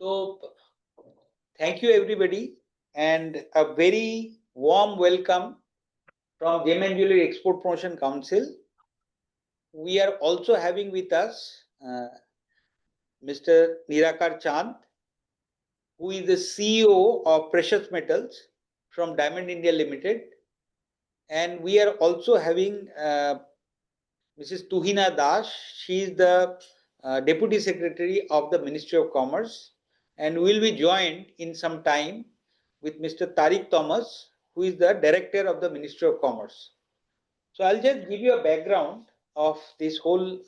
So, thank you everybody, and a very warm welcome from Gem and Jewelry Export Promotion Council. We are also having with us Mr. Nirakar Chand, who is the CEO of Precious Metals from Diamond India Limited, and we are also having Mrs. Tuhina Das. She is the Deputy Secretary of the Ministry of Commerce, and we will be joined in some time with Mr. Tariq Thomas, who is the Director of the Ministry of Commerce. So I'll just give you a background of this whole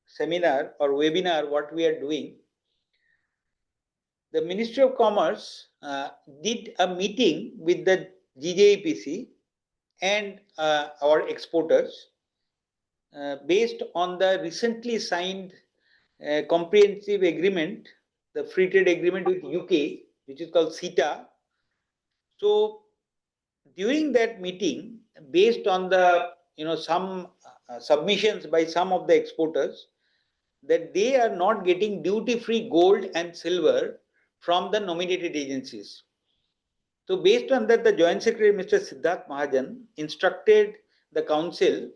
seminar or webinar, what we are doing. The Ministry of Commerce did a meeting with the GJEPC and our exporters based on the recently signed comprehensive agreement, the free trade agreement with UK, which is called CETA. So during that meeting, based on the some submissions by some of the exporters, that they are not getting duty-free gold and silver from the nominated agencies. So based on that, the Joint Secretary, Mr. Siddharth Mahajan, instructed the council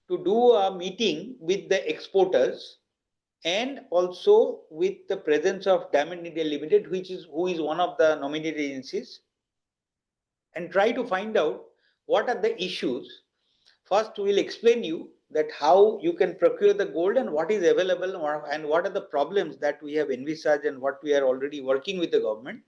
to do a meeting with the exporters and also with the presence of Diamond India Limited, who is one of the nominated agencies, and try to find out what are the issues. First, we will explain you that how you can procure the gold and what is available and what are the problems that we have envisaged and what we are already working with the government.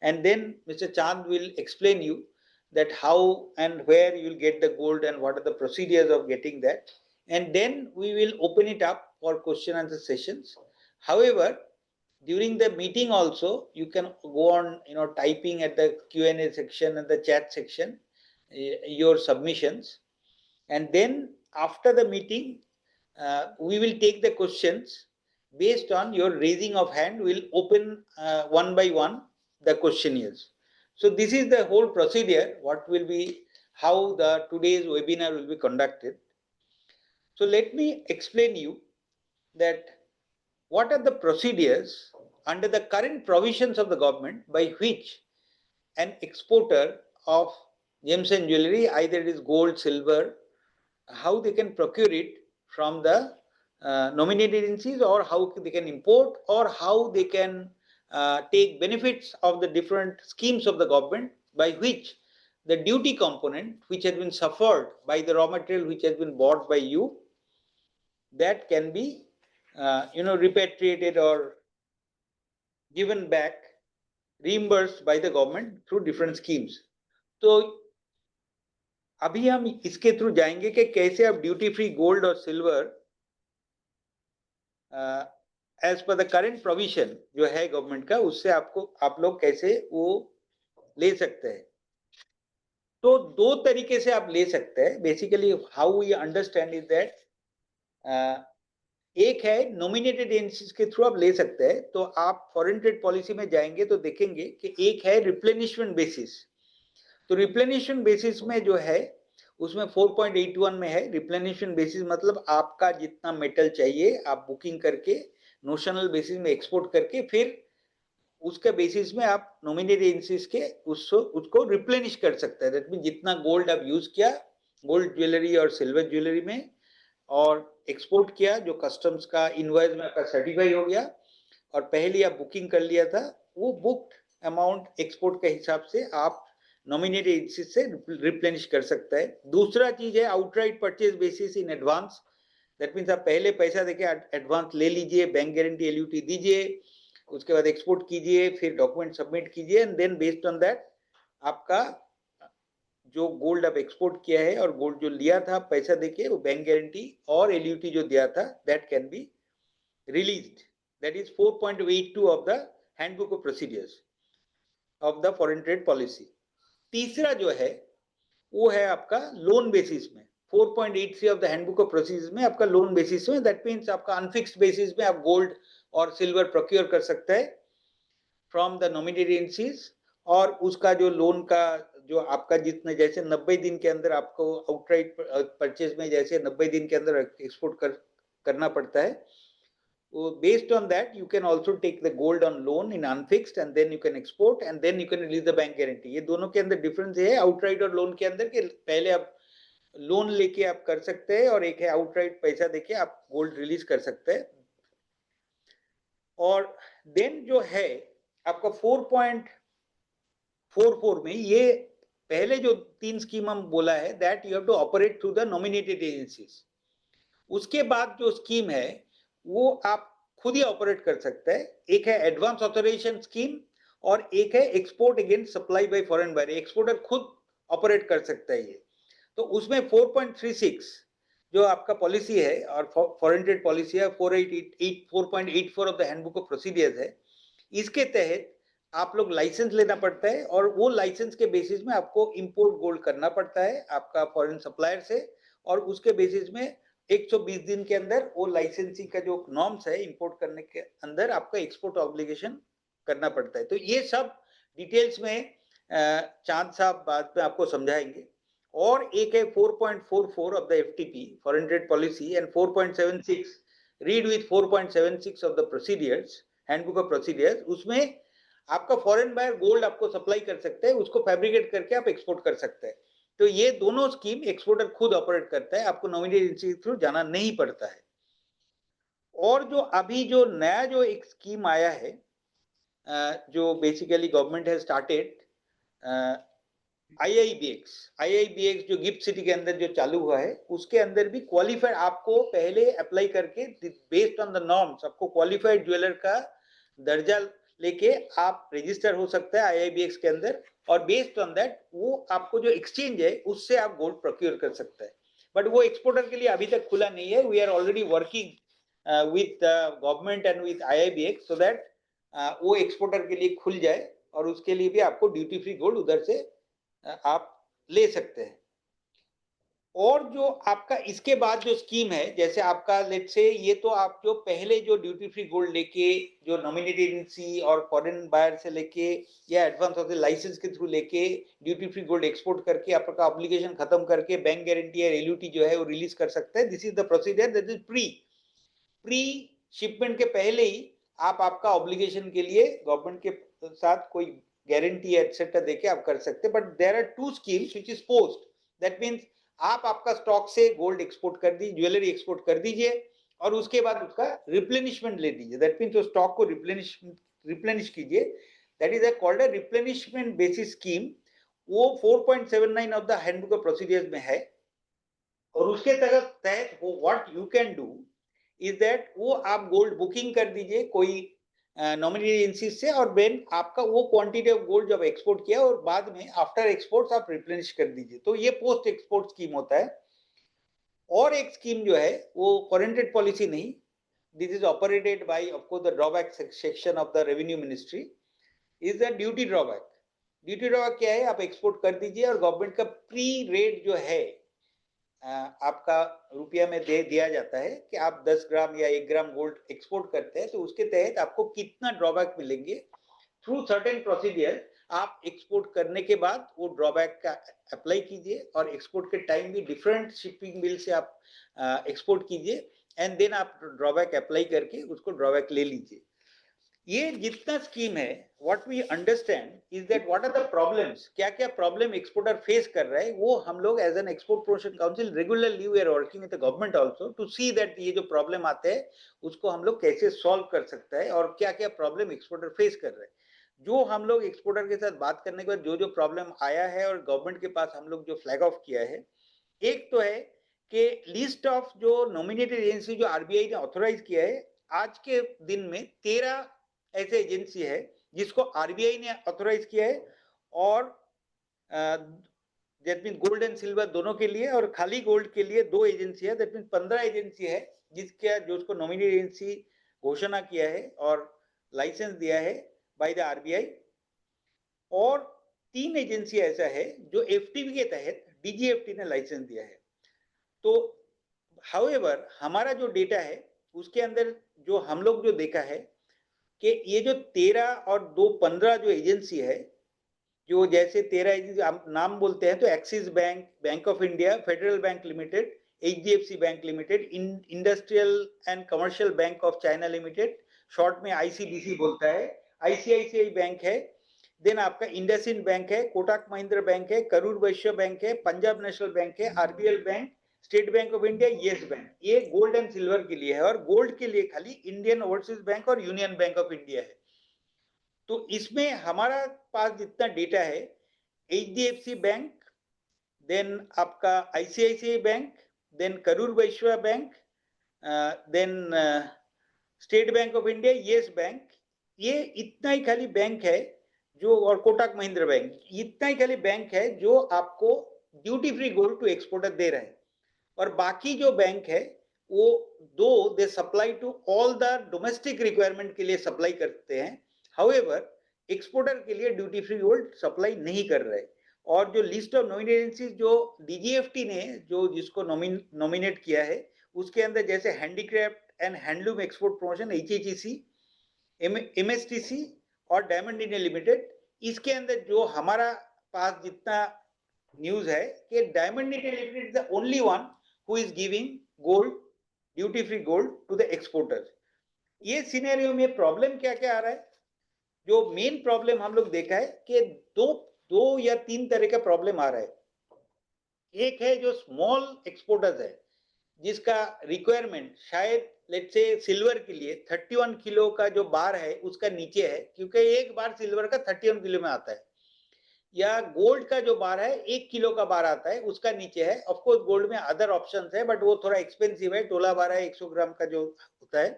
And then Mr. Chand will explain you that how and where you will get the gold and what are the procedures of getting that. And then we will open it up for question and answer sessions. However, during the meeting also, you can go on typing at the Q&A section and the chat section your submissions, and then after the meeting we will take the questions based on your raising of hand. We'll open one by one the questionnaires. So this is the whole procedure, what will be, how the today's webinar will be conducted. So let me explain you that what are the procedures under the current provisions of the government by which an exporter of gems and jewelry, either it is gold, silver, how they can procure it from the nominated agencies, or how they can import, or how they can take benefits of the different schemes of the government by which the duty component which has been suffered by the raw material which has been bought by you, that can be repatriated or given back, reimbursed by the government through different schemes. तो अभी हम इसके through जाएंगे कि कैसे आप duty free gold और silver as per the current provision जो है गवर्नमेंट का, उससे आप लोग कैसे वो ले सकते हैं. तो दो तरीके से आप ले सकते हैं. Basically how we understand is that, एक है नॉमिनेटेड एजेंसीज के थ्रू आप ले सकते हैं. तो आप फॉरेन ट्रेड पॉलिसी में जाएंगे तो देखेंगे कि एक है रिप्लेनिशमेंट बेसिस. तो रिप्लेनिशमेंट बेसिस में जो है उसमें 4.81 में है रिप्लेनिशमेंट बेसिस, मतलब आपका जितना मेटल चाहिए आप बुकिंग करके नोशनल बेसिस में एक्सपोर्ट करके फिर उसके बेसिस में आप नॉमिनेटेड एजेंसीज के उसको रिप्लेनिश कर सकते हैं. दैट मीन जितना गोल्ड आप यूज किया गोल्ड ज्वेलरी और सिल्वर ज्वेलरी में और एक्सपोर्ट किया, जो कस्टम्स का इनवॉइस में आपका सर्टिफाई हो गया और पहले आप बुकिंग कर लिया था, वो बुक्ड अमाउंट एक्सपोर्ट के हिसाब से आप नॉमिनेटेड एजेंसी से रिप्लेनिश कर सकता है. दूसरा चीज है outright purchase basis in advance. That means आप पहले पैसा देके एडवांस ले लीजिए, बैंक गारंटी एलयूटी दीजिए, उसके बाद एक्सपोर्ट कीजिए, फिर डॉक्यूमेंट सबमिट कीजिए, and then based on that आपका जो गोल्ड आप एक्सपोर्ट किया है और गोल्ड जो लिया था पैसा देके, वो बैंक गारंटी और एलयूटी जो दिया था, that can be released. That is 4.82 of the handbook of procedures of the foreign trade policy. तीसरा जो है वो है आपका लोन बेसिस में. 4.83 of the handbook of procedures में आपका लोन बेसिस में, दैट मीन्स आपका अनफिक्स्ड बेसिस में आप गोल्ड और सिल्वर प्रोक्योर कर सकते हैं फ्रॉम द नॉमिनेटेड एजेंसीज. और उसका जो लोन का जो आपका जितने, जैसे 90 दिन के अंदर आपको आउटराइट परचेज में जैसे 90 दिन के अंदर एक्सपोर्ट करना पड़ता है, based on that you can also take the gold on loan in unfixed and then you can export and then you can release the bank guarantee. ये दोनों के अंदर डिफरेंस है आउटराइट और लोन के अंदर कि पहले आप लोन लेके आप कर सकते हैं और एक है आउटराइट पैसा देके आप गोल्ड रिलीज कर सकते हैं. और देन जो है आपका 4.44 में ये पहले जो 3 स्कीम हम बोला है that you have to operate through the nominated agencies. उसके बाद जो स्कीम है वो आप खुद ही ऑपरेट कर सकते हैं. एक है एडवांस ऑथराइजेशन स्कीम और एक है export against supply by foreign buyer. Exporter खुद ऑपरेट कर सकता है ये. तो उसमें 4.36 जो आपका पॉलिसी है और फॉरेन ट्रेड पॉलिसी है 4.84 of the handbook of procedures है. इसके तहत आप लोग लाइसेंस लेना पड़ता है और वो लाइसेंस के बेसिस में आपको इंपोर्ट गोल्ड करना पड़ता है आपका फॉरेन सप्लायर से और उसके बेसिस में 120 दिन के अंदर वो लाइसेंसिंग का जो नॉर्म्स है इंपोर्ट करने के अंदर आपका एक्सपोर्ट ऑब्लिगेशन करना पड़ता है. तो ये सब डिटेल्स में चांद साहब बाद में आपको समझाएंगे. और एक है 4.44 of the FTP foreign trade policy and 4.76 read with 4.76 of the procedures handbook of procedures. उसमें आपका फॉरेन बायर गोल्ड आपको सप्लाई कर सकते हैं उसको फैब्रिकेट करके आप एक्सपोर्ट कर सकते हैं. तो ये दोनों स्कीम एक्सपोर्टर खुद ऑपरेट करता है आपको नॉमिनेटेड एजेंसी के थ्रू जाना नहीं पड़ता है. और जो अभी जो नया जो एक स्कीम आया है जो basically government has started IIBX जो गिफ्ट सिटी के अंदर जो चालू हुआ है उसके अंदर भी क्वालिफाइड आपको पहले अप्लाई करके बेस्ड ऑन द नॉर्म्स आपको क्वालिफाइड ज्वेलर का दर्जा लेके आप रजिस्टर हो सकता है IIBX के अंदर और बेस्ड ऑन दैट वो आपको जो एक्सचेंज है उससे आप गोल्ड प्रोक्योर कर सकते हैं. बट वो एक्सपोर्टर के लिए अभी तक खुला नहीं है. We are already working with government and with IIBX so that वो एक्सपोर्टर के लिए खुल जाए और उसके लिए भी आपको ड्यूटी फ्री गोल्ड उधर से आप ले सकते हैं. और जो आपका इसके बाद जो स्कीम है जैसे आपका लेट से ये तो आप जो पहले जो ड्यूटी फ्री गोल्ड लेके जो नॉमिनेटेड एजेंसी और फॉरेन बायर से लेके या एडवांस ऑफ द लाइसेंस के थ्रू लेके ड्यूटी फ्री गोल्ड एक्सपोर्ट करके आपका ऑब्लिगेशन खत्म करके बैंक गारंटी या LUT जो है वो रिलीज कर सकते हैं. This is the procedure that is pre shipment के पहले ही आप आपका ऑब्लिगेशन के लिए गवर्नमेंट के साथ कोई गारंटी एटसेट्रा देके आप कर सकते हैं. But there are 2 schemes which is post. That means आप आपका स्टॉक से गोल्ड एक्सपोर्ट कर दीजिए ज्वेलरी एक्सपोर्ट कर दीजिए और उसके बाद उसका रिप्लेनिशमेंट ले दीजिए. दैट मींस तो स्टॉक को रिप्लेनिश कीजिए. That is called a replenishment basis scheme. वो 4.79 of the handbook of procedures में है और उसके तहत वो what you can do is that वो आप गोल्ड बुकिंग कर दीजिए कोई नॉमिनेटेड एजेंसी से और देन आपका वो क्वांटिटी ऑफ गोल्ड जब एक्सपोर्ट किया और बाद में आफ्टर एक्सपोर्ट आप रिप्लेनिश कर दीजिए. तो ये पोस्ट एक्सपोर्ट स्कीम होता है. और एक स्कीम जो है वो फॉरेन ट्रेड पॉलिसी नहीं. This is operated by of course the drawback section of the revenue ministry is the duty drawback. Duty drawback क्या है? आप एक्सपोर्ट कर दीजिए और गवर्नमेंट का प्री रेट जो है आपका रुपया में दे दिया जाता है कि आप 10 ग्राम या 1 ग्राम गोल्ड एक्सपोर्ट करते हैं तो उसके तहत आपको कितना ड्रॉबैक मिलेंगे थ्रू सर्टेन प्रोसीजर. आप एक्सपोर्ट करने के बाद वो ड्रॉबैक का अप्लाई कीजिए और एक्सपोर्ट के टाइम भी डिफरेंट शिपिंग बिल से आप एक्सपोर्ट कीजिए एंड देन आप ड्रॉबैक अप्लाई करके उसको ड्रॉबैक ले लीजिए. ये जितना स्कीम है what we understand is that what are the problems. क्या क्या प्रॉब्लम एक्सपोर्टर फेस कर रहा है वो हम लोग as an export promotion council regularly we are working with the government also to see that ये जो प्रॉब्लम आते हैं उसको हम लोग कैसे सॉल्व कर सकते हैं और क्या क्या प्रॉब्लम एक्सपोर्टर फेस कर रहे हैं. जो हम लोग एक्सपोर्टर के साथ बात करने के बाद जो जो प्रॉब्लम आया है और गवर्नमेंट के पास हम लोग जो फ्लैग ऑफ किया है एक तो है कि लिस्ट ऑफ जो नॉमिनेटेड एजेंसी जो RBI ने ऑथराइज किया है आज के दिन में 13 ऐसे एजेंसी है जिसको RBI ने ऑथराइज किया है और that mean gold and silver दोनों के लिए और खाली गोल्ड के लिए 2 एजेंसी है. दैट मीन 15 एजेंसी है जो उसको नॉमिनेटेड एजेंसी घोषणा किया है और लाइसेंस दिया है बाय द RBI. और 3 एजेंसी ऐसा है जो FTP के तहत DGFT ने लाइसेंस दिया है. तो हाउएवर हमारा जो डेटा है उसके अंदर जो हम लोग जो देखा है कि ये जो 13 और 2 15 जो एजेंसी है जो जैसे 13 एजेंसी नाम बोलते हैं तो axis bank, bank of India, federal bank limited, HDFC Bank Limited, Industrial and Commercial Bank of China Limited, short में ICBC बोलता है, ICICI बैंक है, देन आपका इंडसइंड बैंक है, कोटक महिंद्रा बैंक है, करूर वैश्य बैंक है, पंजाब नेशनल बैंक है, RBL bank, state bank of India, yes bank. ये गोल्ड एंड सिल्वर के लिए है, और गोल्ड के लिए खाली इंडियन ओवरसीज बैंक और यूनियन बैंक ऑफ इंडिया है। तो इसमें हमारा पास जितना डेटा है, HDFC बैंक, देन आपका ICICI bank, then Karur Vysya bank, then state bank of India, yes bank, ये इतना ही खाली बैंक है जो, और कोटक महिंद्रा बैंक, इतना ही खाली बैंक है जो आपको duty free gold to exporter दे रहे हैं। और बाकी जो बैंक है वो दो दे supply to all the domestic requirement के लिए सप्लाई करते हैं, हाउएवर एक्सपोर्टर के लिए ड्यूटी फ्री गोल्ड सप्लाई नहीं कर रहे। और जो लिस्ट ऑफ नॉमिनेट एजेंसीज जो DGFT ने जो जिसको नॉमिनेट किया है, उसके अंदर जैसे handicraft and handloom export promotion HHEC, MSTC और डायमंड इंडिया लिमिटेड, इसके अंदर जो हमारा पास जितना न्यूज है कि diamond India limited is the only one who is giving gold, duty free gold to the exporters. ये सिनेरियो में प्रॉब्लम क्या क्या आ रहा है? जो मेन प्रॉब्लम हम लोग देखा है कि दो या तीन तरह का प्रॉब्लम आ रहा है। एक है जो स्मॉल एक्सपोर्टर्स है, जिसका रिक्वायरमेंट शायद लेट्स से सिल्वर के लिए 31 किलो का जो बार है उसका नीचे है, क्योंकि एक बार सिल्वर का 31 किलो में आता है, या गोल्ड का जो बार है 1 किलो का बार आता है उसका नीचे है। ऑफ कोर्स गोल्ड में अदर ऑप्शंस है, बट वो थोड़ा एक्सपेंसिव है, तोला बार है 100 ग्राम का जो होता है।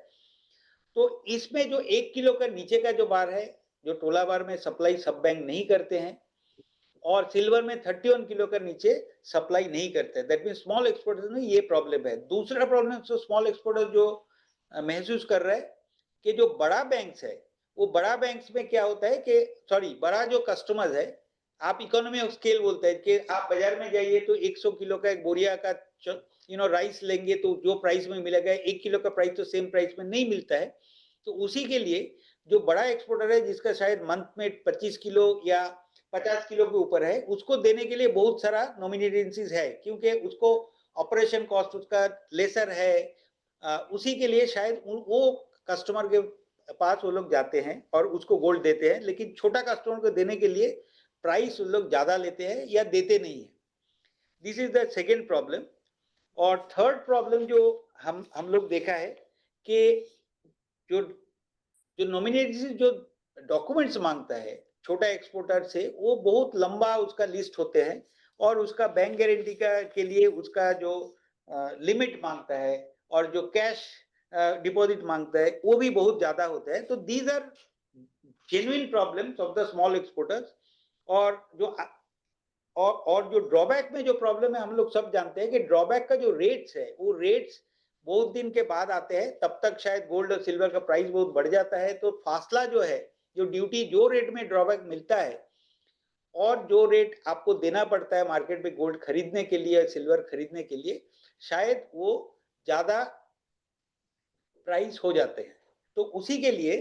तो इसमें जो 1 किलो का नीचे का जो बार है, जो टोला बार में सप्लाई सब बैंक नहीं करते हैं, और सिल्वर में 31 किलो का नीचे सप्लाई नहीं करते, दैट मीन स्मॉल एक्सपोर्टर्स में ये प्रॉब्लम है। दूसरा प्रॉब्लम जो स्मॉल एक्सपोर्टर जो महसूस कर रहा है कि जो बड़ा बैंक्स है, वो बड़ा बैंक्स में क्या होता है कि बड़ा जो कस्टमर्स है, आप इकोनॉमी ऑफ स्केल बोलते हैं कि आप बाजार में जाइए तो 100 किलो का एक बोरिया का राइस लेंगे तो जो प्राइस में मिलेगा 1 किलो का प्राइस तो सेम प्राइस में नहीं मिलता है। तो उसी के लिए जो बड़ा एक्सपोर्टर है, जिसका शायद मंथ में 25 किलो या 50 किलो के ऊपर है, उसको देने के लिए बहुत सारा नॉमिनेट एजेंसीज है, क्योंकि उसको ऑपरेशन कॉस्ट उसका लेसर है। उसी के लिए शायद वो कस्टमर के पास वो लोग जाते हैं और उसको गोल्ड देते हैं, लेकिन छोटा कस्टमर को देने के लिए प्राइस वो लोग ज्यादा लेते हैं या देते नहीं है। This is the second problem. और थर्ड प्रॉब्लम जो हम लोग देखा है कि जो नॉमिनेट जो डॉक्यूमेंट्स मांगता है छोटा एक्सपोर्टर से, वो बहुत लंबा उसका लिस्ट होते हैं, और उसका बैंक गारंटी के लिए उसका जो लिमिट मांगता है और जो कैश डिपॉजिट मांगता है वो भी बहुत ज्यादा होता है। तो these are genuine problems of the small exporters. और जो ड्रॉबैक में जो प्रॉब्लम है, हम लोग सब जानते हैं कि ड्रॉबैक का जो रेट्स है, वो रेट्स बहुत दिन के बाद आते हैं, तब तक शायद गोल्ड और सिल्वर का प्राइस बहुत बढ़ जाता है। तो फासला जो है, जो ड्यूटी जो रेट में ड्रॉबैक मिलता है और जो रेट आपको देना पड़ता है मार्केट में गोल्ड खरीदने के लिए, सिल्वर खरीदने के लिए, शायद वो ज्यादा प्राइस हो जाते हैं। तो उसी के लिए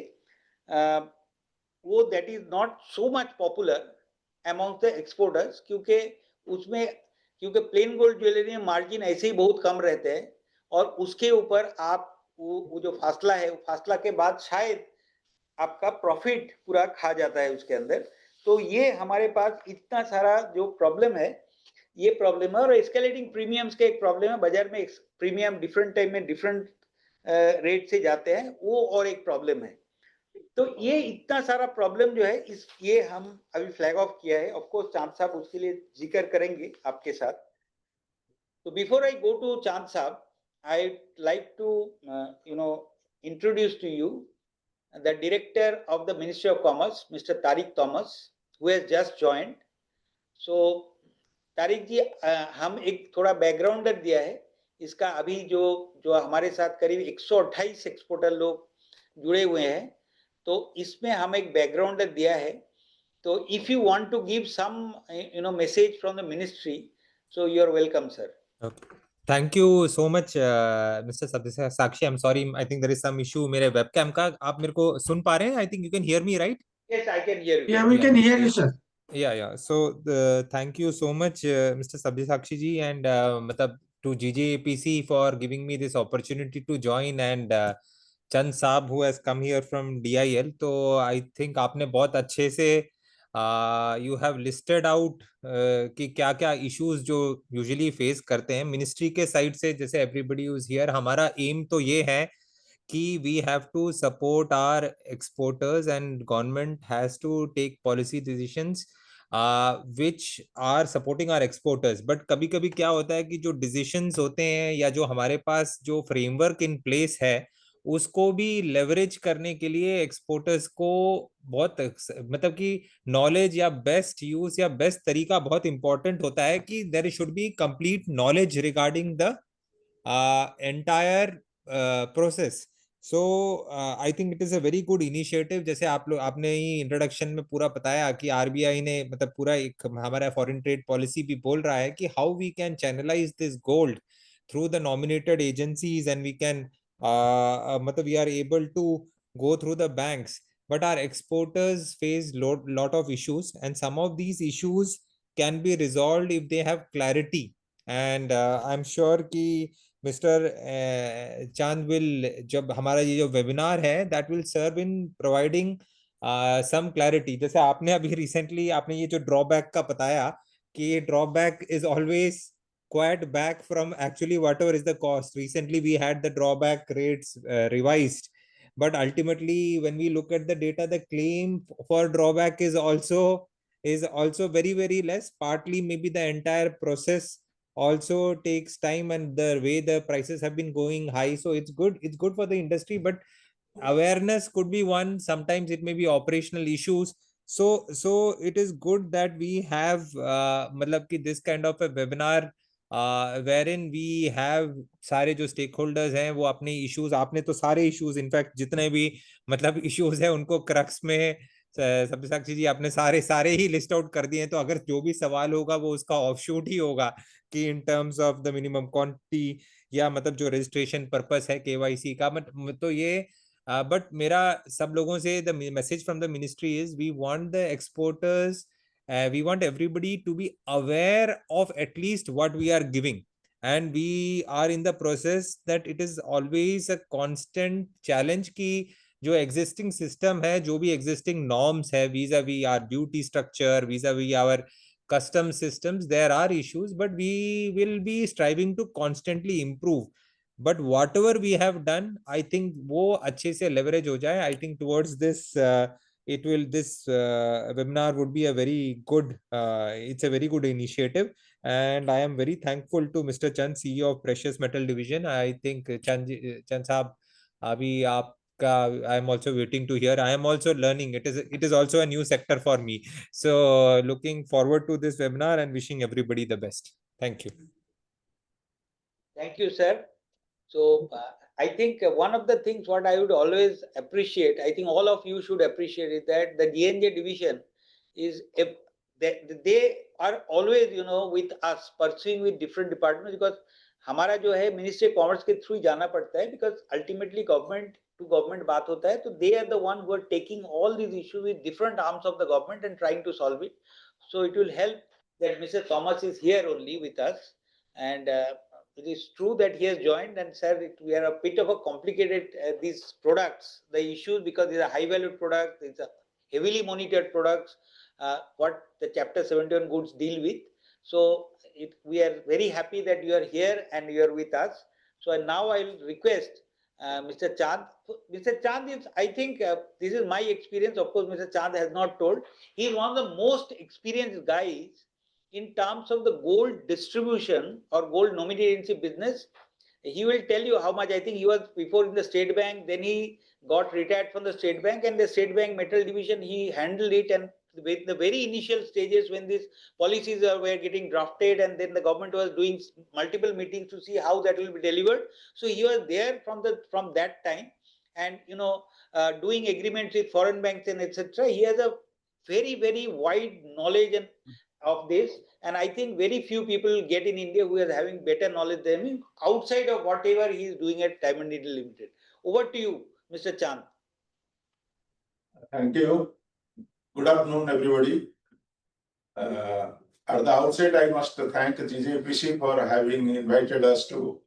वो that is not so much popular among the exporters, क्योंकि प्लेन गोल्ड ज्वेलरी में मार्जिन ऐसे ही बहुत कम रहते हैं, और उसके ऊपर आप वो जो फासला है, वो फासला के बाद शायद आपका प्रॉफिट पूरा खा जाता है उसके अंदर। तो ये हमारे पास इतना सारा जो प्रॉब्लम है, ये प्रॉब्लम है। और एस्केलेटिंग प्रीमियम्स का एक प्रॉब्लम है, बाजार में प्रीमियम डिफरेंट टाइम में डिफरेंट रेट से जाते हैं, वो और एक प्रॉब्लम है। तो ये इतना सारा प्रॉब्लम जो है, ये हम अभी फ्लैग ऑफ किया है। ऑफ कोर्स चांद साहब उसके लिए जिक्र करेंगे आपके साथ। तो बिफोर आई गो टू चांद साहब, I'd like to introduce to you the director of the Ministry of Commerce, Mr. Tariq Thomas, who has just joined. So Tariq जी, हम एक थोड़ा बैकग्राउंड दिया है इसका। अभी जो हमारे साथ करीब 128 एक्सपोर्टर लोग जुड़े हुए हैं, तो इसमें हम एक बैकग्राउंड दिया है। तो if you want to give some message from the ministry, so you are welcome sir. Thank you so much mister Sabyasachi. I am sorry, I think there is some issue मेरे वेबकैम का। आप मेरे को सुन पा रहे हैं? I think you can hear me, right? Yes, I can hear you. Yeah, we can hear you, sir. Yeah. So thank you so much Mr. Sabyasachi ji, and मतलब to GJAPC for giving me this opportunity to join, and Chand Saab who has come here from DIL. तो I think आपने बहुत अच्छे से you have listed out कि क्या क्या issues जो usually face करते हैं मिनिस्ट्री के साइड से. जैसे everybody who's here, हमारा aim तो ये है कि we have to support our exporters and government has to take policy decisions which are supporting our exporters. But कभी कभी क्या होता है कि जो decisions होते हैं या जो हमारे पास जो framework in place है उसको भी leverage करने के लिए exporters को बहुत मतलब कि knowledge या best use या best तरीका बहुत important होता है कि there should be complete knowledge regarding the entire process. So I think it is a very good initiative. जैसे आप लोग आपने ही इंट्रोडक्शन में पूरा बताया कि आरबीआई ने मतलब पूरा एक हमारा फॉरेन ट्रेड पॉलिसी भी बोल रहा है कि how we can channelize this gold through the nominated agencies and we can मतलब we are able to go through the banks, but our exporters face lot of issues and some of these issues can be resolved if they have clarity. And I'm sure कि mister Chand will जब हमारा ये जो webinar है that will serve in providing some clarity. जैसे आपने अभी recently आपने ये जो ड्रॉबैक का बताया कि ये drawback is always quite back from actually whatever is the cost. Recently we had the drawback rates revised, but ultimately when we look at the data the claim for drawback is also very very less. Partly maybe the entire process also takes time and the way the prices have been going high, so it's good for the industry, but awareness could be one. Sometimes it may be operational issues. So it is good that we have मतलब कि this kind of a webinar wherein we have सारे जो stakeholders हैं वो अपने issues, आपने तो सारे issues इनफैक्ट जितने भी मतलब issues हैं उनको क्रक्स में सब्यसाची जी आपने सारे ही लिस्ट आउट कर दिए हैं. तो अगर जो भी सवाल होगा वो उसका ऑफशूट ही होगा कि in terms of the minimum quantity या मतलब जो रजिस्ट्रेशन पर्पस है केवाईसी का. तो ये बट मेरा सब लोगों से the message from the ministry is we want the exporters we want everybody to be aware of at least what we are giving, and we are in the process that it is always a constant challenge कि जो existing system है जो भी existing norms है vis-a-vis our duty structure, vis-a-vis our custom systems, there are issues but we will be striving to constantly improve. But whatever we have done I think वो अच्छे से leverage हो जाए. I think towards this this webinar would be a very good it's a very good initiative, and I am very thankful to Mr. Chand, CEO of Precious Metal Division. I think Chand साहब अभी आपका I am also waiting to hear. I am also learning. It is also a new sector for me. So looking forward to this webinar and wishing everybody the best. Thank you. Thank you, sir. So I think one of the things what I would always appreciate, I think all of you should appreciate, is that the DNJ division is they are always with us pursuing with different departments, because हमारा जो है ministry of commerce के through जाना पड़ता है, because ultimately government to government बात होता है. तो they are the one who are taking all these issues with different arms of the government and trying to solve it. So it will help that Mr. Thomas is here only with us, and it is true that he has joined. And sir, we are a bit of a complicated these products, the issues, because these are high valued products, these are heavily monitored products, what the chapter 71 goods deal with. So we are very happy that you are here and you are with us. So now I will request Mr. Chand. Mr. Chand is, I think this is my experience, of course Mr. Chand has not told, he is one of the most experienced guys in terms of the gold distribution or gold nominated agency business. He will tell you how much. I think he was before in the State Bank, then he got retired from the State Bank, and the State Bank metal division he handled it. And with the very initial stages when these policies were getting drafted, and then the government was doing multiple meetings to see how that will be delivered. So he was there from that time, and doing agreements with foreign banks and etc. He has a very very wide knowledge and of this, and I think very few people get in India who are having better knowledge than him outside of whatever he is doing at Diamond Needle Limited. Over to you, Mr. Chand. Thank you. Good afternoon, everybody. At the outset, I must thank GJPC for having invited us to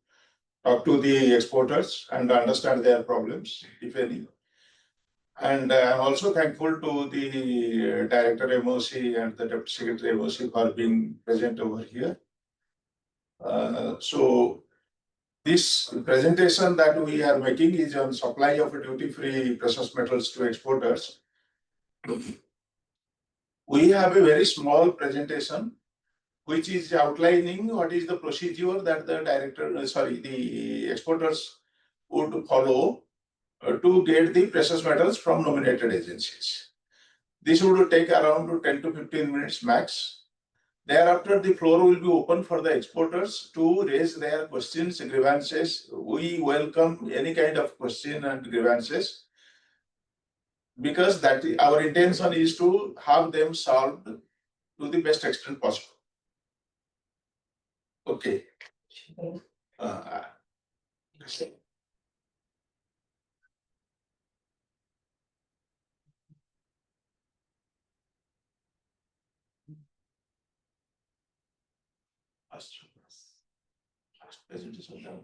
talk to the exporters and understand their problems, if any. And I'm also thankful to the Director MOC and the Deputy Secretary MOC for being present over here. So this presentation that we are making is on supply of duty-free precious metals to exporters. We have a very small presentation which is outlining what is the procedure that the exporters would follow to get the precious metals from nominated agencies. This would take around 10 to 15 minutes max. Thereafter, the floor will be open for the exporters to raise their questions, grievances. We welcome any kind of question and grievances because that our intention is to have them solved to the best extent possible. Okay. Presentation down.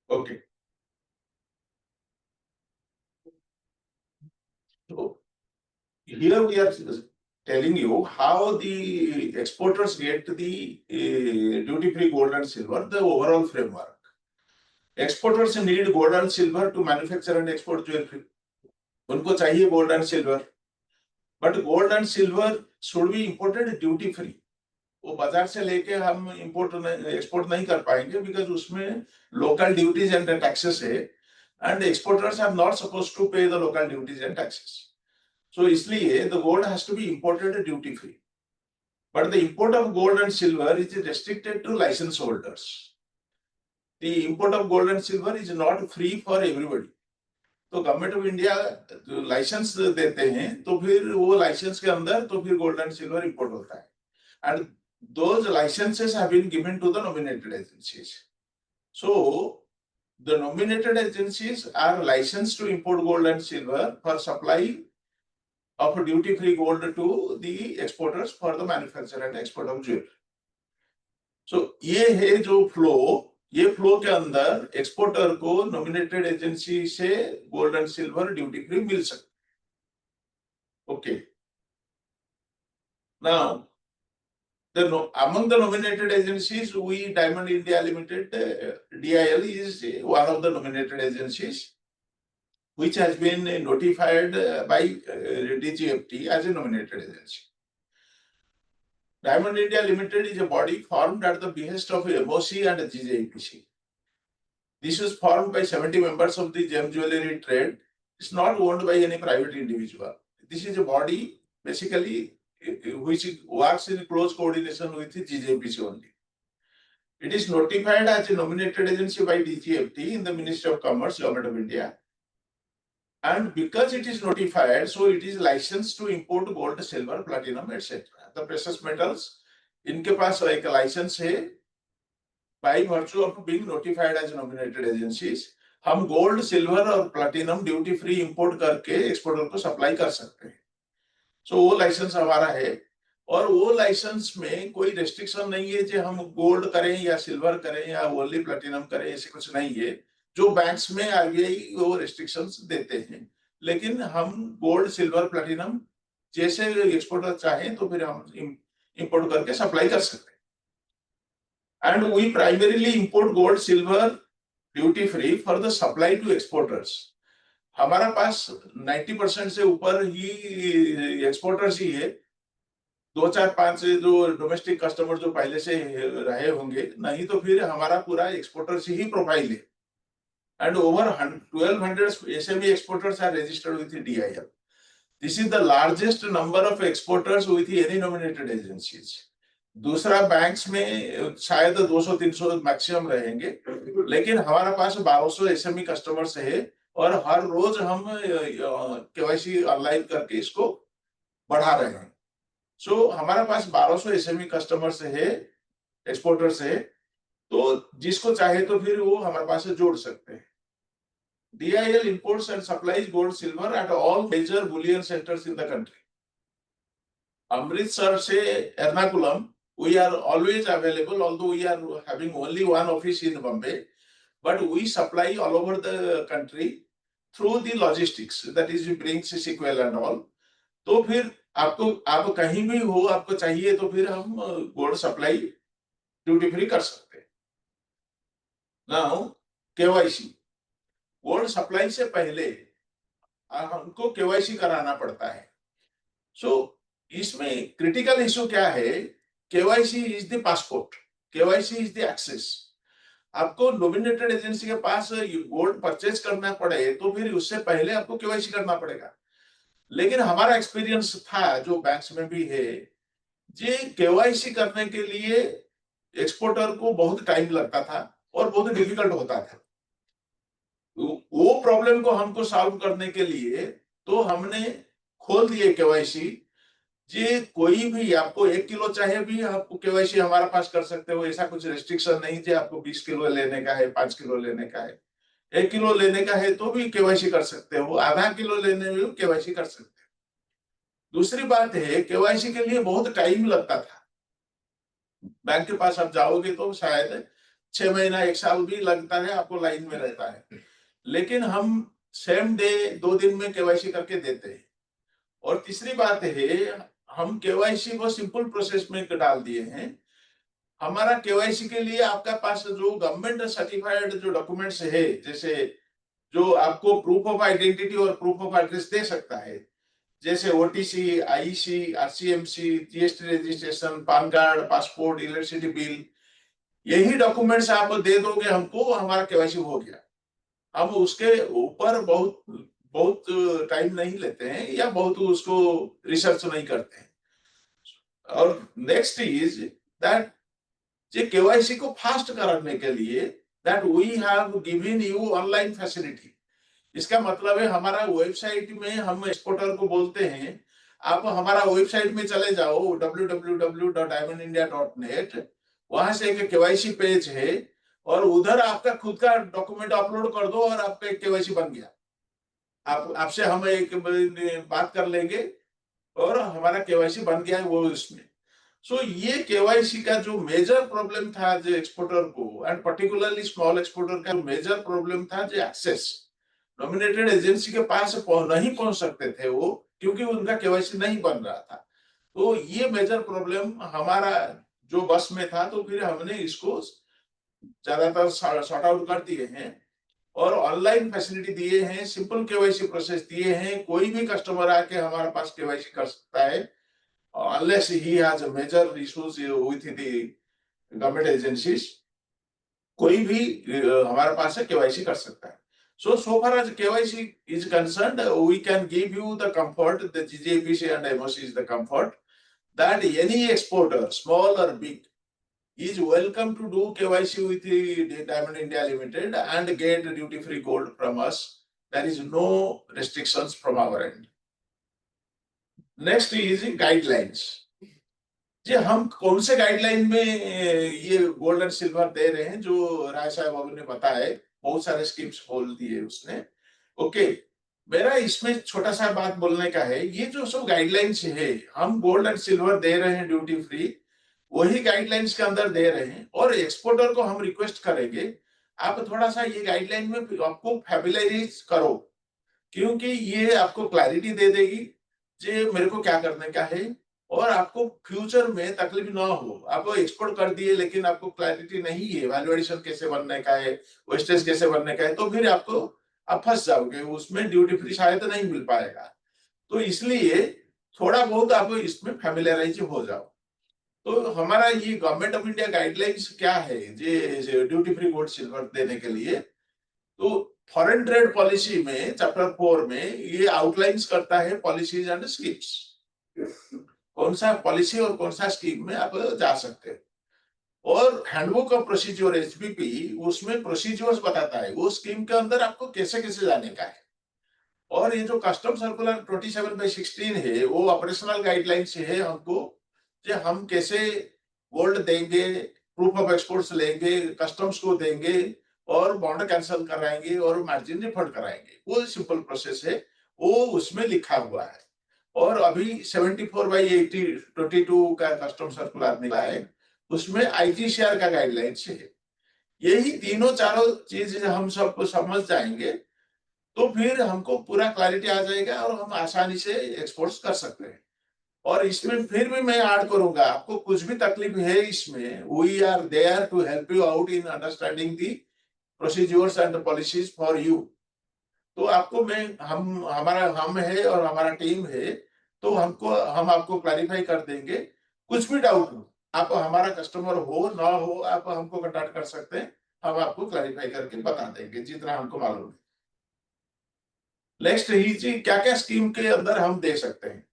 Okay. So here we are telling you how the exporters get the duty-free gold and silver, the overall framework. Exporters need gold and silver to manufacture and export jewelry. उनको चाहिए gold and silver, but gold and silver should be imported duty free. वो बाजार से लेके हम import export नहीं कर पाएंगे because उसमें local duties and taxes है, and exporters are not supposed to pay the local duties and taxes. So इसलिए the gold has to be imported duty free. But the import of gold and silver is restricted to license holders. The import of gold and silver is not free for everybody. तो government of India licence देते हैं तो फिर वो licence के अंदर तो फिर गोल्ड एंड सिल्वर इंपोर्ट होता है, and those licences have been given to the nominated agencies. So the nominated agencies are licensed to import gold and silver for supply of duty free gold to the exporters for the manufacture and export of jewellery. So ये है जो flow, ये flow के अंदर exporter को nominated agency से gold and silver duty free मिल सकते. Okay. Now among the nominated agencies, we Diamond India Limited, DIL, is one of the nominated agencies which has been notified by DGFT as a nominated agency. Diamond India Limited is a body formed at the behest of MOC and GJPC. This is formed by 70 members of the gem jewelry trade. It's not owned by any private individual. This is a body basically which works in close coordination with the GJPC only. It is notified as a nominated agency by DGFT in the Ministry of Commerce, Government of India. And because it is notified, so it is licensed to import gold, silver, platinum, etc. The precious metals, इनके पास एक license है. By virtue of being notified as nominated agencies, हम gold, silver और platinum duty free import करके exporter को supply कर सकते हैं. So वो license हमारा है, और वो license में कोई restriction नहीं है कि हम gold करें या silver करें या only platinum करें, ऐसे कुछ नहीं है. जो बैंक्स में RBI वो restrictions देते हैं, लेकिन हम gold, silver, platinum जैसे एक्सपोर्टर चाहें तो फिर हम इंपोर्ट करके सप्लाई कर सकते हैं. And we primarily import gold silver duty free for the supply to exporters. हमारा पास 90% से ऊपर ही एक्सपोर्टर्स ही है. 2-4-5 जो डोमेस्टिक कस्टमर जो पहले से रहे होंगे, नहीं तो फिर हमारा पूरा एक्सपोर्टर्स ही प्रोफाइल है. And over 1200 SME exporters are registered with the DIL. This is the largest number of exporters with any nominated agencies. दूसरा बैंक्स में शायद 200-300 मैक्सिमम रहेंगे, लेकिन हमारा पास 1200 SME कस्टमर्स है और हर रोज हम KYC ऑनलाइन करके इसको बढ़ा रहे हैं. सो हमारा पास 1200 SME कस्टमर्स है, एक्सपोर्टर्स है, तो जिसको चाहे तो फिर वो हमारे पास से जोड़ सकते हैं। DIL imports and supplies gold silver at all major bullion centers in the country. Amritsar से Ernakulam, we are always available, although we are having only one office in Bombay, but we supply all over the country through the logistics, that is we bring sequel and all. तो फिर आप कहीं भी हो, आपको चाहिए तो फिर हम गोल्ड सप्लाई ड्यूटी फ्री कर सकते हैं। नाउ KYC, गोल्ड सप्लाई से पहले हमको KYC कराना पड़ता है। सो इसमें क्रिटिकल इशू क्या है? KYC is the passport, KYC is the access. आपको नॉमिनेटेड एजेंसी के पास गोल्ड परचेज करना पड़े तो फिर उससे पहले आपको KYC करना पड़ेगा। लेकिन हमारा एक्सपीरियंस था, जो बैंक्स में भी है, जे KYC करने के लिए एक्सपोर्टर को बहुत टाइम लगता था और बहुत डिफिकल्ट होता था। वो प्रॉब्लम को हमको सॉल्व करने के लिए तो हमने खोल दिए KYC। जी कोई भी आपको 1 किलो चाहे भी आपको KYC हमारा पास कर सकते हो, ऐसा कुछ रेस्ट्रिक्शन नहीं है आपको 20 किलो लेने का है, 5 किलो लेने का है, 1 किलो लेने का है तो भी KYC कर सकते हो, आधा किलो लेने में KYC कर सकते हो। दूसरी बात है, KYC के लिए बहुत टाइम लगता था। बैंक के पास आप जाओगे तो शायद 6 महीना 1 साल भी लगता है, आपको लाइन में रहता है। लेकिन हम सेम डे 2 दिन में KYC करके देते हैं। और तीसरी बात है, हम KYC को सिंपल प्रोसेस में डाल दिए हैं। हमारा KYC के लिए आपका पास जो गवर्नमेंट सर्टिफाइड जो डॉक्यूमेंट्स है, जैसे जो आपको प्रूफ ऑफ आइडेंटिटी और प्रूफ ऑफ एड्रेस दे सकता है, जैसे OTC, IEC, RCMC, GST registration, PAN card, passport, electricity bill, यही डॉक्यूमेंट्स आप दे दोगे हमको, हमारा KYC हो गया। हम उसके ऊपर बहुत टाइम नहीं लेते हैं या बहुत उसको रिसर्च नहीं करते हैं। और नेक्स्ट इज दैट जे KYC को फास्ट कराने के लिए that we have given you online facility. इसका मतलब है हमारा वेबसाइट में हम एक्सपोर्टर को बोलते हैं, आप हमारा वेबसाइट में चले जाओ www.diamondindia.net, वहां से एक KYC पेज है और उधर आपका खुद का डॉक्यूमेंट अपलोड कर दो और आपका KYC बन गया। आपसे हम एक बात कर लेंगे और हमारा KYC बन गया है वो उसमें। सो ये KYC का जो मेजर प्रॉब्लम था जो एक्सपोर्टर को, एंड पर्टिकुलरली स्मॉल एक्सपोर्टर का मेजर प्रॉब्लम था जो एक्सेस, नॉमिनेटेड एजेंसी के पास नहीं पहुंच सकते थे वो, क्योंकि उनका KYC नहीं बन रहा था। तो ये मेजर प्रॉब्लम हमारा जो बस में था, तो फिर हमने इसको ज्यादातर सॉर्ट आउट कर दिए हैं और ऑनलाइन फैसिलिटी दिए हैं, सिंपल KYC प्रोसेस दिए हैं। कोई भी कस्टमर आके हमारे पास KYC कर सकता है, unless he has a major issues with the government agencies, कोई भी हमारे पास से KYC कर सकता है। So far as KYC is concerned, we can give you the comfort, the GJPC and MOC is the comfort, that any exporter, small or big, is welcome to do KYC with the Diamond India Limited and get duty-free gold from us. There is no restrictions from our end. Next is guidelines. जी हम कौन से guideline में ये gold and silver दे रहे हैं, जो राय साहब बाबू ने बताया, बहुत सारे स्कीम्स खोल दिए उसने। ओके, मेरा इसमें छोटा सा बात बोलने का है, ये जो सब गाइडलाइंस है, हम गोल्ड एंड सिल्वर दे रहे हैं ड्यूटी फ्री, वही गाइडलाइंस के अंदर दे रहे हैं। और एक्सपोर्टर को हम रिक्वेस्ट करेंगे, आप थोड़ा सा ये गाइडलाइन में आपको फैमिलाइज करो, क्योंकि ये आपको क्लैरिटी दे देगी जे मेरे को क्या करने का है, और आपको फ्यूचर में तकलीफ ना हो। आप एक्सपोर्ट कर दिए लेकिन आपको क्लैरिटी नहीं है, वैल्यू एडिशन कैसे बनने का है, वेस्टेज कैसे बनने का है, तो फिर आप फंस जाओगे, उसमें ड्यूटी फ्री शायद नहीं मिल पाएगा। तो इसलिए थोड़ा बहुत आप इसमें फैमिलियराइज हो जाओ। तो हमारा ये गवर्नमेंट ऑफ इंडिया गाइडलाइंस क्या है जे ड्यूटी फ्री गोल्ड सिल्वर देने के लिए, तो फॉरेन ट्रेड पॉलिसी में चैप्टर 4 में ये आउटलाइंस करता है पॉलिसीज एंड स्कीम्स, कौन सा पॉलिसी और कौन सा स्कीम में आप जा सकते हैं। और हैंडबुक ऑफ प्रोसीजर HBP उसमें प्रोसीजर्स बताता है, वो स्कीम के अंदर आपको कैसे कैसे जाने का है। और ये जो कस्टम सर्कुलर 27/16 है, वो ऑपरेशनल गाइडलाइंस है हमको, कि हम कैसे गोल्ड देंगे, प्रूफ ऑफ एक्सपोर्ट्स लेंगे, कस्टम्स को देंगे और बॉन्ड कैंसिल कराएंगे और मार्जिन रिफंड कराएंगे। वो सिंपल प्रोसेस है, वो उसमें लिखा हुआ है। और अभी 74/80/22 का कस्टम सर्कुलर निकला है, उसमें आईजीसीआर का गाइडलाइंस है। यही तीनों चारों चीज हम सबको समझ जाएंगे तो फिर हमको पूरा क्लैरिटी आ जाएगा और हम आसानी से एक्सपोर्ट्स कर सकते हैं। और इसमें फिर भी मैं ऐड करूंगा, आपको कुछ भी तकलीफ है इसमें, we are there to help you out in understanding the procedures and policies for you. तो आपको मैं हम है और हमारा टीम है, तो हम आपको क्लैरिफाई कर देंगे। कुछ भी डाउट हो, आप हमारा कस्टमर हो ना हो, आप हमको कांटेक्ट कर सकते हैं, हम आपको क्लैरिफाई करके बता देंगे जितना हमको मालूम है। नेक्स्ट ही जी, क्या क्या स्कीम के अंदर हम दे सकते हैं।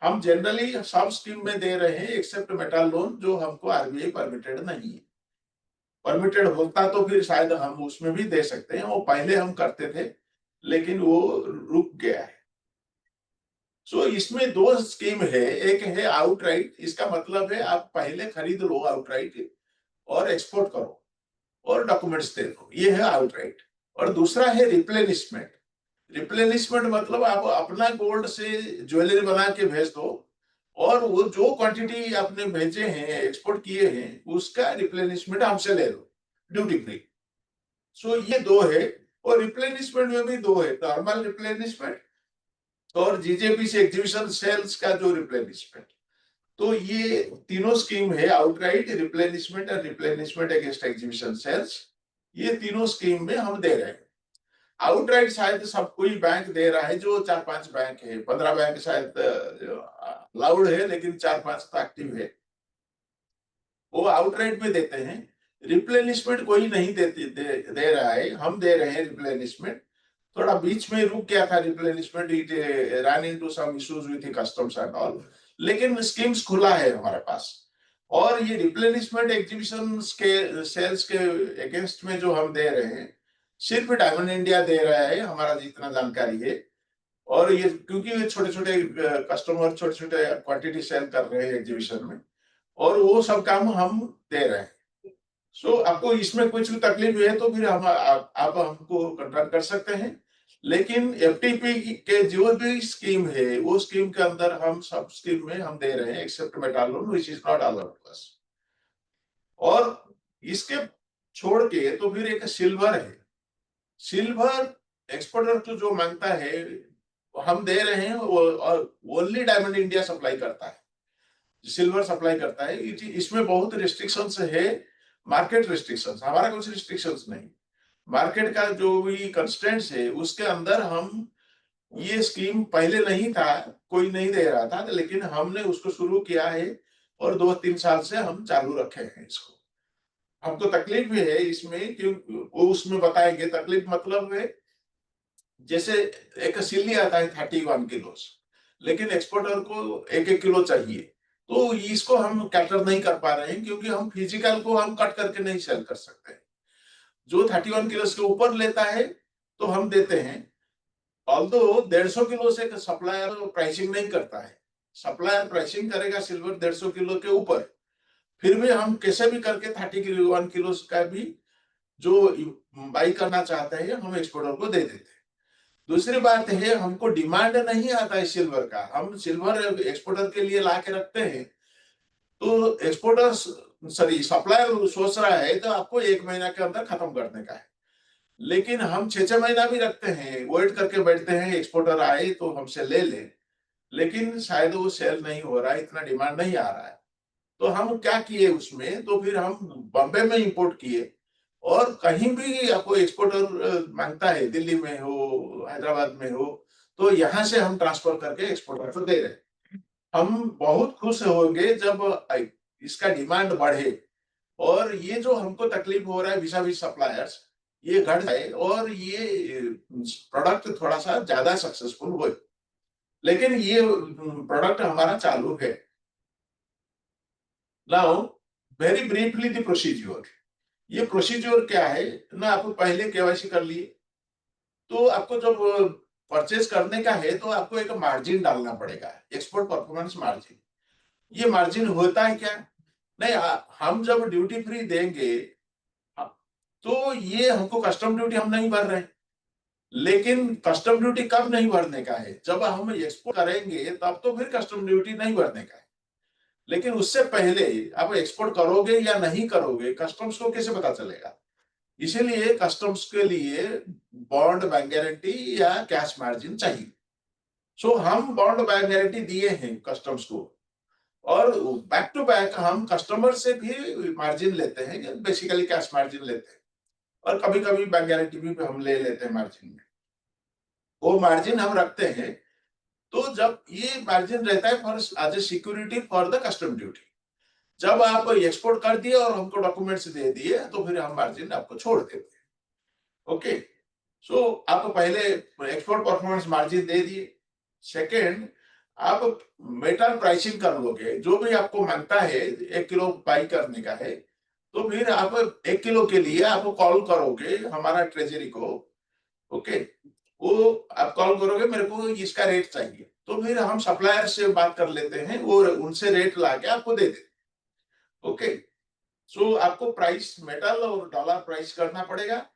हम जनरली सब स्कीम में दे रहे हैं एक्सेप्ट मेटा लोन, जो हमको आरबीआई परमिटेड नहीं है। परमिटेड होता तो फिर शायद हम उसमें भी दे सकते हैं, वो पहले हम करते थे लेकिन वो रुक गया है। सो इसमें दो स्कीम है, एक है आउटराइट, इसका मतलब है आप पहले खरीद लो आउटराइट और एक्सपोर्ट करो और डॉक्यूमेंट्स दे दो, ये है आउटराइट। और दूसरा है रिप्लेनिशमेंट। रिप्लेनिशमेंट मतलब आप अपना गोल्ड से ज्वेलरी बना के भेज दो और वो जो क्वांटिटी आपने भेजे हैं, एक्सपोर्ट किए हैं, उसका रिप्लेनिशमेंट हमसे ले लो ड्यूटी फ्री। सो ये दो है। और रिप्लेनिशमेंट में भी दो है, नॉर्मल रिप्लेनिशमेंट और जीजेपी से एग्जीबिशन सेल्स का जो रिप्लेनिशमेंट। तो ये तीनों स्कीम है, आउटराइट, रिप्लेनिशमेंट और रिप्लेनिशमेंट अगेंस्ट एग्जीबिशन सेल्स। ये तीनों स्कीम में हम दे रहे हैं। आउटराइट शायद सब कोई बैंक दे रहा है, जो 4-5 बैंक है, 15 बैंक शायद अलाउड है, लेकिन 4-5 तो एक्टिव है, वो आउटराइट में देते हैं। रिप्लेनिशमेंट कोई नहीं दे रहा है, हम दे रहे हैं रिप्लेनिशमेंट। थोड़ा बीच में रुक गया था replenishment, it run into some issues with customs and all, लेकिन स्कीम्स खुला है हमारे पास। और ये रिप्लेनिशमेंट एग्जीबिशन के सेल्स के अगेंस्ट में जो हम दे रहे हैं, सिर्फ डायमंड इंडिया दे रहा है, हमारा जितना जानकारी है। और ये क्योंकि ये छोटे छोटे कस्टमर छोटे छोटे क्वांटिटी सेल कर रहे हैं एग्जीबिशन में, और वो सब काम हम दे रहे हैं। सो आपको इसमें कुछ भी तकलीफ है तो फिर आप हमको कांटेक्ट कर सकते हैं। लेकिन एफटीपी के जो भी स्कीम है, वो स्कीम के अंदर हम सब स्कीम में हम दे रहे हैं except metal loan which is not allowed to us. और इसके छोड़ के तो फिर एक सिल्वर है। सिल्वर एक्सपोर्टर तो जो मांगता है हम दे रहे हैं, और ओनली डायमंड इंडिया सप्लाई करता है, सिल्वर सप्लाई करता है। इसमें बहुत रिस्ट्रिक्शंस है, मार्केट रिस्ट्रिक्शंस, हमारा कुछ रिस्ट्रिक्शंस नहीं। मार्केट का जो भी कंस्ट्रेंट्स है उसके अंदर हम, ये स्कीम पहले नहीं था, कोई नहीं दे रहा था, लेकिन हमने उसको शुरू किया है और 2-3 साल से हम चालू रखे हैं इसको। हमको तकलीफ भी है इसमें, क्योंकि वो उसमें बताएंगे तकलीफ मतलब है, जैसे एक सिल्ली आता है 31 किलो, लेकिन एक्सपोर्टर को 1-1 किलो चाहिए, तो इसको हम कैटर नहीं कर पा रहे हैं, क्योंकि हम फिजिकल को हम कट करके नहीं सेल कर सकते। जो 31 किलो के ऊपर लेता है तो हम देते हैं, ऑल्दो 150 किलो से सप्लायर प्राइसिंग नहीं करता है। सप्लायर प्राइसिंग करेगा सिल्वर 150 किलो के ऊपर, फिर भी हम कैसे भी करके 31 किलो का भी जो बाई करना चाहते हैं हम एक्सपोर्टर को दे देते हैं। दूसरी बात है, हमको डिमांड नहीं आता है सिल्वर का, हम सिल्वर एक्सपोर्टर के लिए ला के रखते हैं, तो एक्सपोर्टर सप्लायर सोच रहा है तो आपको 1 महीना के अंदर खत्म करने का है, लेकिन हम 6-6 महीना भी रखते हैं, वेट करके बैठते हैं एक्सपोर्टर आए तो हमसे ले ले, लेकिन शायद वो सेल नहीं हो रहा है, इतना डिमांड नहीं आ रहा है। तो हम क्या किए उसमें, तो फिर हम बॉम्बे में इंपोर्ट किए, और कहीं भी आपको एक्सपोर्टर मांगता है, दिल्ली में हो, हैदराबाद में हो, तो यहाँ से हम ट्रांसफर करके एक्सपोर्टर को दे रहे हैं। हम बहुत खुश होंगे जब इसका डिमांड बढ़े, और ये जो हमको तकलीफ हो रहा है vis-a-vis vis सप्लायर्स, ये घट जाए और ये प्रोडक्ट थोड़ा सा ज्यादा सक्सेसफुल हो। लेकिन ये प्रोडक्ट हमारा चालू है। Now very briefly the procedure. ये प्रोसीजर क्या है ना, आप पहले केवाईसी कर लिए, तो आपको जब परचेज करने का है तो आपको एक मार्जिन डालना पड़ेगा, एक्सपोर्ट परफॉर्मेंस मार्जिन। ये मार्जिन होता है क्या, नहीं, हम जब ड्यूटी फ्री देंगे तो ये हमको कस्टम ड्यूटी हम नहीं भर रहे हैं, लेकिन कस्टम ड्यूटी कब नहीं भरने का है, जब हम एक्सपोर्ट करेंगे तब तो फिर कस्टम ड्यूटी नहीं भरने का है। लेकिन उससे पहले आप एक्सपोर्ट करोगे या नहीं करोगे, कस्टम्स को कैसे पता चलेगा? इसीलिए कस्टम्स के लिए बॉन्ड बैंक गारंटी या कैश मार्जिन चाहिए। सो हम बॉन्ड बैंक गारंटी दिए हैं कस्टम्स को, और बैक टू बैक हम कस्टमर से भी मार्जिन लेते हैं, बेसिकली कैश मार्जिन लेते हैं, और कभी कभी बैंक गारंटी भी हम ले लेते हैं मार्जिन में। वो मार्जिन हम रखते हैं, तो जब ये मार्जिन रहता है for as a security for the custom duty. जब आप एक्सपोर्ट कर दिए और हमको डॉक्यूमेंट्स दे दिए तो फिर हम मार्जिन आपको छोड़ देते हैं। ओके, सो आप पहले एक्सपोर्ट परफॉर्मेंस मार्जिन दे दिए, सेकेंड आप मेटल प्राइसिंग कर लोगे, जो भी आपको मांगता है 1 किलो बाई करने का है, तो फिर आप 1 किलो के लिए आप कॉल करोगे हमारा ट्रेजरी को। ओके, वो आप कॉल करोगे मेरे को इसका रेट चाहिए, तो फिर हम सप्लायर से बात कर लेते हैं, वो उनसे रेट लाके आपको दे देते। ओके, सो आपको प्राइस मेटल और डॉलर प्राइस करना पड़ेगा,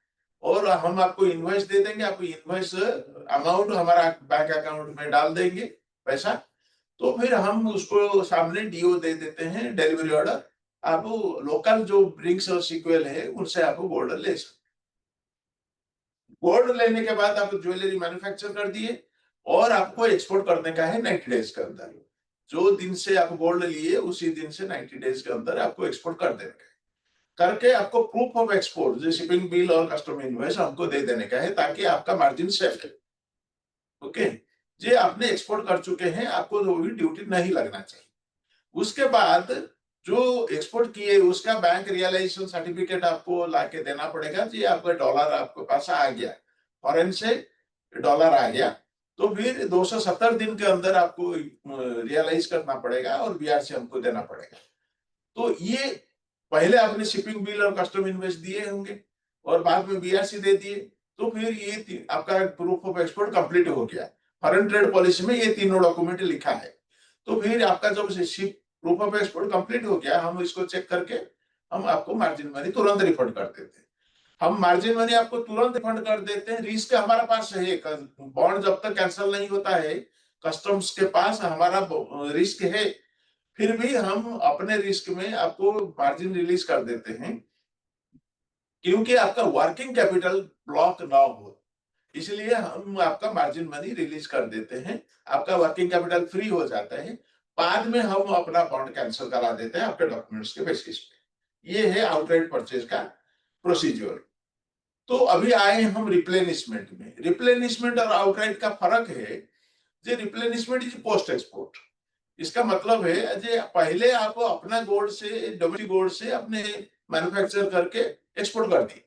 और हम आपको इनवॉइस दे देंगे, आपको इनवॉइस अमाउंट हमारा बैंक अकाउंट में डाल देंगे पैसा, तो फिर हम उसको सामने डीओ दे देते हैं, डिलीवरी ऑर्डर। आप लोकल जो ब्रिंक्स और सीक्वेल है उनसे आप गोल्ड ले सकते। गोल्ड लेने के बाद आप ज्वेलरी मैन्युफैक्चर कर दिए, और आपको एक्सपोर्ट करने का है 90 डेज के अंदर। जो दिन से आप गोल्ड लिए उसी दिन से 90 डेज के अंदर आपको एक्सपोर्ट कर देने का है। करके आपको प्रूफ ऑफ एक्सपोर्ट, जो शिपिंग बिल और कस्टम इनवॉइस हमको दे देने का है, ताकि आपका मार्जिन सेफ है। ओके, जे आपने एक्सपोर्ट कर चुके हैं, आपको जो भी ड्यूटी नहीं लगना चाहिए। उसके बाद जो एक्सपोर्ट किए उसका बैंक रियलाइजेशन सर्टिफिकेट आपको लाके देना पड़ेगा, जी आपका डॉलर आपके पास आ गया, फॉरेन से डॉलर आ गया, तो फिर 270 दिन के अंदर आपको रियलाइज करना पड़ेगा और बीआरसी हमको देना पड़ेगा। तो ये पहले आपने शिपिंग बिल और कस्टम इनवॉइस दिए होंगे और बाद में बीआरसी दे दिए, तो फिर ये आपका प्रूफ ऑफ एक्सपोर्ट कंप्लीट हो गया। फॉरेन ट्रेड पॉलिसी में ये तीनों डॉक्यूमेंट लिखा है। तो फिर आपका जब ship proof of export complete हो गया, हम इसको चेक करके हम आपको मार्जिन मनी तुरंत रिफंड कर देते हैं। हम मार्जिन मनी आपको तुरंत रिफंड कर देते हैं। रिस्क हमारा पास है, बॉन्ड जब तक कैंसिल नहीं होता है, कस्टम्स के पास हमारा रिस्क है, फिर भी हम अपने रिस्क में आपको मार्जिन रिलीज कर देते हैं, क्योंकि आपका वर्किंग कैपिटल ब्लॉक ना हो, इसलिए हम आपका मार्जिन मनी रिलीज कर देते हैं। आपका वर्किंग कैपिटल फ्री हो जाता है, बाद में हम अपना बॉन्ड कैंसिल करा देते हैं आपके डॉक्यूमेंट्स के बेसिस पे। ये है आउटराइट परचेज का प्रोसीजर। तो अभी आए हम रिप्लेनिशमेंट में। रिप्लेनिशमेंट और आउटराइट का फर्क है, जो रिप्लेनिशमेंट इज पोस्ट एक्सपोर्ट। इसका मतलब है जे पहले आप अपना गोल्ड से, डोमेस्टिक गोल्ड से अपने मैन्युफैक्चर करके एक्सपोर्ट कर दिए,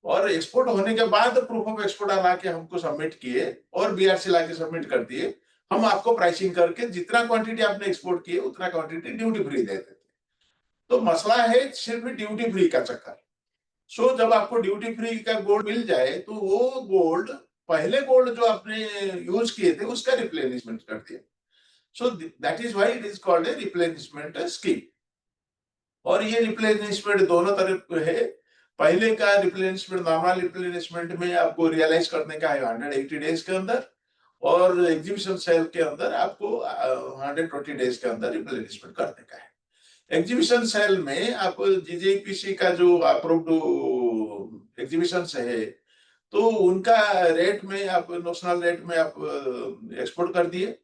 और एक्सपोर्ट होने के बाद प्रूफ ऑफ एक्सपोर्ट ला के हमको सबमिट किए और बीआरसी ला के सबमिट कर दिए। हम आपको प्राइसिंग करके जितना क्वांटिटी आपने एक्सपोर्ट किए उतना क्वांटिटी ड्यूटी फ्री दे देते। तो मसला है सिर्फ ड्यूटी फ्री का चक्कर। सो जब आपको ड्यूटी फ्री का गोल्ड मिल जाए, तो वो गोल्ड, पहले गोल्ड जो आपने यूज किए थे उसका रिप्लेनिशमेंट कर दिया। So that is why it is called a replenishment scheme. और ये रिप्लेनिशमेंट दोनों तरफ है। पहले का रिप्लेनिशमेंट, नॉर्मल रिप्लेनिशमेंट में आपको रियलाइज करने का है 180 डेज के अंदर, और एग्जीबिशन सेल के अंदर आपको 120 डेज के अंदर रिप्लेनिशमेंट करने का है। एग्जीबिशन सेल में आप जीजेपीसी का जो अप्रूव्ड एग्जीबिशन है, तो उनका रेट में आप, नोशनल रेट में आप एक्सपोर्ट कर दिए।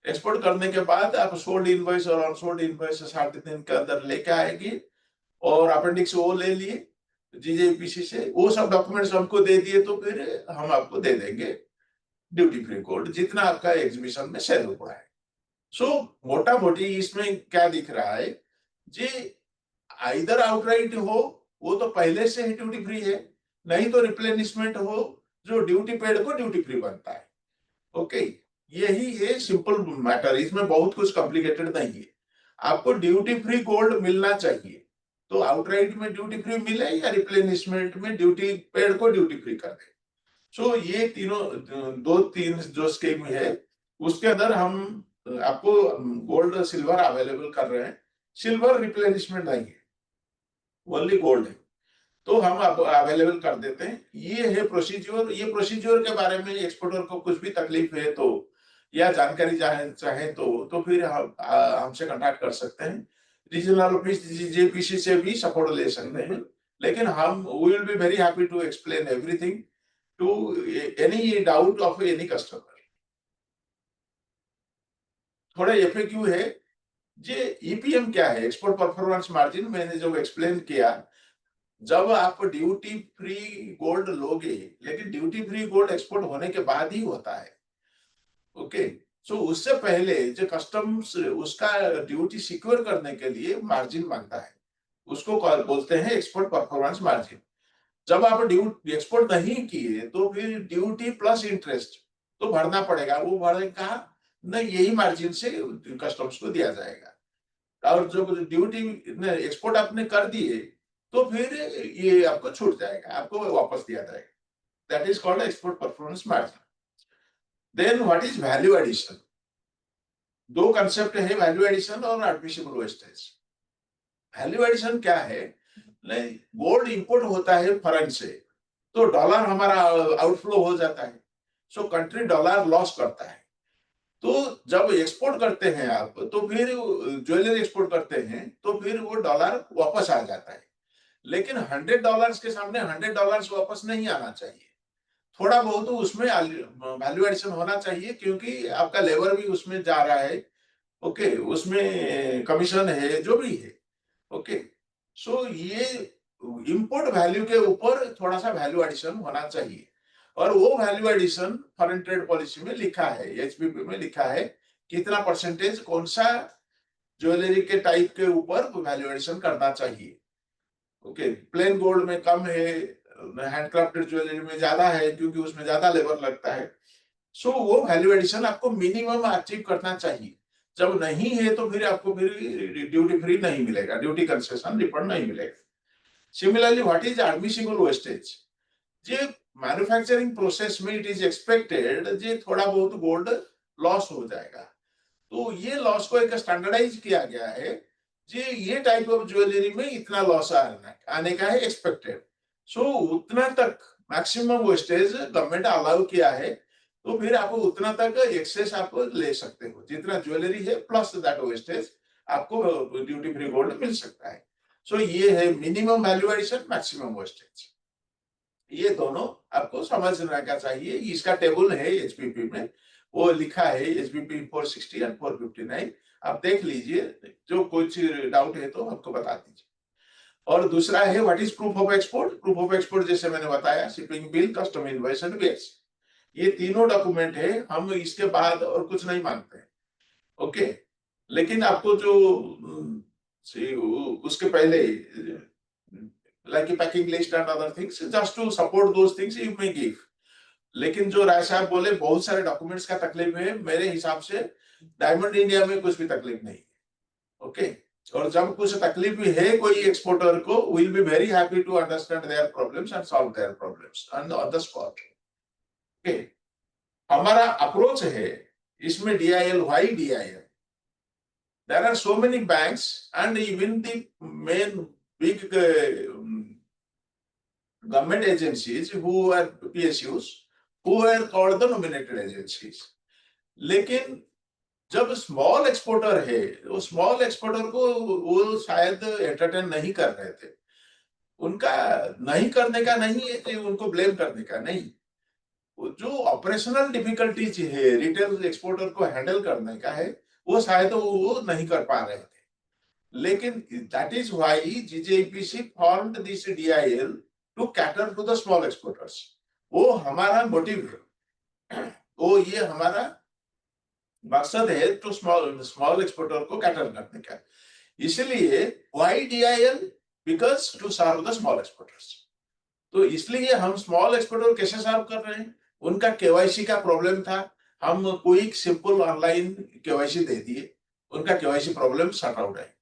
एक्सपोर्ट करने के बाद आप सोल्ड इनवॉइस और अनसोल्ड इनवॉइस 7 दिन के अंदर लेके आएगी, और अपेंडिक्स वो ले लिए जीजेपीसी से, वो सब डॉक्यूमेंट्स हमको दे दिए, तो फिर हम आपको दे देंगे ड्यूटी फ्री गोल्ड जितना आपका एग्जीबिशन में सेल हुआ है। सो मोटा मोटी इसमें क्या दिख रहा है जी, आइदर आउटराइट हो, वो तो पहले से ही ड्यूटी फ्री है, नहीं तो रिप्लेनिशमेंट हो जो ड्यूटी पेड को ड्यूटी फ्री बनता है। ओके, यही है सिंपल मैटर, इसमें बहुत कुछ कॉम्प्लिकेटेड नहीं है। आपको ड्यूटी फ्री गोल्ड मिलना चाहिए, तो आउटराइट में ड्यूटी फ्री मिले या रिप्लेनिशमेंट में ड्यूटी पेड को ड्यूटी फ्री कर दे। सो ये तीनों, 2-3 जो स्कीम है उसके अंदर हम आपको गोल्ड सिल्वर अवेलेबल कर रहे हैं। सिल्वर रिप्लेनिशमेंट नहीं है, ओनली गोल्ड है, तो हम अवेलेबल कर देते हैं। ये है प्रोसीजर। ये प्रोसीजर के बारे में एक्सपोर्टर को कुछ भी तकलीफ है तो या जानकारी चाहे तो फिर हमसे कांटेक्ट कर सकते हैं। रीजनल ऑफिस जेपीसी से भी सपोर्ट ले सकते हैं, लेकिन हम we will be very happy to explain everything to any doubt of any customer. थोड़ा एफएक्यू है, ये ईपीएम क्या है, एक्सपोर्ट परफॉर्मेंस मार्जिन, मैंने जो एक्सप्लेन किया, जब आप ड्यूटी फ्री गोल्ड लोगे, लेकिन ड्यूटी फ्री गोल्ड एक्सपोर्ट होने के बाद ही होता है, ओके। सो उससे पहले जो कस्टम्स उसका ड्यूटी सिक्योर करने के लिए मार्जिन मांगता है, उसको बोलते हैं एक्सपोर्ट परफॉर्मेंस मार्जिन। जब आप ड्यूटी एक्सपोर्ट नहीं किए तो फिर ड्यूटी प्लस इंटरेस्ट तो भरना पड़ेगा, वो भरेगा नहीं, यही मार्जिन से कस्टम्स को दिया जाएगा। और जब ड्यूटी एक्सपोर्ट आपने कर दिए तो फिर ये आपको छूट जाएगा, आपको वापस दिया जाएगा। That is called export performance margin. Then what is value addition? दो कंसेप्ट है, वैल्यू एडिशन और एडमिसिबल वेस्टेज। वैल्यू एडिशन क्या है? नहीं, गोल्ड इंपोर्ट होता है फॉरेन से, तो डॉलर हमारा आउटफ्लो हो जाता है, सो कंट्री डॉलर लॉस करता है। तो जब एक्सपोर्ट करते हैं आप, तो फिर ज्वेलरी एक्सपोर्ट करते हैं तो फिर वो डॉलर वापस आ जाता है, लेकिन $100 के सामने $100 वापस नहीं आना चाहिए। थोड़ा बहुत उसमें वैल्यू एडिशन होना चाहिए, क्योंकि आपका लेबर भी उसमें जा रहा है, ओके, उसमें कमीशन है, जो भी है, ओके। सो ये इंपोर्ट वैल्यू के ऊपर थोड़ा सा वैल्यू एडिशन होना चाहिए, और वो value addition foreign trade policy में लिखा है, एचपीपी में लिखा है कितना परसेंटेज कौन सा ज्वेलरी के टाइप के ऊपर वैल्यू एडिशन करना चाहिए, ओके। प्लेन गोल्ड में कम है, हैंडक्राफ्टेड ज्वेलरी में ज्यादा है, क्योंकि उसमें ज्यादा लेबर लगता है। सो वो वैल्यू एडिशन आपको मिनिमम अचीव करना चाहिए। जब नहीं है तो फिर आपको फिर ड्यूटी फ्री नहीं मिलेगा, ड्यूटी कंसेशन रिफंड नहीं मिलेगा। Similarly what is admissible wastage? J manufacturing process में इट इज एक्सपेक्टेड जे थोड़ा बहुत गोल्ड लॉस हो जाएगा, तो ये लॉस को एक स्टैंडर्डाइज किया गया है, ये टाइप ऑफ ज्वेलरी में इतना लॉस आने का है एक्सपेक्टेड। सो उतना तक मैक्सिमम वेस्टेज गवर्नमेंट अलाउ किया है, तो फिर आपको उतना तक एक्सेस आप ले सकते हो, जितना ज्वेलरी है प्लस दैट वेस्टेज आपको ड्यूटी फ्री गोल्ड मिल सकता है। सो ये है minimum value addition, maximum wastage, ये दोनों आपको समझने का चाहिए। इसका टेबल है एचपीपी में, वो लिखा है एचपीपी 460 और 459, आप देख लीजिए, जो कुछ डाउट है तो हमको बता दीजिए। और दूसरा है what is proof of export? Proof of export जैसे मैंने बताया, shipping bill, custom invoice and bills, ये तीनों डॉक्यूमेंट है, हम इसके बाद और कुछ नहीं मांगते हैं, ओके। लेकिन आपको जो उसके पहले like a packing list and other things, just to support those things you may give। लेकिन जो राय साहब बोले बहुत सारे डॉक्यूमेंट्स का तकलीफ है, मेरे हिसाब से डायमंड इंडिया में कुछ भी तकलीफ नहीं है, ओके। और जब कुछ तकलीफ भी है कोई एक्सपोर्टर को, will be very happy to understand their problems and solve their problems on the spot, okay. हमारा अप्रोच है इसमें DIL, why DIL? There are so many banks and even the main big government agencies who are PSUs, who are called the nominated agencies। लेकिन जब small exporter है, वो small exporter को वो शायद एंटरटेन नहीं कर रहे थे, उनका नहीं करने का नहीं है कि उनको ब्लेम करने का नहीं, जो ऑपरेशनल डिफिकल्टीज है रिटेल एक्सपोर्टर को हैंडल करने का है, वो शायद वो नहीं कर पा रहे थे। लेकिन that is why GJPC formed this DIL to cater to the small exporters. वो हमारा मोटिव है, वो ये हमारा मकसद है तो स्मॉल एक्सपोर्टर को कैटर करने का। इसलिए why DIL? Because to serve the small exporters. तो इसलिए हम स्मॉल एक्सपोर्टर कैसे सर्व कर रहे हैं? उनका KYC का प्रॉब्लम था, हम क्विक सिंपल ऑनलाइन KYC दे दिए, उनका KYC प्रॉब्लम सॉर्ट आउट है।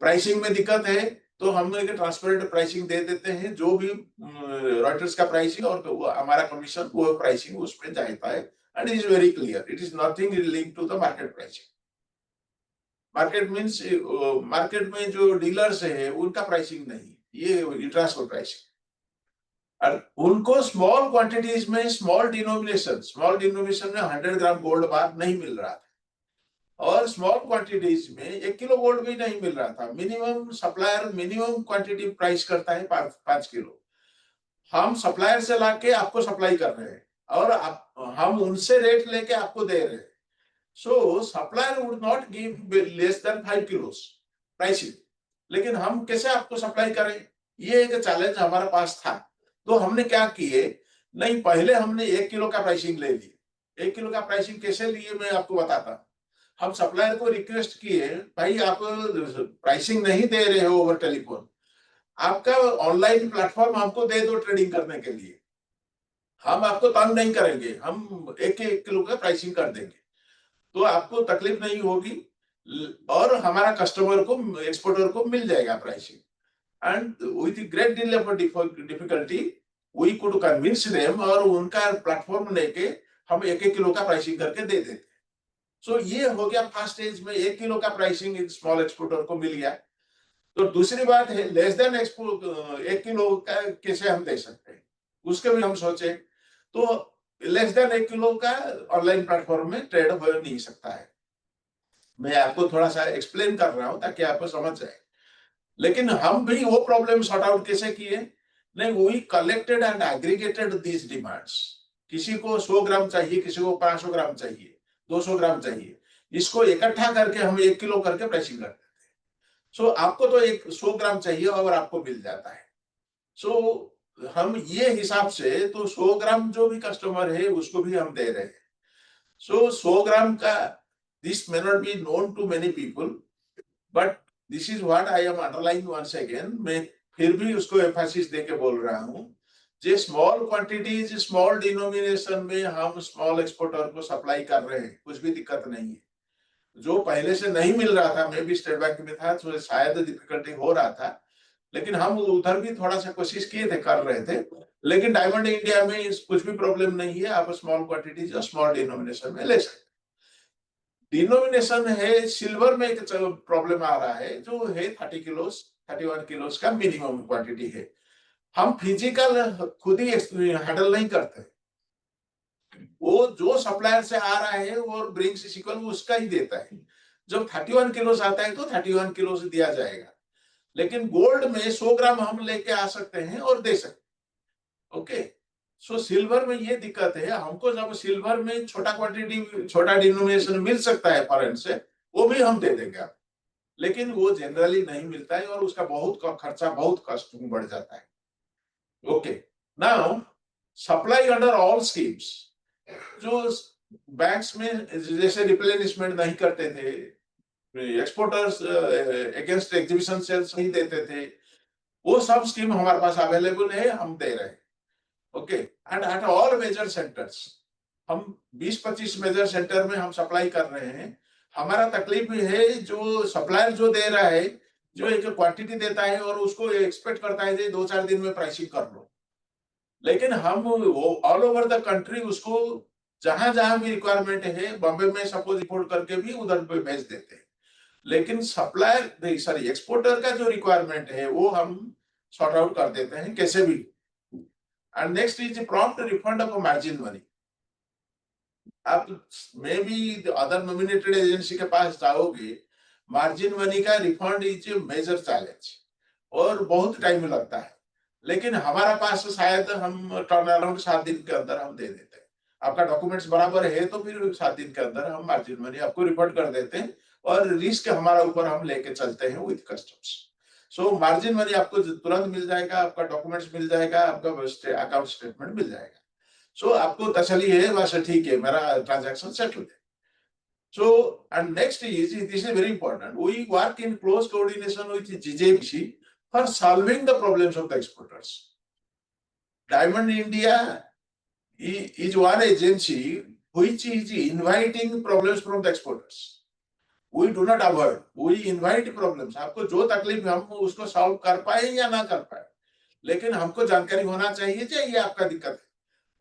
प्राइसिंग में दिक्कत है तो हम एक ट्रांसपेरेंट प्राइसिंग दे देते हैं, जो भी रॉयटर्स का प्राइसिंग और हमारा कमीशन, वो प्राइसिंग उसमें जाता है, and it is very clear, it is nothing linked to the market pricing. Market means market में जो डीलर्स है उनका प्राइसिंग नहीं, ये इंटरनेशनल प्राइसिंग। और उनको स्मॉल क्वांटिटीज में स्मॉल डिनोमिनेशन में 100 ग्राम गोल्ड बार नहीं मिल रहा था, और स्मॉल क्वांटिटीज में 1 किलो गोल्ड भी नहीं मिल रहा था। Minimum supplier minimum quantity price करता है 5 किलो। हम सप्लायर से लाके आपको सप्लाई कर रहे हैं और हम उनसे रेट लेके आपको दे रहे हैं। So supplier would not give less than 5 kilos pricing, लेकिन हम कैसे आपको सप्लाई करें, ये एक चैलेंज हमारे पास था। तो हमने क्या किए, नहीं पहले हमने 1 किलो का प्राइसिंग ले ली। 1 किलो का प्राइसिंग कैसे लिए मैं आपको बताता हूँ। हम सप्लायर को रिक्वेस्ट किए, भाई आप प्राइसिंग नहीं दे रहे हो ओवर टेलीफोन, आपका ऑनलाइन प्लेटफॉर्म हमको दे दो ट्रेडिंग करने के लिए, हम आपको तंग नहीं करेंगे, हम 1 किलो का प्राइसिंग कर देंगे, तो आपको तकलीफ नहीं होगी और हमारा कस्टमर को एक्सपोर्टर को मिल जाएगा pricing. And with great deal of difficulty we could convince them, और उनका प्लेटफॉर्म लेके हम 1 किलो का प्राइसिंग करके दे देते। सो ये हो गया फर्स्ट स्टेज में 1 किलो का प्राइसिंग एक स्मॉल एक्सपोर्टर को मिल गया। तो दूसरी बात है लेस देन 1 किलो का कैसे हम दे सकते हैं, उसके भी हम सोचे। तो लेस देन 1 किलो का ऑनलाइन प्लेटफॉर्म में ट्रेड हो नहीं सकता है। मैं आपको थोड़ा सा एक्सप्लेन कर रहा हूं ताकि आपको समझ जाए। लेकिन हम भी वो प्रॉब्लम सॉर्ट आउट कैसे किए, नहीं we collected and aggregated these demands. किसी को 100 ग्राम चाहिए, किसी को 500 ग्राम चाहिए, 200 ग्राम चाहिए, इसको इकट्ठा करके हम 1 किलो करके प्राइसिंग करते थे। सो आपको तो 100 ग्राम चाहिए और आपको मिल जाता है। सो हम ये हिसाब से तो 100 ग्राम जो भी कस्टमर है उसको भी हम दे रहे हैं। सो 100 ग्राम का this may not be known to many people, but this is what I am underline once again. मैं फिर भी उसको एम्फेसिस देके बोल रहा हूँ, जे स्मॉल क्वांटिटीज स्मॉल डिनोमिनेशन में हम स्मॉल एक्सपोर्टर को सप्लाई कर रहे हैं, कुछ भी दिक्कत नहीं है। जो पहले से नहीं मिल रहा था, मैं भी स्टेट बैंक में था तो शायद डिफिकल्टी हो रहा था, लेकिन हम उधर भी थोड़ा सा कोशिश किए थे, कर रहे थे। लेकिन डायमंड इंडिया में कुछ भी प्रॉब्लम नहीं है, आप स्मॉल क्वांटिटीज और स्मॉल डिनोमिनेशन में ले सकते। डिनोमिनेशन है सिल्वर में एक प्रॉब्लम आ रहा है, जो है 31 किलोस का मिनिमम क्वांटिटी है। हम फिजिकल खुद ही हैंडल नहीं करते, वो जो सप्लायर से आ रहा है वो ब्रिंग्स इक्वल उसका ही देता है। जब 31 किलो आता है तो 31 किलो से दिया जाएगा, लेकिन गोल्ड में 100 ग्राम हम लेके आ सकते हैं और दे सकते हैं। ओके, सो सिल्वर में ये दिक्कत है, हमको जब सिल्वर में छोटा क्वांटिटी छोटा डिनोमिनेशन मिल सकता है फॉरेन से, वो भी हम दे देंगे आप, लेकिन वो जनरली नहीं मिलता है और उसका बहुत खर्चा बहुत कॉस्ट बढ़ जाता है। Okay, now supply under all schemes, जो बैंक्स में जैसे रिप्लेनिशमेंट नहीं करते थे, एक्सपोर्टर्स अगेंस्ट एग्जीबिशन सेल्स नहीं देते थे, वो सब स्कीम हमारे पास अवेलेबल है, हम दे रहे हैं। Okay, and at all major centres, हम 20-25 मेजर सेंटर में हम सप्लाई कर रहे हैं। हमारा तकलीफ है जो सप्लायर जो दे रहा है, जो एक क्वांटिटी देता है और उसको एक्सपेक्ट करता है 2-4 दिन में प्राइसिंग कर लो, लेकिन हम वो ऑल ओवर द कंट्री उसको जहां जहां भी रिक्वायरमेंट है, बॉम्बे में सपोज रिपोर्ट करके भी उधर पे भेज देते हैं। लेकिन सप्लायर सॉरी एक्सपोर्टर का जो रिक्वायरमेंट है वो हम सॉर्ट आउट कर देते हैं कैसे भी। And next is prompt refund of margin money. आप maybe other nominated agency के पास जाओगे, मार्जिन मनी का रिफंड इज मेजर चैलेंज और बहुत टाइम लगता है, लेकिन हमारा पास शायद हम टर्न अराउंड 7 दिन के अंदर हम दे देते हैं। आपका डॉक्यूमेंट्स बराबर है तो फिर 7 दिन के अंदर हम मार्जिन मनी आपको रिफंड कर देते हैं और रिस्क हमारा ऊपर हम लेके चलते हैं with customs. So margin money आपको तुरंत मिल जाएगा, आपका डॉक्यूमेंट्स मिल जाएगा, आपका अकाउंट स्टेटमेंट मिल जाएगा। सो आपको तसल्ली है, बस ठीक है, मेरा ट्रांजैक्शन सेटल है। So, and next is, this is very important, we work in close coordination with GJBC for solving the problems of the exporters. Diamond India is one agency which is inviting problems from the exporters. We do not avoid, we invite problems. आपको जो तकलीफ है हम उसको solve कर पाए या ना कर पाए, लेकिन हमको जानकारी होना चाहिए ये आपका दिक्कत है,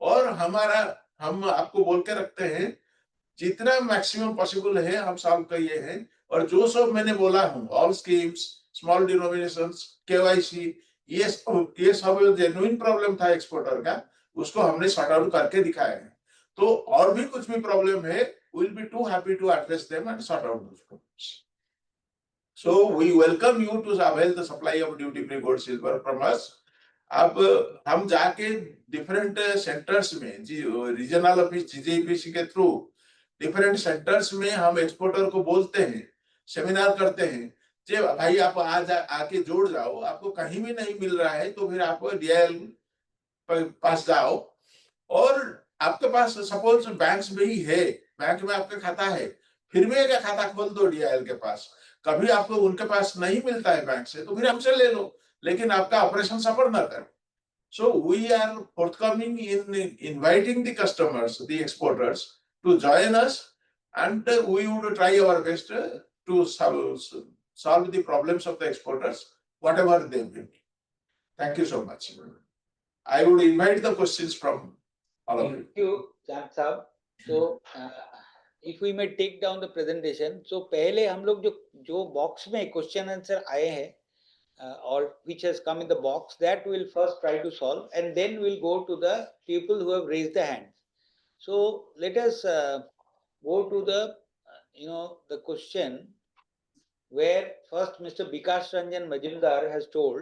और हम आपको बोल के रखते हैं जितना मैक्सिमम पॉसिबल है हम सॉल्व किए हैं, और जो सब मैंने बोला हूँ, all schemes, small denominations, KYC, ये सब जेन्युइन प्रॉब्लम था एक्सपोर्टर का, उसको हमने सॉर्ट आउट करके दिखाया है। तो और भी कुछ भी प्रॉब्लम है, we'll be too happy to address them and sort out those problems. So we welcome you to avail the supply of duty free gold silver from us. अब हम जाके डिफरेंट सेंटर्स में, रीजनल ऑफिस जीजेपीसी के through different centres में हम exporter को बोलते हैं, सेमिनार करते हैं, जे भाई आप आके जोड़ जाओ, आपको कहीं भी नहीं मिल रहा है तो फिर आप डीआईएल पास जाओ, और आपके पास सपोज बैंक में ही है, बैंक में आपका खाता है, फिर भी एक खाता खोल दो डीआईएल के पास, कभी आपको उनके पास नहीं मिलता है बैंक से तो फिर हमसे ले लो, लेकिन आपका ऑपरेशन सफर ना करे. So we are forthcoming in inviting the customers, the exporters, to join us, and we would try our best to solve the problems of the exporters, whatever they may be. Thank you so much. I would invite the questions from all of you. Thank you, Chand Sahab. So, if we may take down the presentation. So, पहले हम लोग जो box में question answer आए हैं, or which has come in the box, that we'll first try to solve, and then we'll go to the people who have raised the hands. So let us go to the the question where first Mr. Bikash Ranjan Majumdar has told,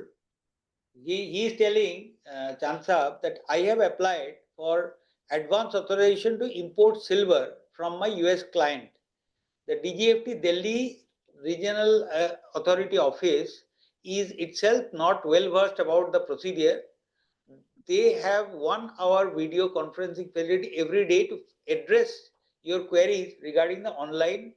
he is telling Chand Sahab that I have applied for advance authorization to import silver from my US client. The DGFT Delhi Regional Authority Office is itself not well versed about the procedure. They have 1 hour video conferencing facility every day to address your queries regarding the online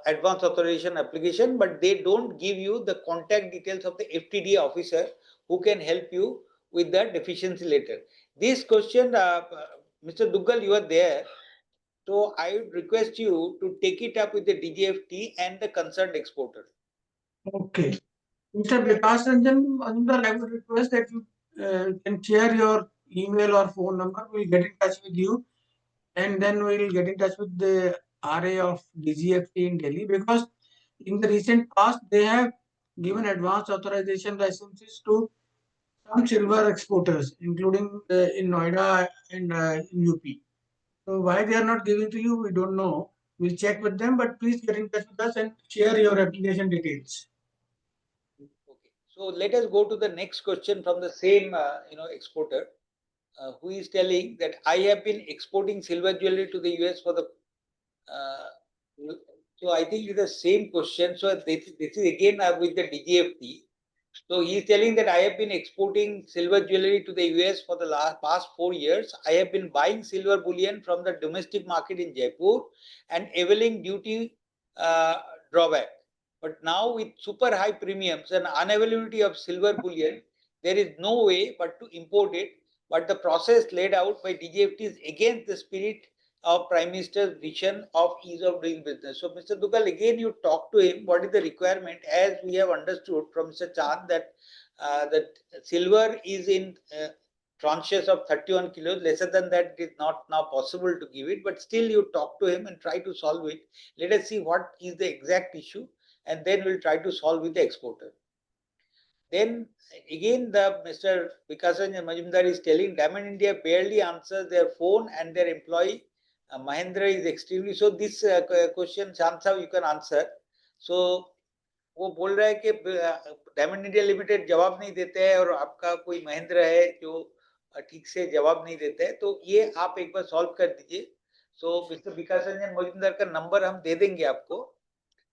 advance authorization application, but they don't give you the contact details of the FTDA officer who can help you with the deficiency letter. This question, Mr. Duggal, you are there. So I would request you to take it up with the DGFT and the concerned exporter. Okay. Mr. Bikash Ranjan Majumdar, I would request that you can share your email or phone number. We'll get in touch with you, and then we'll get in touch with the RA of DGFT in Delhi, because in the recent past they have given advance authorization licenses to some silver exporters, including in Noida and in UP. So why they are not giving to you, we don't know. We'll check with them, but please get in touch with us and share your application details. Okay. So let us go to the next question from the same exporter who is telling that I have been exporting silver jewelry to the US for the so I think it's the same question. So this is again with the DGFT. So he is telling that I have been exporting silver jewelry to the US for the past 4 years. I have been buying silver bullion from the domestic market in Jaipur and availing duty drawback. But now with super high premiums and unavailability of silver bullion, there is no way but to import it. But the process laid out by DGFT is against the spirit of Prime Minister's vision of ease of doing business. So, Mr. Duggal, again, you talk to him. What is the requirement? As we have understood from Mr. Chand that that silver is in tranches of 31 kilos. Lesser than that, it is not now possible to give it. But still, you talk to him and try to solve it. Let us see what is the exact issue, and then we'll try to solve with the exporter. Then again, the Mr. Bikash Ranjan Majumdar is telling Diamond India barely answers their phone and their employee Mahindra is extremely. So this question, Chand Sahab, you can answer. So वो बोल रहा है कि diamond India limited जवाब नहीं देते हैं और आपका कोई महिंद्रा है जो ठीक से जवाब नहीं देते हैं, तो ये आप एक बार सॉल्व कर दीजिए. सो मिस्टर विकास रंजन मजुमदार का नंबर हम दे देंगे आपको,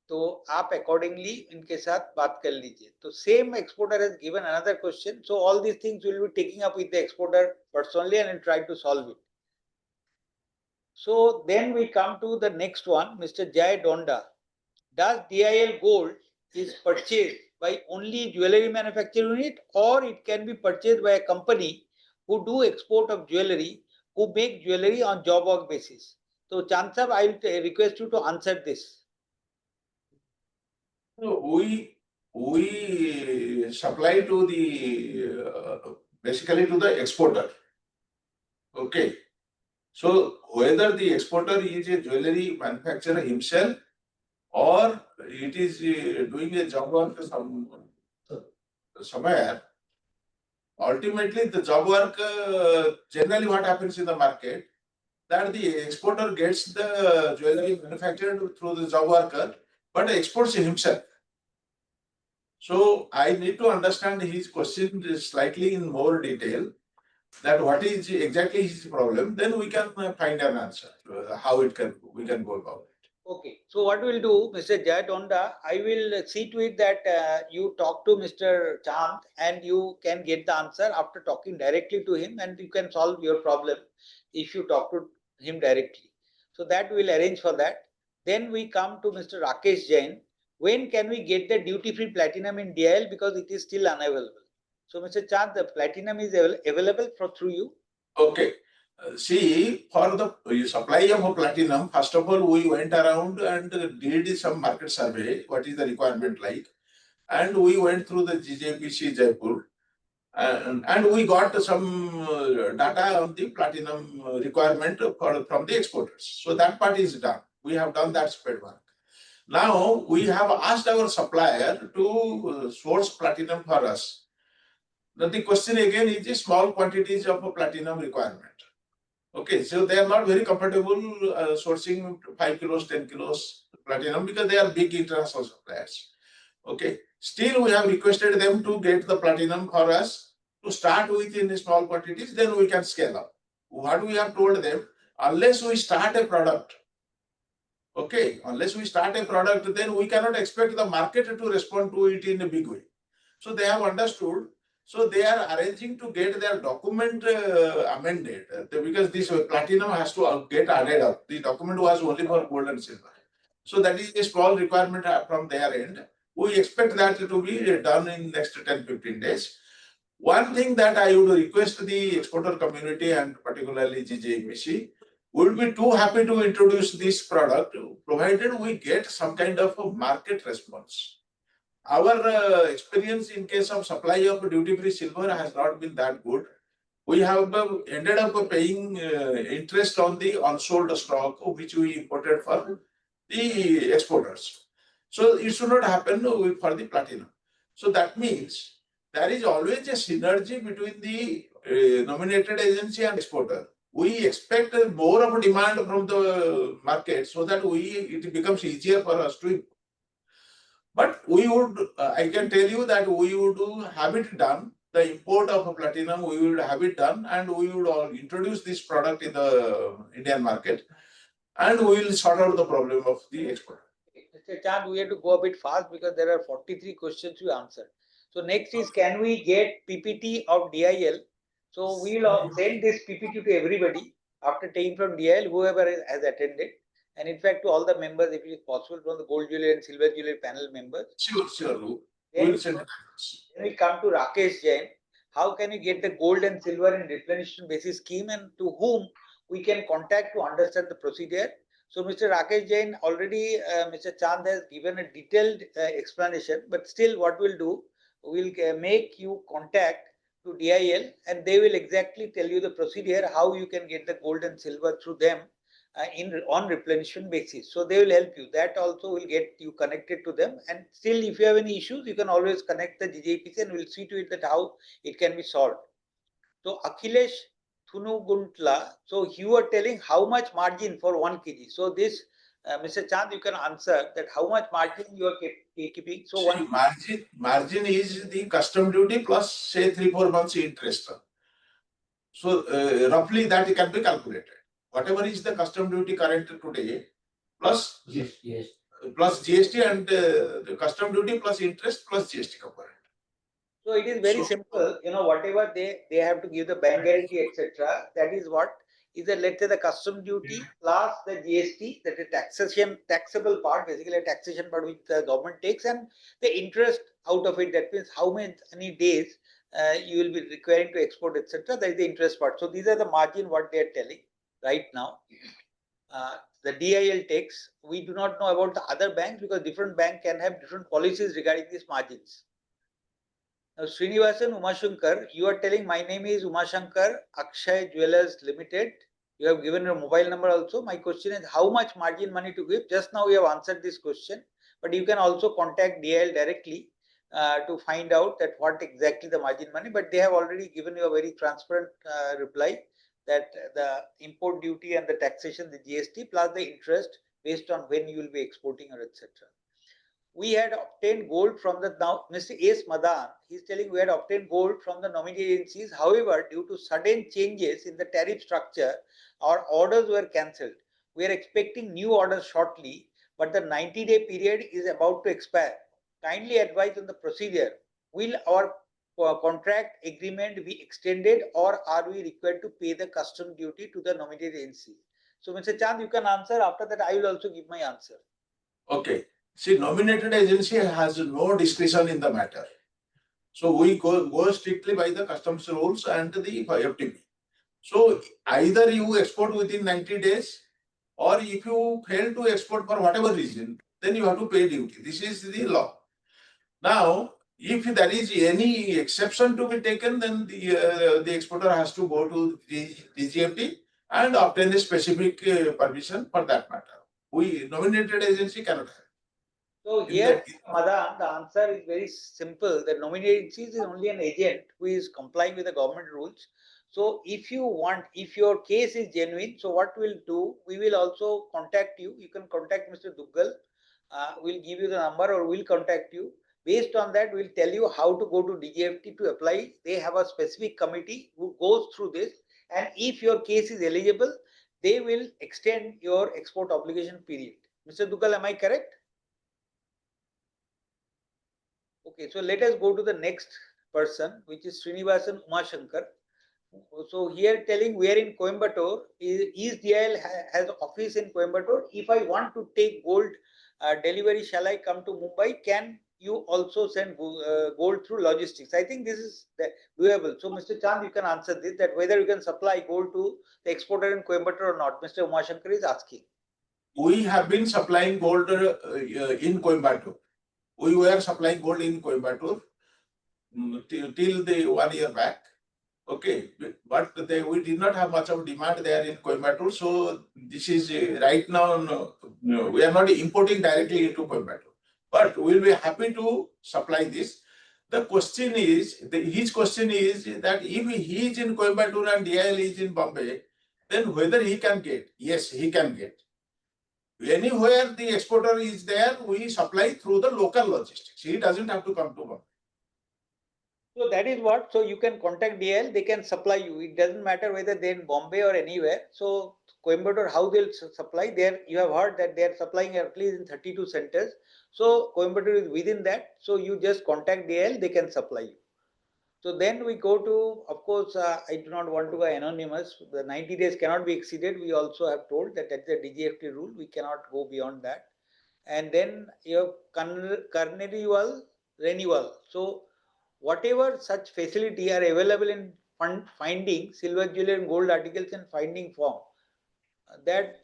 तो आप अकॉर्डिंगली इनके साथ बात कर लीजिए. तो same exporter has given another question. So all these things will be taking up with the exporter personally and try to solve it. So then we come to the next one, Mr. Jay Donda. Does DIL gold is purchased by only jewelry manufacturing unit, or it can be purchased by a company who do export of jewelry, who make jewelry on job work basis? So Chand Sahab, I will request you to answer this. So we supply to the basically to the exporter. Okay. So whether the exporter is a jewelry manufacturer himself or it is doing a job work somewhere. Ultimately, the job work, generally what happens in the market, that the exporter gets the jewelry manufactured through the job worker, but exports himself. So I need to understand his question slightly in more detail, that what is exactly his problem, then we can find an answer, how we can go about it. Okay, so what we'll do, Mr. Jay Tonda, I will see to it that you talk to Mr. Chand and you can get the answer after talking directly to him, and you can solve your problem if you talk to him directly. So that we'll arrange for that. Then we come to Mr. Rakesh Jain. When can we get the duty-free platinum in DIL, because it is still unavailable? So Mr. Chand, the platinum is available through you. Okay. See, for the supply of platinum, first of all, we went around and did some market survey, what is the requirement like, and we went through the GJPC Jaipur, and we got some data on the platinum requirement from the exporters. So that part is done. We have done that spread work. Now we have asked our supplier to source platinum for us. Now the question again is the small quantities of platinum requirement. Okay, so they are not very comfortable sourcing 5 kilos, 10 kilos platinum because they are big international suppliers. Okay, still we have requested them to get the platinum for us to start with in small quantities, then we can scale up. What we have told them, unless we start a product, okay, unless we start a product, then we cannot expect the market to respond to it in a big way. So they have understood. So they are arranging to get their document amended because this platinum has to get added up. The document was only for gold and silver. So that is a small requirement from their end. We expect that to be done in next 10-15 days. One thing that I would request the exporter community and particularly GJPC, would be too happy to introduce this product provided we get some kind of a market response. Our experience in case of supply of duty-free silver has not been that good. We have ended up paying interest on the unsold stock which we imported for the exporters. So it should not happen for the platinum. So that means there is always a synergy between the nominated agency and exporter. We expect more of a demand from the market so that it becomes easier for us to import. But we would, I can tell you that we would have it done, the import of platinum, we would have it done, and we would introduce this product in the Indian market, and we will sort out the problem of the export. Mr. Chand, we have to go a bit fast because there are 43 questions you answered. So next is, can we get PPT of DIL? So we will send this PPT to everybody after taking from DIL, whoever has attended. And in fact, to all the members, if it is possible, from the gold jewelry and silver jewelry panel members. Sure. Then, We will send it. then we come to Rakesh Jain. How can you get the gold and silver in replenishment basis scheme, and to whom we can contact to understand the procedure? So Mr. Rakesh Jain, already Mr. Chand has given a detailed explanation, but still what we'll do, we'll make you contact to DIL and they will exactly tell you the procedure, how you can get the gold and silver through them on replenishment basis. So they will help you. That also will get you connected to them. And still, if you have any issues, you can always connect the GJPC and we'll see to it that how it can be solved. So Akhilesh Thunuguntla, so you were telling how much margin for 1 kg. So this, Mr. Chand, you can answer that how much margin you are keeping. So See, margin is the custom duty plus say 3-4 months interest. So roughly that can be calculated. Whatever is the custom duty current today plus GST and the custom duty plus interest plus GST component. So it is very simple, whatever they have to give the bank guarantee, etc. That is what is the, let's say, the custom duty plus the GST, that is taxable part, basically a taxation part which the government takes, and the interest out of it, that means how many days you will be requiring to export, etc. That is the interest part. So these are the margin what they are telling right now. The DIL takes, we do not know about the other banks because different bank can have different policies regarding these margins. Now, Srinivasan Umashankar, you are telling my name is Umashankar, Akshay Jewelers Limited. You have given your mobile number also. My question is how much margin money to give? Just now we have answered this question, but you can also contact DIL directly to find out that what exactly the margin money, but they have already given you a very transparent reply that the import duty and the taxation, the GST plus the interest based on when you will be exporting or etc. We had obtained gold from the now Mr. S. Madan. He's telling we had obtained gold from the nominee agencies. However, due to sudden changes in the tariff structure, our orders were cancelled. We are expecting new orders shortly, but the 90-day period is about to expire. Kindly advise on the procedure. Will our contract agreement be extended, or are we required to pay the custom duty to the nominated agency? So, Mr. Chand, you can answer. After that, I will also give my answer. Okay. See, nominated agency has no discretion in the matter. So we go strictly by the customs rules and the FTP. So either you export within 90 days, or if you fail to export for whatever reason, then you have to pay duty. This is the law. Now, if there is any exception to be taken, then the exporter has to go to the DGFT and obtain a specific permission for that matter. We nominated agency cannot have. So In here, that- Madan, the answer is very simple. The nominated agency is only an agent who is complying with the government rules. So if you want, if your case is genuine, so what we'll do, we will also contact you. You can contact Mr. Duggal. We'll give you the number or we'll contact you. Based on that, we'll tell you how to go to DGFT to apply. They have a specific committee who goes through this. And if your case is eligible, they will extend your export obligation period. Mr. Duggal, am I correct? Okay, so let us go to the next person, which is Srinivasan Umashankar. So here telling we are in Coimbatore, East DIL has office in Coimbatore. If I want to take gold delivery, shall I come to Mumbai? Can you also send gold through logistics? I think this is doable. So Mr. Chand, you can answer this, that whether you can supply gold to the exporter in Coimbatore or not. Mr. Umashankar is asking. We have been supplying gold in Coimbatore. We were supplying gold in Coimbatore till the 1 year back. Okay, but we did not have much of demand there in Coimbatore. So this is right now, no, we are not importing directly into Coimbatore, but we'll be happy to supply this. The question is, his question is that if he is in Coimbatore and DIL is in Bombay, then whether he can get. Yes, he can get. Anywhere the exporter is there, we supply through the local logistics. He doesn't have to come to Bombay. So that is what, so you can contact DIL, they can supply you. It doesn't matter whether they're in Bombay or anywhere. So Coimbatore, how they'll supply there, you have heard that they are supplying at least in 32 centers. So Coimbatore is within that. So you just contact DIL, they can supply you. So then we go to, of course, I do not want to go anonymous. The 90 days cannot be exceeded. We also have told that that's the DGFT rule. We cannot go beyond that. And then you have carnival renewal. So whatever such facility are available in finding silver jewelry and gold articles in finding form, that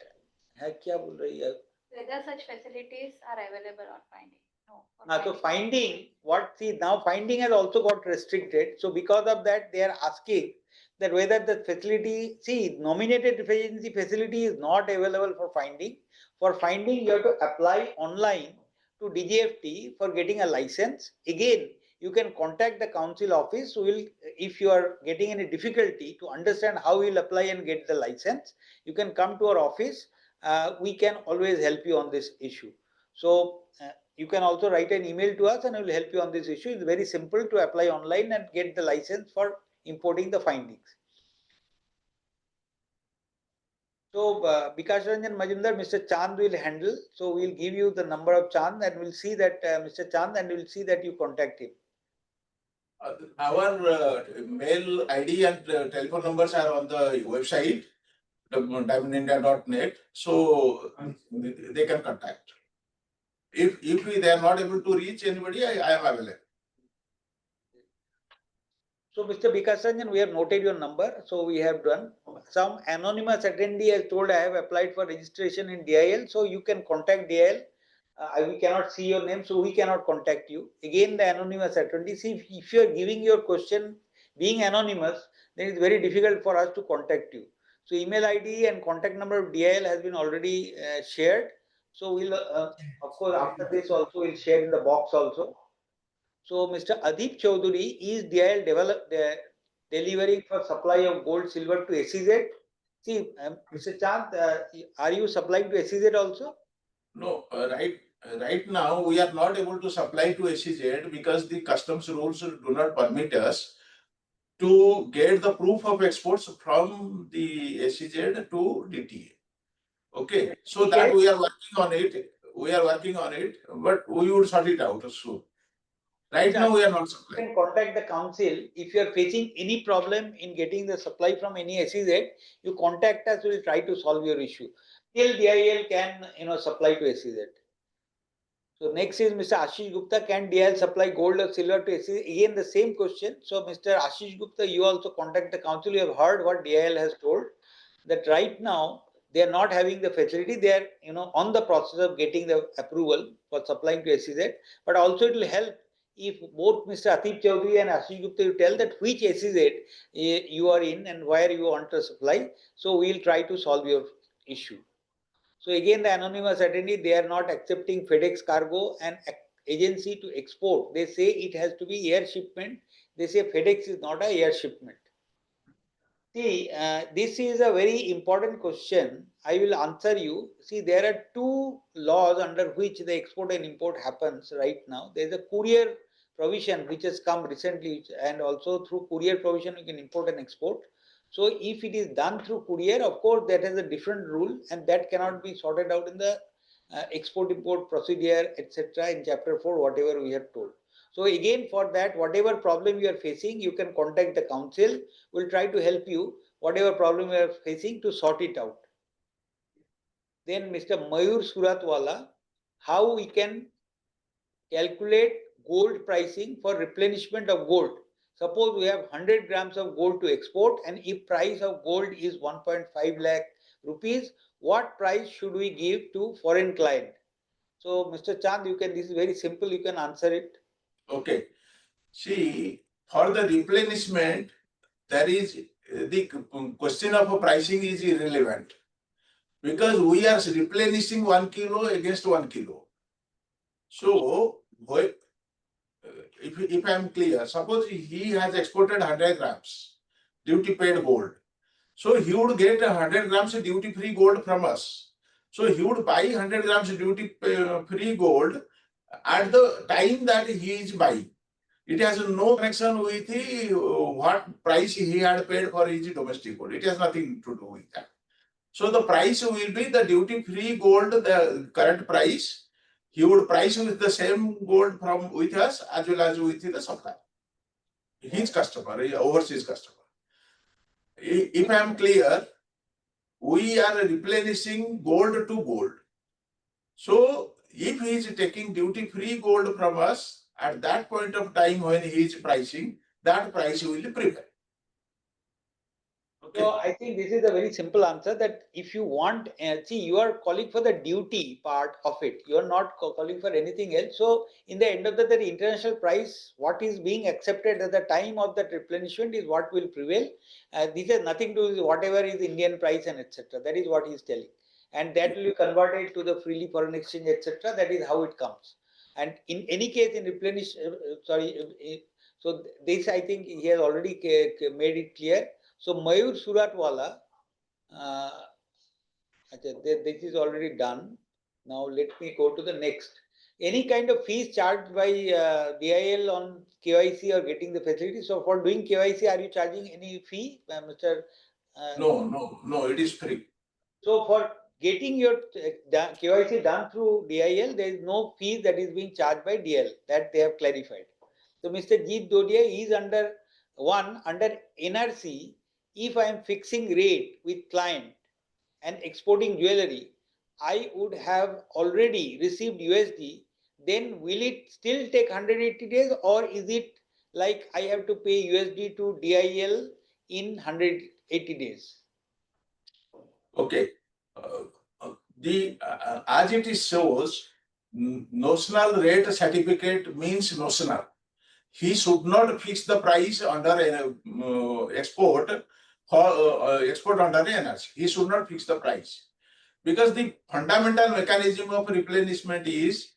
है क्या बोल रही है? Whether such facilities are available on finding? No. So finding, what, see, now finding has also got restricted. So because of that, they are asking that whether the facility, see, nominated agency facility is not available for finding. For finding, you have to apply online to DGFT for getting a license. Again, you can contact the council office. So if you are getting any difficulty to understand how you will apply and get the license, you can come to our office. We can always help you on this issue. So you can also write an email to us and we will help you on this issue. It's very simple to apply online and get the license for importing the findings. So Bikash Ranjan Majumdar, Mr. Chand will handle. So we'll give you the number of Chand and we'll see that Mr. Chand, and we'll see that you contact him. Our mail ID and telephone numbers are on the website, diamondindia.net. So they can contact. If they are not able to reach anybody, I am available. So Mr. Bikash Ranjan, we have noted your number. So we have done. Some anonymous attendee has told I have applied for registration in DIL. So you can contact DIL. We cannot see your name, so we cannot contact you. Again, the anonymous attendee, see, if you are giving your question being anonymous, then it's very difficult for us to contact you. So email ID and contact number of DIL has been already shared. So we'll, of course, after this also we'll share in the box also. So Mr. Adip Chaudhary, is DIL delivering for supply of gold, silver to SEZ? See, Mr. Chand, are you supplying to SEZ also? No, right now we are not able to supply to SEZ because the customs rules do not permit us to get the proof of exports from the SEZ to DTA. Okay, so that we are working on it. We are working on it, but we would sort it out soon. Right now we are not You supplying. can contact the council. If you are facing any problem in getting the supply from any SEZ, you contact us, we will try to solve your issue. Till DIL can, supply to SEZ. So next is Mr. Ashish Gupta, can DIL supply gold or silver to SEZ? Again, the same question. So Mr. Ashish Gupta, you also contact the council. You have heard what DIL has told, that right now they are not having the facility. They are, on the process of getting the approval for supplying to SEZ. But also it will help if both Mr. Atif Chaudhary and Ashish Gupta you tell that which SEZ you are in and where you want to supply. So we will try to solve your issue. So again, the anonymous attendee, they are not accepting FedEx cargo and agency to export. They say it has to be air shipment. They say FedEx is not a air shipment. See, this is a very important question. I will answer you. See, there are two laws under which the export and import happens right now. There is a courier provision which has come recently, and also through courier provision you can import and export. So if it is done through courier, of course that has a different rule, and that cannot be sorted out in the export import procedure, etc. in chapter 4, whatever we have told. So again, for that, whatever problem you are facing, you can contact the council. We'll try to help you, whatever problem you are facing, to sort it out. Then Mr. Mayur Suratwala, how we can calculate gold pricing for replenishment of gold. Suppose we have 100 grams of gold to export, and if price of gold is 1.5 lakh rupees, what price should we give to foreign client? So Mr. Chand, this is very simple, you can answer it. Okay. See, for the replenishment, there is the question of pricing is irrelevant because we are replenishing 1 kilo against 1 kilo. So, if I am clear, suppose he has exported 100 grams duty paid gold. So he would get 100 grams duty free gold from us. So he would buy 100 grams duty free gold at the time that he is buying. It has no connection with what price he had paid for his domestic gold. It has nothing to do with that. So the price will be the duty free gold, the current price. He would price with the same gold from with us as well as with the supplier, his customer, overseas customer. If I am clear, we are replenishing gold to gold. So if he is taking duty free gold from us, at that point of time when he is pricing, that price will prevail. Okay. So I think this is a very simple answer, that if you want, see, you are calling for the duty part of it. You are not calling for anything else. So in the end of the day, international price, what is being accepted at the time of that replenishment is what will prevail. This has nothing to do with whatever is Indian price and etc. That is what he is telling. And that will be converted to the freely foreign exchange, etc. That is how it comes. And in any case, in replenish, so this I think he has already made it clear. So Mayur Suratwala, this is already done. Now let me go to the next. Any kind of fees charged by DIL on KYC or getting the facility? So for doing KYC, are you charging any fee, Mr.? No, it is free. So for getting your KYC done through DIL, there is no fee that is being charged by DIL. That they have clarified. So Mr. Jeet Dodia is under NRC. If I am fixing rate with client and exporting jewelry, I would have already received USD. Then will it still take 180 days, or is it like I have to pay USD to DIL in 180 days? Okay. As it is shows, notional rate certificate means notional. He should not fix the price under export export under NRC. He should not fix the price. Because the fundamental mechanism of replenishment is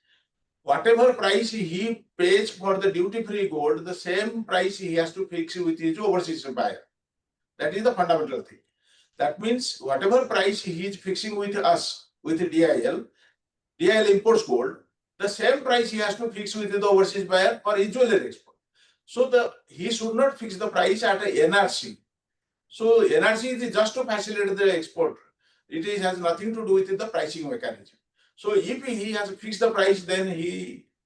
whatever price he pays for the duty-free gold, the same price he has to fix with his overseas buyer. That is the fundamental thing. That means whatever price he is fixing with us, with DIL imports gold, the same price he has to fix with the overseas buyer for his jewelry export. So he should not fix the price at a NRC. So NRC is just to facilitate the export. It has nothing to do with the pricing mechanism. So if he has fixed the price, then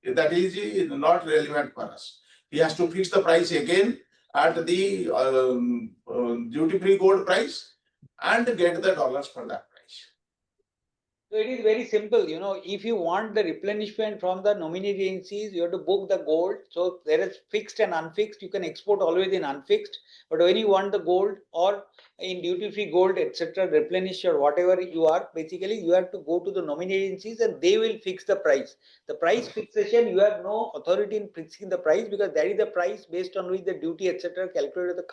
that is not relevant for us. He has to fix the price again at the duty-free gold price and get the dollars for that price. So it is very simple, if you want the replenishment from the nominee agencies, you have to book the gold. So there is fixed and unfixed. You can export always in unfixed, but when you want the gold or in duty-free gold, etc., replenish or whatever you are, basically you have to go to the nominee agencies and they will fix the price. The price fixation, you have no authority in fixing the price because that is the price based on which the duty, etc., calculated the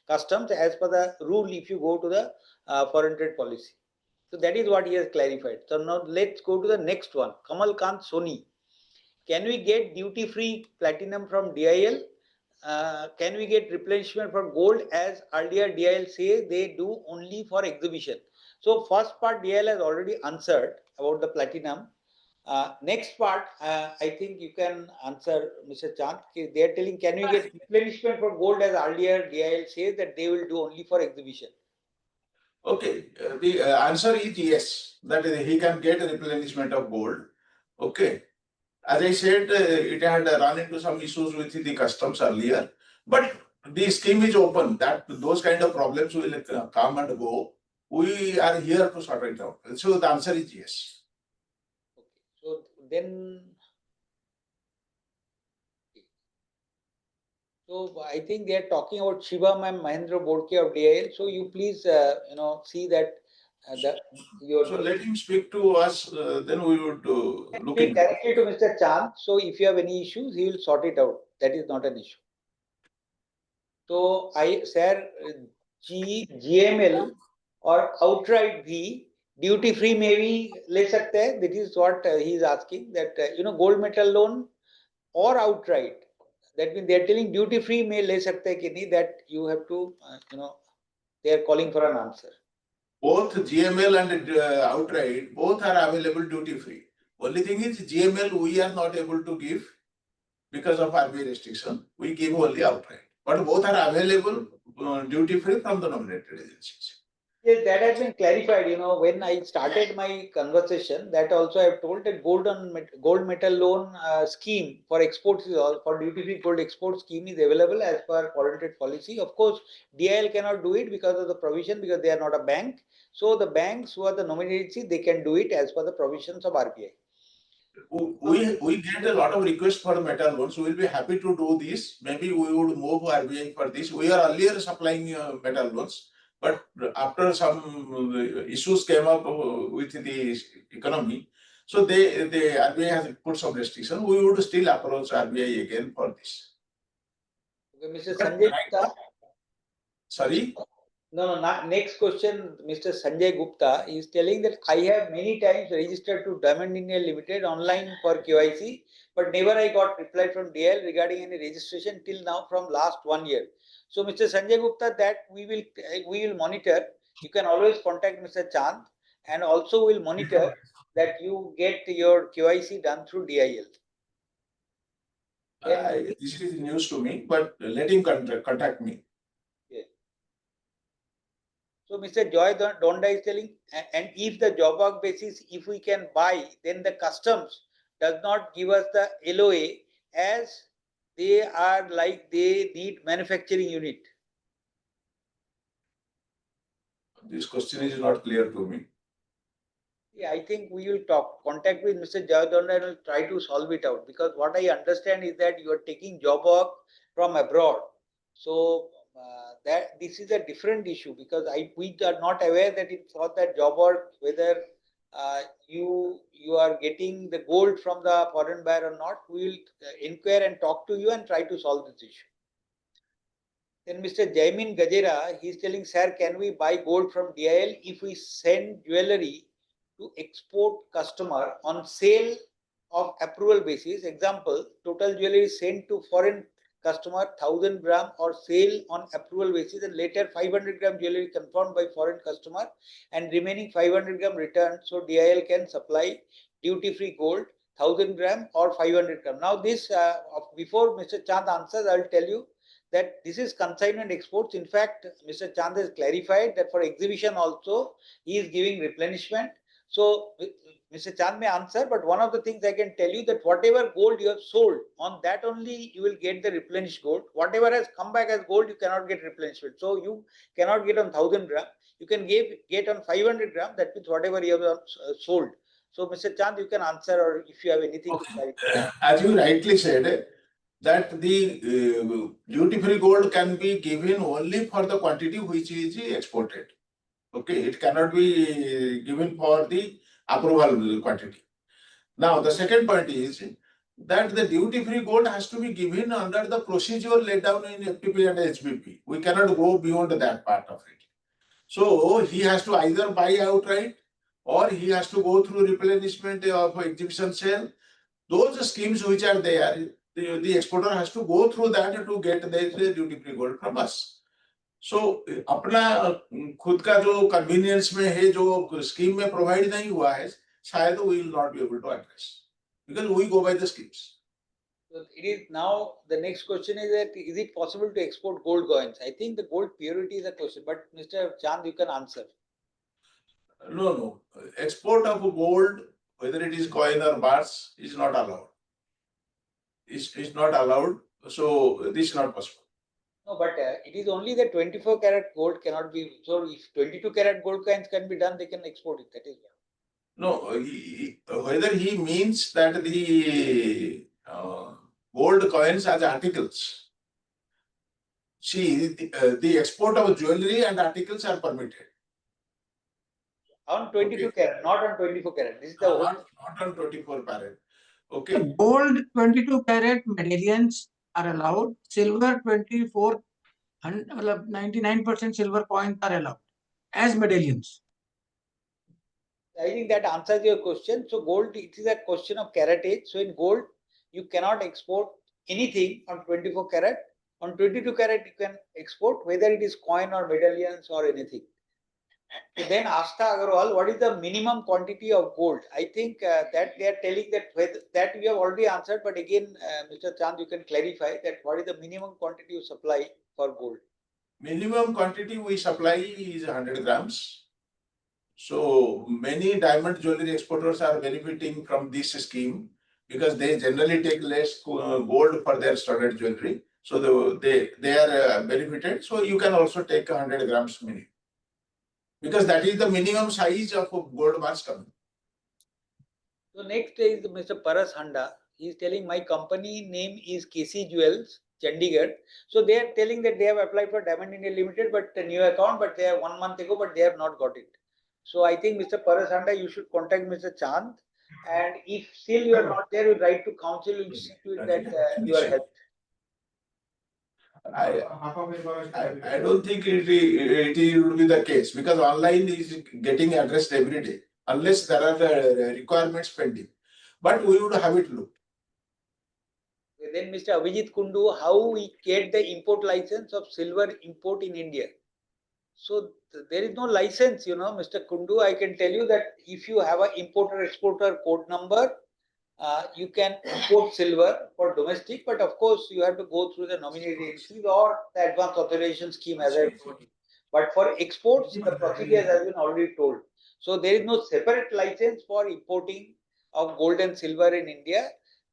customs as per the rule if you go to the foreign trade policy. So that is what he has clarified. So now let's go to the next one. Kamal Kant Soni. Can we get duty-free platinum from DIL? Can we get replenishment for gold as earlier DIL says they do only for exhibition? So first part DIL has already answered about the platinum. Next part, I think you can answer, Mr. Chand. They are telling, can we get replenishment for gold as earlier DIL says that they will do only for exhibition? Okay, the answer is yes, that he can get a replenishment of gold. Okay. As I said, it had run into some issues with the customs earlier, but the scheme is open that those kind of problems will come and go. We are here to sort it out. So the answer is yes. Okay. So then, so I think they are talking about Shivam and Mahendra Bodke of DIL. So you please, see that So let him speak to us, then we would look speak into it. directly to Mr. Chand. So if you have any issues, he will sort it out. That is not an issue. So sir, GML or outright भी duty free में भी ले सकते हैं. That is what he is asking. That gold metal loan or outright. That means they are telling duty free में ले सकते हैं कि नहीं. That you have to they are calling for an answer. Both GML and outright, both are available duty free. Only thing is GML we are not able to give because of RBI restriction. We give only outright. But both are available duty free from the nominated agencies. Yes, that has been clarified. When I started my conversation, that also I have told that gold metal loan scheme for exports is all for duty-free gold export scheme is available as per foreign trade policy. Of course, DIL cannot do it because of the provision because they are not a bank. So the banks who are the nominee agency, they can do it as per the provisions of RBI. We get a lot of requests for metal loans. We will be happy to do this. Maybe we would move RBI for this. We are earlier supplying metal loans, but after some issues came up with the economy, so the RBI has put some restriction. We would still approach RBI again for this. Okay, Mr. Sanjay Gupta. Sorry? No, next question, Mr. Sanjay Gupta is telling that I have many times registered to Diamond India Limited online for KYC, but never I got reply from DIL regarding any registration till now from last 1 year. So, Mr. Sanjay Gupta, that we will monitor. You can always contact Mr. Chand, and also will monitor that you get your KYC done through DIL. This is news to me, but let him contact me. So Mr. Joy Donda is telling, and if the job work basis, if we can buy, then the customs does not give us the LOA as they are like they need manufacturing unit. This question is not clear to me. Yeah, I think we will contact with Mr. Joy Donda and will try to solve it out, because what I understand is that you are taking job work from abroad. So that this is a different issue, because we are not aware that it's for that job work whether you are getting the gold from the foreign buyer or not. We will inquire and talk to you and try to solve this issue. Then Mr. Jaimin Gajera, he is telling, sir, can we buy gold from DIL if we send jewelry to export customer on sale of approval basis? Example, total jewelry sent to foreign customer 1000 gram or sale on approval basis, and later 500 gram jewelry confirmed by foreign customer and remaining 500 gram returned, so DIL can supply duty free gold 1000 gram or 500 gram. Now this, before Mr. Chand answers, I will tell you that this is consignment exports. In fact, Mr. Chand has clarified that for exhibition also he is giving replenishment. So Mr. Chand may answer, but one of the things I can tell you that whatever gold you have sold, on that only you will get the replenished gold. Whatever has come back as gold, you cannot get replenishment. So you cannot get on 1000 gram. You can get on 500 gram. That means whatever you have sold. So Mr. Chand, you can answer, or if you have anything to clarify. As you rightly said, that the duty-free gold can be given only for the quantity which is exported. Okay, it cannot be given for the approval quantity. Now, the second point is that the duty-free gold has to be given under the procedure laid down in FTP and HBP. We cannot go beyond that part of it. So he has to either buy outright or he has to go through replenishment of exhibition sale. Those schemes which are there, the exporter has to go through that to get the duty-free gold from us. So अपना खुद का जो convenience में है, जो scheme में provide नहीं हुआ है, शायद we will not be able to address because we go by the schemes. So it is now the next question is that is it possible to export gold coins? I think the gold purity is a question, but Mr. Chand, you can answer. No. Export of gold, whether it is coin or bars, is not allowed. It's not allowed. So this is not possible. No, but it is only the 24 karat gold cannot be. So if 22 karat gold coins can be done, they can export it. That is No, whether he means that the gold coins as articles. See, the export of jewelry and articles are permitted. on 22 Okay. karat, not on 24 karat. This is the Not on 24 karat. Okay. Gold 22 carat medallions are allowed. Silver 24 and 99% silver coins are allowed as medallions. I think that answers your question. So gold, it is a question of caratage. So in gold, you cannot export anything on 24 karat. On 22 karat, you can export whether it is coin or medallions or anything. So then Asta Agarwal, what is the minimum quantity of gold? I think that they are telling that we have already answered, but again, Mr. Chand, you can clarify that what is the minimum quantity you supply for gold? Minimum quantity we supply is 100 grams. So many diamond jewelry exporters are benefiting from this scheme because they generally take less gold for their studded jewelry. So they are benefited. So you can also take 100 grams minimum because that is the minimum size of gold bars coming. So next is Mr. Paras Handa. He is telling my company name is KC Jewels, Chandigarh. So they are telling that they have applied for Diamond India Limited, but a new account, but they are 1 month ago, but they have not got it. So I think Mr. Paras Handa, you should contact Mr. Chand, and if still you are not there, you write to council, you will see to it that you are helped. I don't think it will be the case because online is getting addressed every day unless there are requirements pending. But we would have it looked. Then Mr. Abhijit Kundu, how we get the import license of silver import in India? So there is no license, Mr. Kundu. I can tell you that if you have an importer-exporter code number, you can import silver for domestic, but of course you have to go through the nominated agencies or the advance authorization scheme as I told you. But for exports, the procedure has been already told. So there is no separate license for importing of gold and silver in India.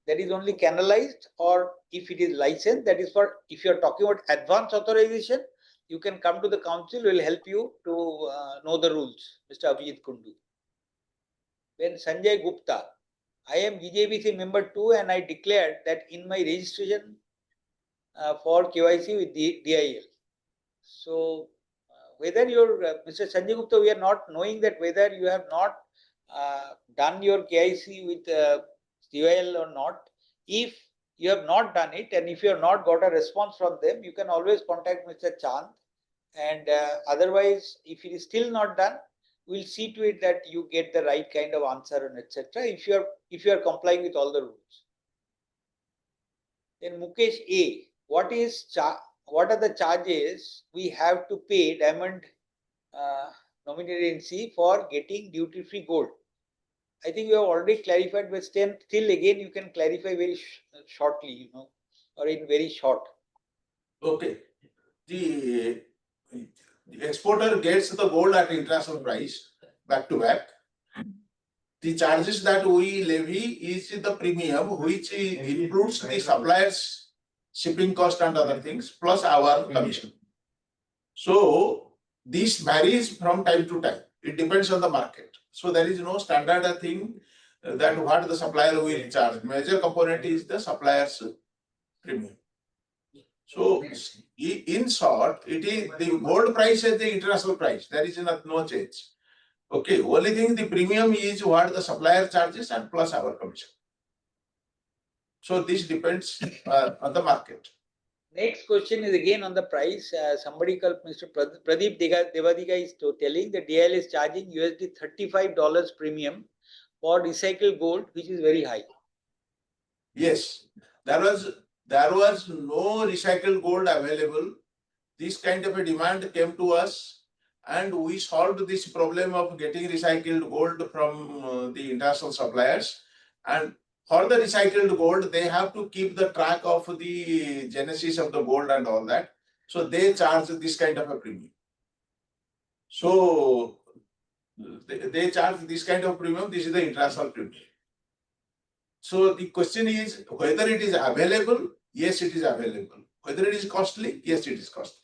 That is only canalized, or if it is licensed, that is for, if you are talking about advance authorization, you can come to the council, we will help you to know the rules, Mr. Abhijit Kundu. Then Sanjay Gupta, I am BJBC member too, and I declared that in my registration for KYC with DIL. So whether your Mr. Sanjay Gupta, we are not knowing that whether you have not done your KYC with DIL or not. If you have not done it, and if you have not got a response from them, you can always contact Mr. Chand. And otherwise, if it is still not done, we'll see to it that you get the right kind of answer and etc. If you are complying with all the rules. Then Mukesh A, what are the charges we have to pay Diamond nominated in C for getting duty-free gold? I think you have already clarified, but still again you can clarify very shortly, or in very short. Okay. The exporter gets the gold at international price back to back. The charges that we levy is the premium, which includes the supplier's shipping cost and other things, plus our commission. So this varies from time to time. It depends on the market. So there is no standard thing that what the supplier will charge. Major component is the supplier's premium. So in short, it is the gold price at the international price. There is no change. Okay, only thing the premium is what the supplier charges and plus our commission. So this depends on the market. Next question is again on the price. Somebody called Mr. Pradeep Devadiga is telling that DIL is charging USD $35 premium for recycled gold, which is very high. Yes, there was no recycled gold available. This kind of a demand came to us, and we solved this problem of getting recycled gold from the international suppliers. And for the recycled gold, they have to keep the track of the genesis of the gold and all that. So they charge this kind of a premium. So they charge this kind of premium. This is the international premium. So the question is whether it is available. Yes, it is available. Whether it is costly. Yes, it is costly.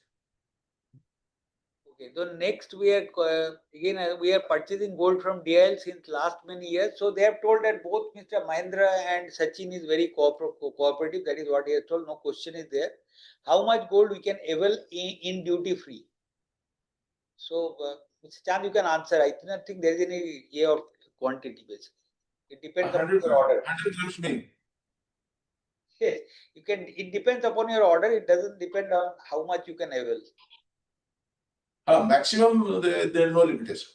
Okay, so next we are purchasing gold from DIL since last many years. So they have told that both Mr. Mahendra and Sachin is very cooperative. That is what he has told. No question is there. How much gold we can avail in duty free? So Mr. Chand, you can answer. I do not think there is any way of quantity basically. It depends on your order. 100 grams mean. Yes, you can. It depends upon your order. It doesn't depend on how much you can avail. Maximum, there is no limitation.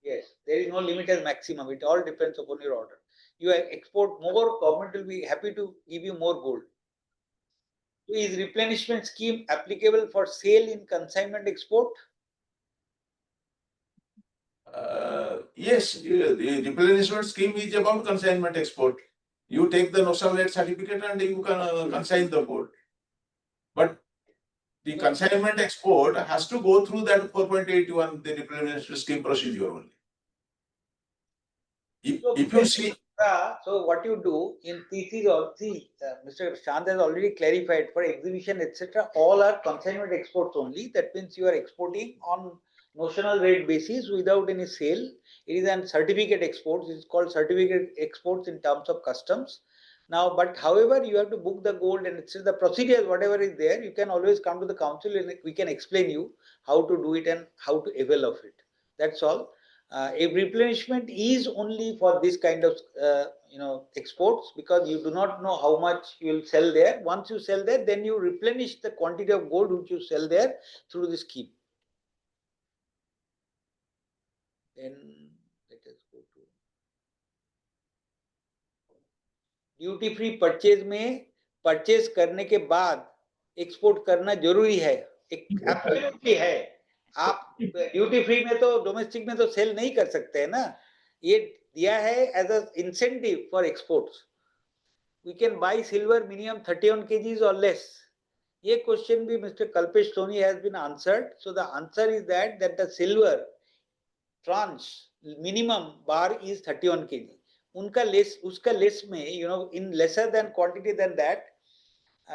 Yes, there is no limit as maximum. It all depends upon your order. You export more, government will be happy to give you more gold. So is replenishment scheme applicable for sale in consignment export? Yes, the replenishment scheme is about consignment export. You take the notional rate certificate and you can consign the gold. But the consignment export has to go through that 4.81, the replenishment scheme procedure only. If you see. So what you do in thesis or see, Mr. Chand has already clarified for exhibition, etc. All are consignment exports only. That means you are exporting on notional rate basis without any sale. It is an certificate exports. It is called certificate exports in terms of customs. Now, but however, you have to book the gold and it's the procedures, whatever is there, you can always come to the council and we can explain you how to do it and how to avail of it. That's all. A replenishment is only for this kind of exports, because you do not know how much you will sell there. Once you sell there, then you replenish the quantity of gold which you sell there through the scheme. Then let us go to duty free purchase में purchase करने के बाद export करना जरूरी है, absolutely है. आप duty free में तो डोमेस्टिक में तो सेल नहीं कर सकते हैं ना. ये दिया है as a incentive for exports. We can buy silver minimum 31 kgs और लेस. ये क्वेश्चन भी mister Kalpesh Soni has been answered. So the answer is that the silver trans minimum bar is 31 kg. उनका लेस, उसका लेस में in lesser than quantity than that,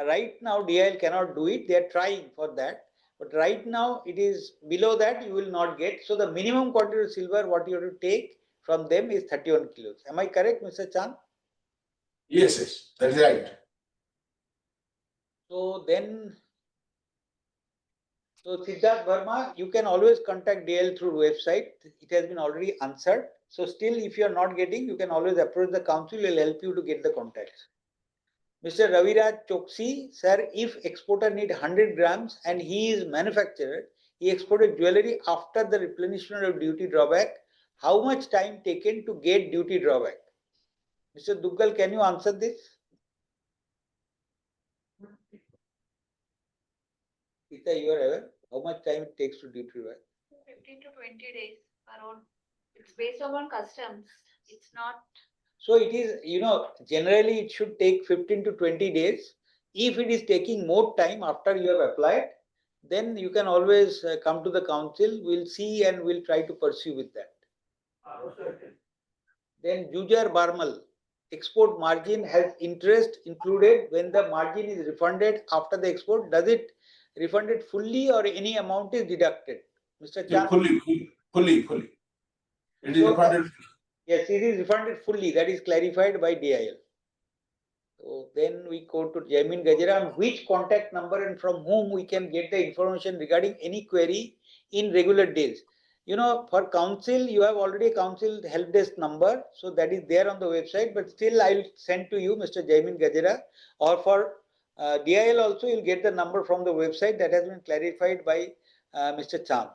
right now DIL cannot do it. They are trying for that, but right now it is below that, you will not get. So the minimum quantity of silver what you have to take from them is 31 kilos. Am I correct, Mr. Chand? Yes, that's right. So then, so Siddharth Verma, you can always contact DIL through website. It has been already answered. So still, if you are not getting, you can always approach the council. Will help you to get the contacts. Mr. Raviraj Choksi, sir, if exporter need 100 grams and he is manufacturer, he exported jewelry after the replenishment of duty drawback, how much time taken to get duty drawback? Mr. Duggal, can you answer this? Peter, you are aware how much time it takes to duty drawback? 15 to 20 days around. It's based upon customs. It's not. So it is, generally it should take 15 to 20 days. If it is taking more time after you have applied, then you can always come to the council. We'll see and we'll try to pursue with that. Then Jujar Barmal, export margin has interest included when the margin is refunded after the export. Does it refunded fully or any amount is deducted? Mr. Chan? Fully. It is So, refunded. yes, it is refunded fully. That is clarified by DIL. So then we go to Jaimin Gajera, on which contact number and from whom we can get the information regarding any query in regular days. For council, you have already a council help desk number. So that is there on the website, but still I'll send to you, Mr. Jaimin Gajera, or for DIL also, you'll get the number from the website that has been clarified by Mr. Chand.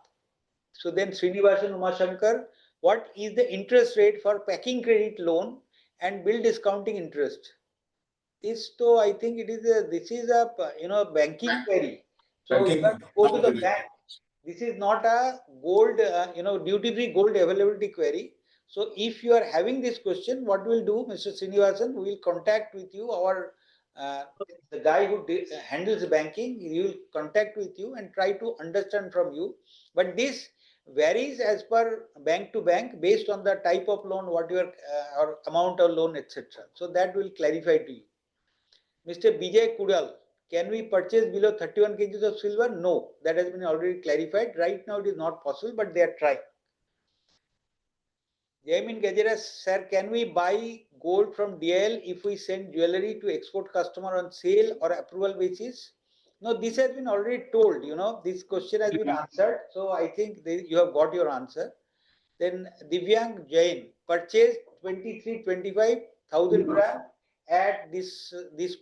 So then Srinivasan Umashankar, what is the interest rate for packing credit loan and bill discounting interest? So I think this is a banking query. So Banking you have to go to the query. bank. This is not a gold, duty free gold availability query. So if you are having this question, what we'll do, Mr. Srinivasan, we will contact with you, the guy who handles banking, he will contact with you and try to understand from you. But this varies as per bank to bank based on the type of loan, what your or amount of loan, etc. So that will clarify to you. Mr. Bijay Kudal, can we purchase below 31 kgs of silver? No, that has been already clarified. Right now it is not possible, but they are trying. Jaimin Gajera, sir, can we buy gold from DIL if we send jewelry to export customer on sale or approval basis? No, this has been already told, this question has been answered. So I think you have got your answer. Then Divyang Jain, purchase 23-25,000 gram at this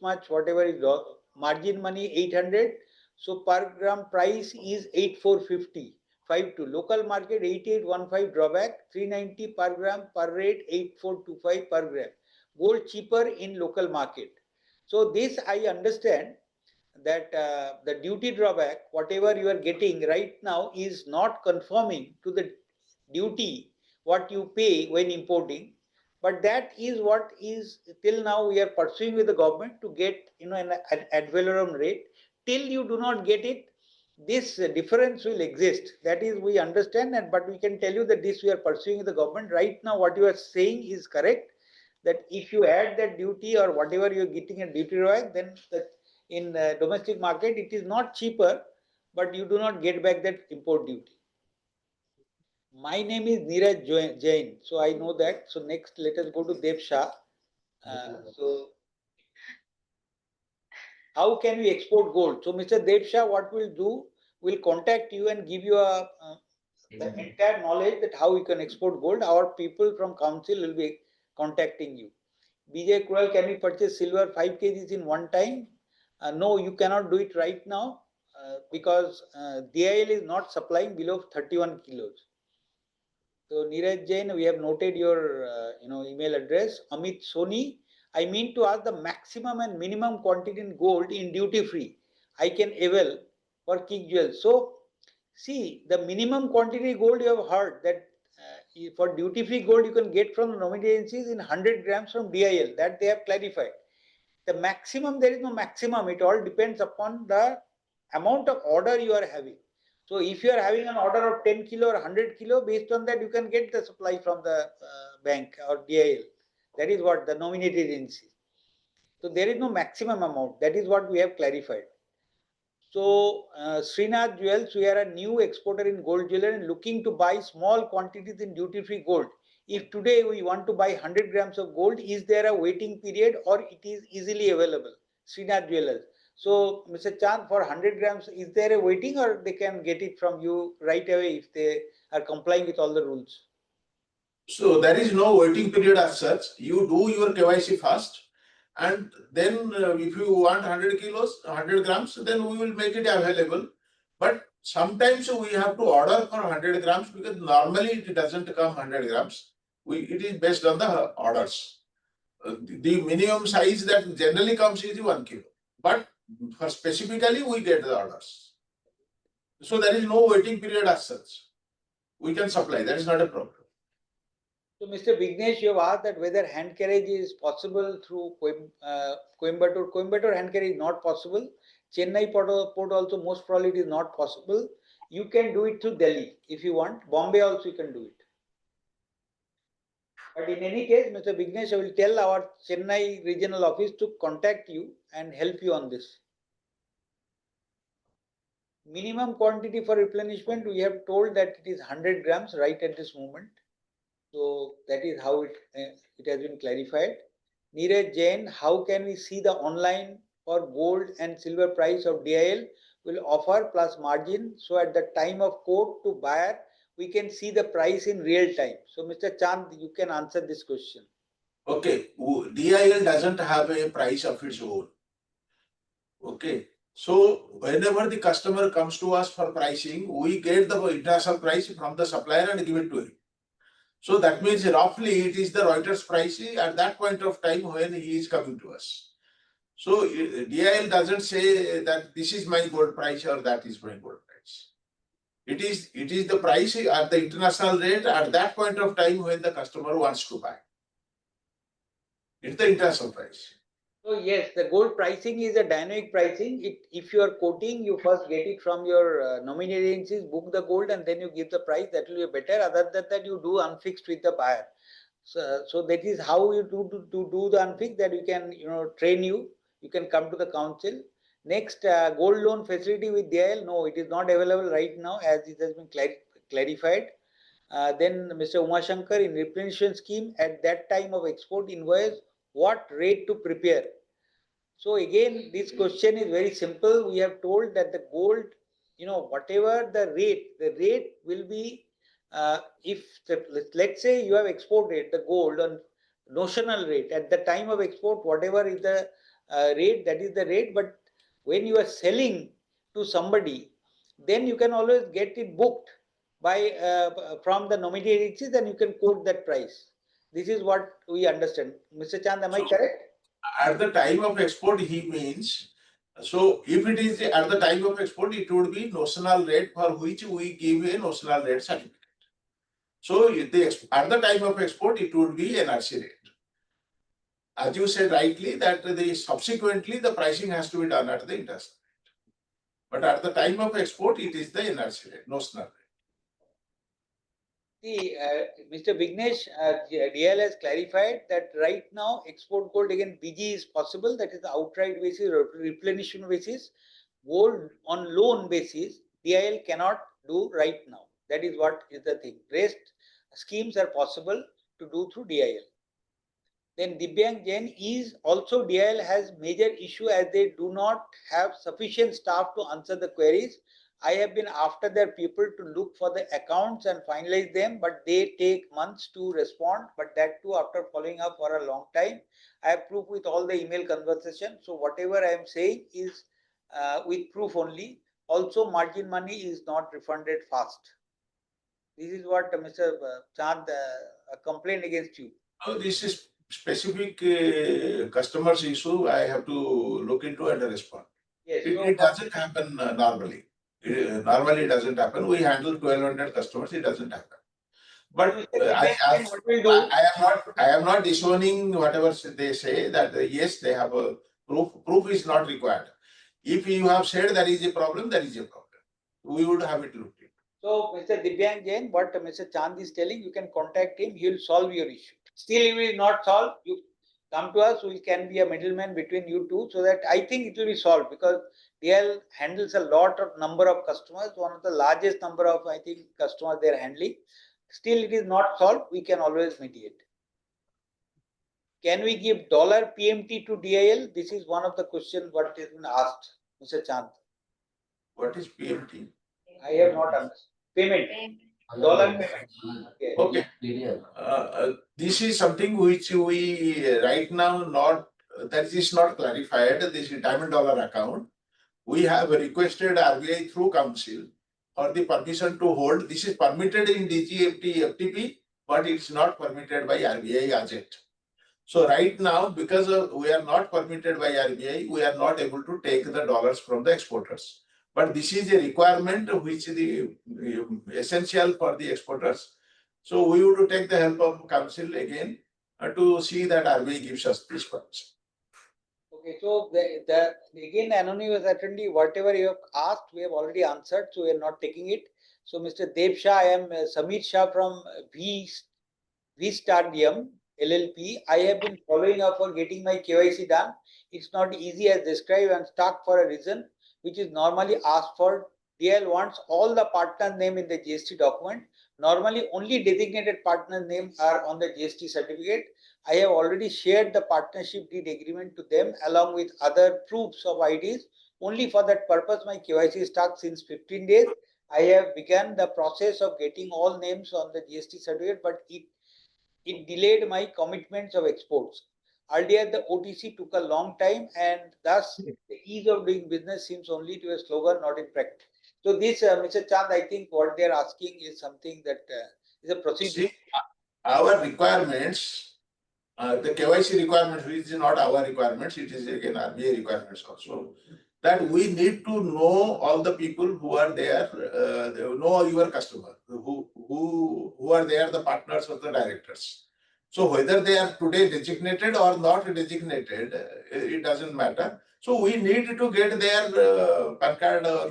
much, whatever is margin money 800. So per gram price is 8450. 52 local market 8815 drawback 390 per gram per rate 8425 per gram. Gold cheaper in local market. So this I understand that the duty drawback, whatever you are getting right now, is not conforming to the duty what you pay when importing. But that is what is till now we are pursuing with the government to get an ad valorem rate. Till you do not get it, this difference will exist. That is, we understand, but we can tell you that this we are pursuing with the government. Right now, what you are saying is correct, that if you add that duty or whatever you are getting a duty drawback, then in domestic market it is not cheaper, but you do not get back that import duty. My name is Neeraj Jain, so I know that. So next, let us go to Dev Shah. So how can we export gold? So Mr. Dev Shah, what we'll do, we'll contact you and give you the entire knowledge that how we can export gold. Our people from council will be contacting you. Bijay Kural, can we purchase silver 5 kgs in one time? No, you cannot do it right now because DIL is not supplying below 31 kilos. So Neeraj Jain, we have noted your email address. Amit Soni, I mean to ask the maximum and minimum quantity in gold in duty free I can avail for Kick Jewels. So see, the minimum quantity gold you have heard that for duty free gold you can get from the nominee agencies in 100 grams from DIL, that they have clarified. The maximum, there is no maximum. It all depends upon the amount of order you are having. So if you are having an order of 10 kilo or 100 kilo, based on that you can get the supply from the bank or DIL. That is what the nominated agency. So there is no maximum amount. That is what we have clarified. So Srinath Jewels, we are a new exporter in gold jewelry and looking to buy small quantities in duty-free gold. If today we want to buy 100 grams of gold, is there a waiting period or it is easily available? Srinath Jewelers. So Mr. Chand, for 100 grams, is there a waiting or they can get it from you right away if they are complying with all the rules? So there is no waiting period as such. You do your KYC first. And then if you want 100 kilos, 100 grams, then we will make it available. But sometimes we have to order for 100 grams because normally it doesn't come 100 grams. It is based on the orders. The minimum size that generally comes is 1 kilo. But for specifically, we get the orders. So there is no waiting period as such. We can supply, that is not a problem. So, Mr. Vignesh, you have asked that whether hand carriage is possible through Coimbatore. Coimbatore hand carriage is not possible. Chennai port also most probably it is not possible. You can do it through Delhi if you want. Bombay also you can do it. But in any case, Mr. Vignesh, I will tell our Chennai regional office to contact you and help you on this. Minimum quantity for replenishment, we have told that it is 100 grams right at this moment. So that is how it has been clarified. Neeraj Jain, how can we see the online for gold and silver price of DIL will offer plus margin? So at the time of quote to buyer, we can see the price in real time. So Mr. Chand, you can answer this question. Okay, DIL doesn't have a price of its own. Okay, so whenever the customer comes to us for pricing, we get the international price from the supplier and give it to him. So that means roughly it is the Reuters price at that point of time when he is coming to us. So DIL doesn't say that this is my gold price or that is my gold price. It is the price at the international rate at that point of time when the customer wants to buy. It's the international price. So yes, the gold pricing is a dynamic pricing. If you are quoting, you first get it from your nominee agencies, book the gold, and then you give the price. That will be better. Other than that, you do unfixed with the buyer. So that is how you do the unfixed. That we can train you. You can come to the council. Next, gold loan facility with DIL. No, it is not available right now as it has been clarified. Then Mr. Umashankar, in replenishment scheme at that time of export invoice, what rate to prepare? So again, this question is very simple. We have told that the gold, whatever the rate will be, let's say you have exported the gold on notional rate at the time of export, whatever is the rate, that is the rate. But when you are selling to somebody, then you can always get it booked by from the nominee agencies, and you can quote that price. This is what we understand. Mr. Chand, am I correct? At the time of export, he means, so if it is at the time of export, it would be notional rate for which we give a notional rate certificate. So at the time of export, it would be NRC rate. As you said rightly, that subsequently the pricing has to be done at the international rate. But at the time of export, it is the NRC rate, notional rate. See, Mr. Vignesh, DIL has clarified that right now export gold again BG is possible, that is the outright basis or replenishment basis. Gold on loan basis, DIL cannot do right now. That is what is the thing. Rest schemes are possible to do through DIL. Then Divyang Jain is also DIL has major issue as they do not have sufficient staff to answer the queries. I have been after their people to look for the accounts and finalize them, but they take months to respond. But that too after following up for a long time. I have proof with all the email conversation. So whatever I am saying is with proof only. Also, margin money is not refunded fast. This is what Mr. Chand complained against you. Oh, this is specific customers issue. I have to look into and respond. Yes, It doesn't happen normally. Normally it doesn't happen. We handle 1,200 customers. It doesn't happen. But I am not disowning whatever they say that yes, they have a proof. Proof is not required. If you have said there is a problem, there is a problem. We would have it looked into. So, Mr. Divyang Jain, what Mr. Chand is telling, you can contact him. He will solve your issue. Still, he will not solve. You come to us. We can be a middleman between you two, so that I think it will be solved because DIL handles a lot of number of customers. One of the largest number of customers they are handling. Still, it is not solved. We can always mediate. Can we give dollar PMT to DIL? This is one of the questions what has been asked, Mr. Chand. What is PMT? I have not understood. Payment. Dollar payment. Okay. This is something which we right now not that is not clarified. This diamond dollar account. We have requested RBI through council for the permission to hold. This is permitted in DGFT, FTP, but it's not permitted by RBI as yet. So right now, because we are not permitted by RBI, we are not able to take the dollars from the exporters. But this is a requirement which is the essential for the exporters. So we would take the help of council again to see that RBI gives us this permission. Okay, so again, anonymous attendee, whatever you have asked, we have already answered, so we are not taking it. So Mr. Dev Shah, I am Samir Shah from V Stadium LLP. I have been following up for getting my KYC done. It's not easy as described and stuck for a reason which is normally asked for. DIL wants all the partner name in the GST document. Normally, only designated partner names are on the GST certificate. I have already shared the partnership deed agreement to them along with other proofs of IDs. Only for that purpose, my KYC is stuck since 15 days. I have begun the process of getting all names on the GST certificate, but it delayed my commitments of exports. Earlier, the OTC took a long time, and thus the ease of doing business seems only to a slogan, not in practice. So this, Mr. Chand, I think what they are asking is something that is a procedure. See, our requirements, the KYC requirements, which is not our requirements, it is again RBI requirements also. That we need to know all the people who are there, know your customer, who are there, the partners or the directors. So whether they are today designated or not designated, it doesn't matter. So we need to get their PAN card or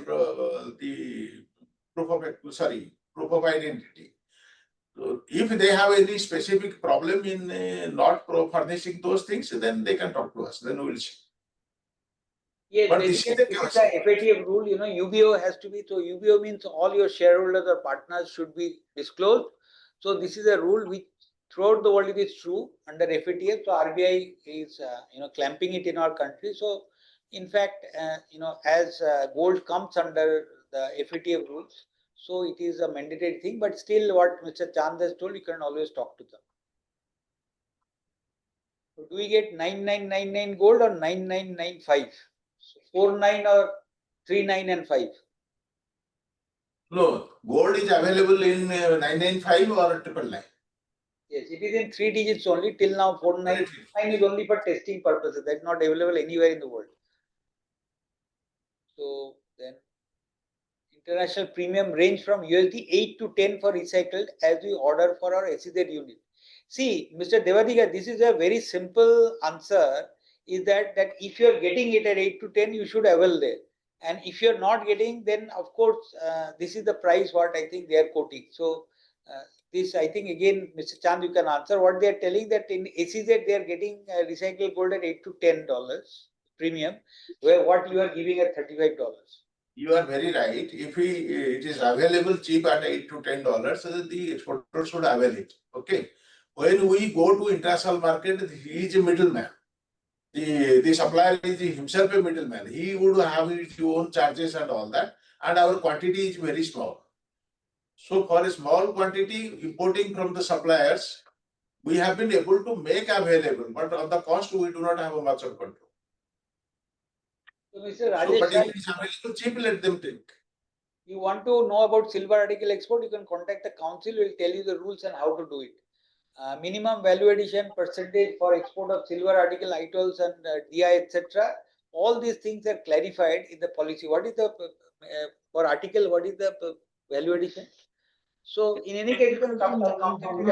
the proof of identity. So if they have any specific problem in not furnishing those things, then they can talk to us. Then we will see. Yes, But basically, this this is is the the FATF rule. UBO has to be, so UBO means all your shareholders or partners should be disclosed. So this is a rule which throughout the world it is true under FATF. So RBI is clamping it in our country. So in fact, as gold comes under the FATF rules, so it is a mandatory thing. But still, what Mr. Chand has told, you can always talk to them. So do we get 9999 gold or 9995? 49 or 39 and 5? No, gold is available in 995 or 999. Yes, it is in 3 digits only. Till now, 499 is only for testing purposes. That's not available anywhere in the world. So then, international premium range from USD 8 to 10 for recycled as we order for our SEZ unit. See, Mr. Devadiga, this is a very simple answer. Is that if you are getting it at 8 to 10, you should avail there. And if you are not getting, then of course, this is the price what I think they are quoting. So this, I think again, Mr. Chand, you can answer what they are telling, that in SEZ they are getting recycled gold at $8 to $10 premium, where what you are giving at $35. You are very right. If it is available cheap at $8 to $10, so the exporter should avail it. Okay. When we go to international market, he is a middleman. The supplier is himself a middleman. He would have his own charges and all that, and our quantity is very small. So for a small quantity importing from the suppliers, we have been able to make available, but on the cost we do not have much of control. So Mr. So, Rajesh, but if it is available cheap, let them take. you want to know about silver article export, you can contact the council, will tell you the rules and how to do it. Minimum value addition percentage for export of silver article items and DI, etc. All these things are clarified in the policy. What is the for article? What is the value addition? So in any case, you can come to council with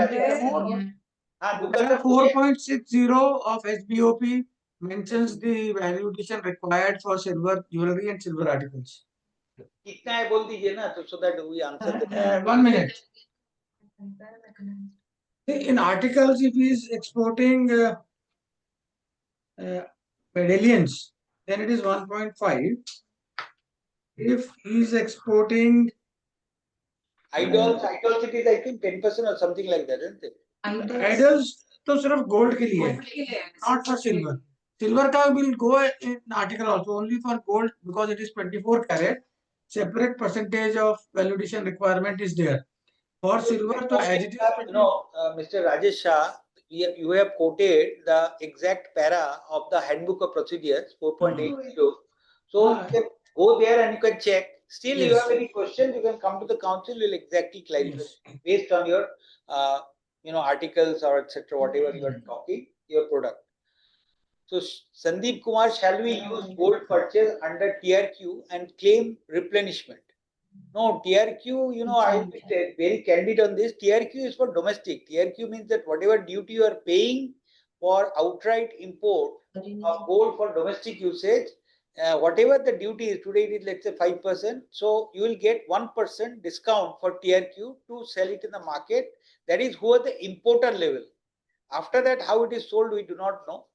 Para 4.60 of SBOP mentions the value addition required for silver jewelry and silver articles. कितना है बोल दीजिए ना, so that we answer the 1 minute. In articles, if he is exporting medallions, then it is 1.5. If he is exporting idols it is I think 10% or something like that, isn't it? idols, तो सिर्फ gold के लिए है, not for silver. Silver का will go in article also only for gold because it is 24 carat. Separate percentage of value addition requirement is there. For silver, to as it is, Mr. Rajesh Shah, you have quoted the exact para of the handbook of procedures 4.80. So you can go there and you can check. Still, you have any questions, you can come to the council. We'll exactly clarify based on your articles or etc. Whatever you are talking, your product. So Sandeep Kumar, shall we use gold purchase under TRQ and claim replenishment? No, TRQ, I will be very candid on this. TRQ is for domestic. TRQ means that whatever duty you are paying for outright import of gold for domestic usage, whatever the duty is, today it is let's say 5%. So you will get 1% discount for TRQ to sell it in the market. That is who are the importer level. After that, how it is sold, we do not know.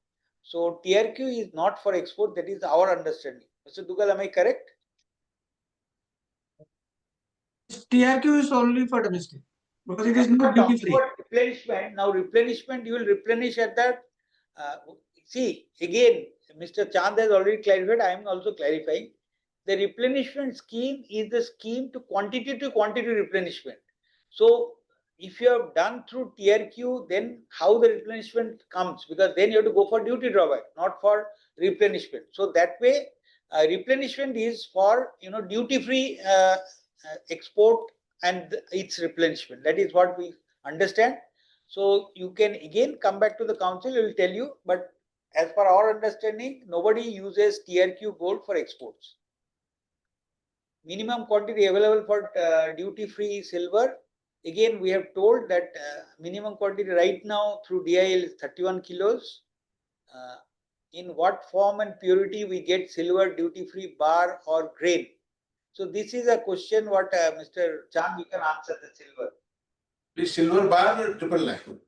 So TRQ is not for export. That is our understanding. Mr. Dugal, am I correct? TRQ is only for domestic because it is not duty free. Replenishment. Now, replenishment, you will replenish at that. See, again, Mr. Chand has already clarified. I am also clarifying. The replenishment scheme is the scheme to quantity replenishment. So, if you have done through TRQ, then how the replenishment comes? Because then you have to go for duty drawback, not for replenishment. So that way, replenishment is for duty free export and its replenishment. That is what we understand. So you can again come back to the council, we will tell you, but as per our understanding, nobody uses TRQ gold for exports. Minimum quantity available for duty free silver. Again, we have told that minimum quantity right now through DIL is 31 kilos. In what form and purity we get silver duty free bar or grain? So this is a question what Mr. Chand, you can answer the silver. The silver bar or 999?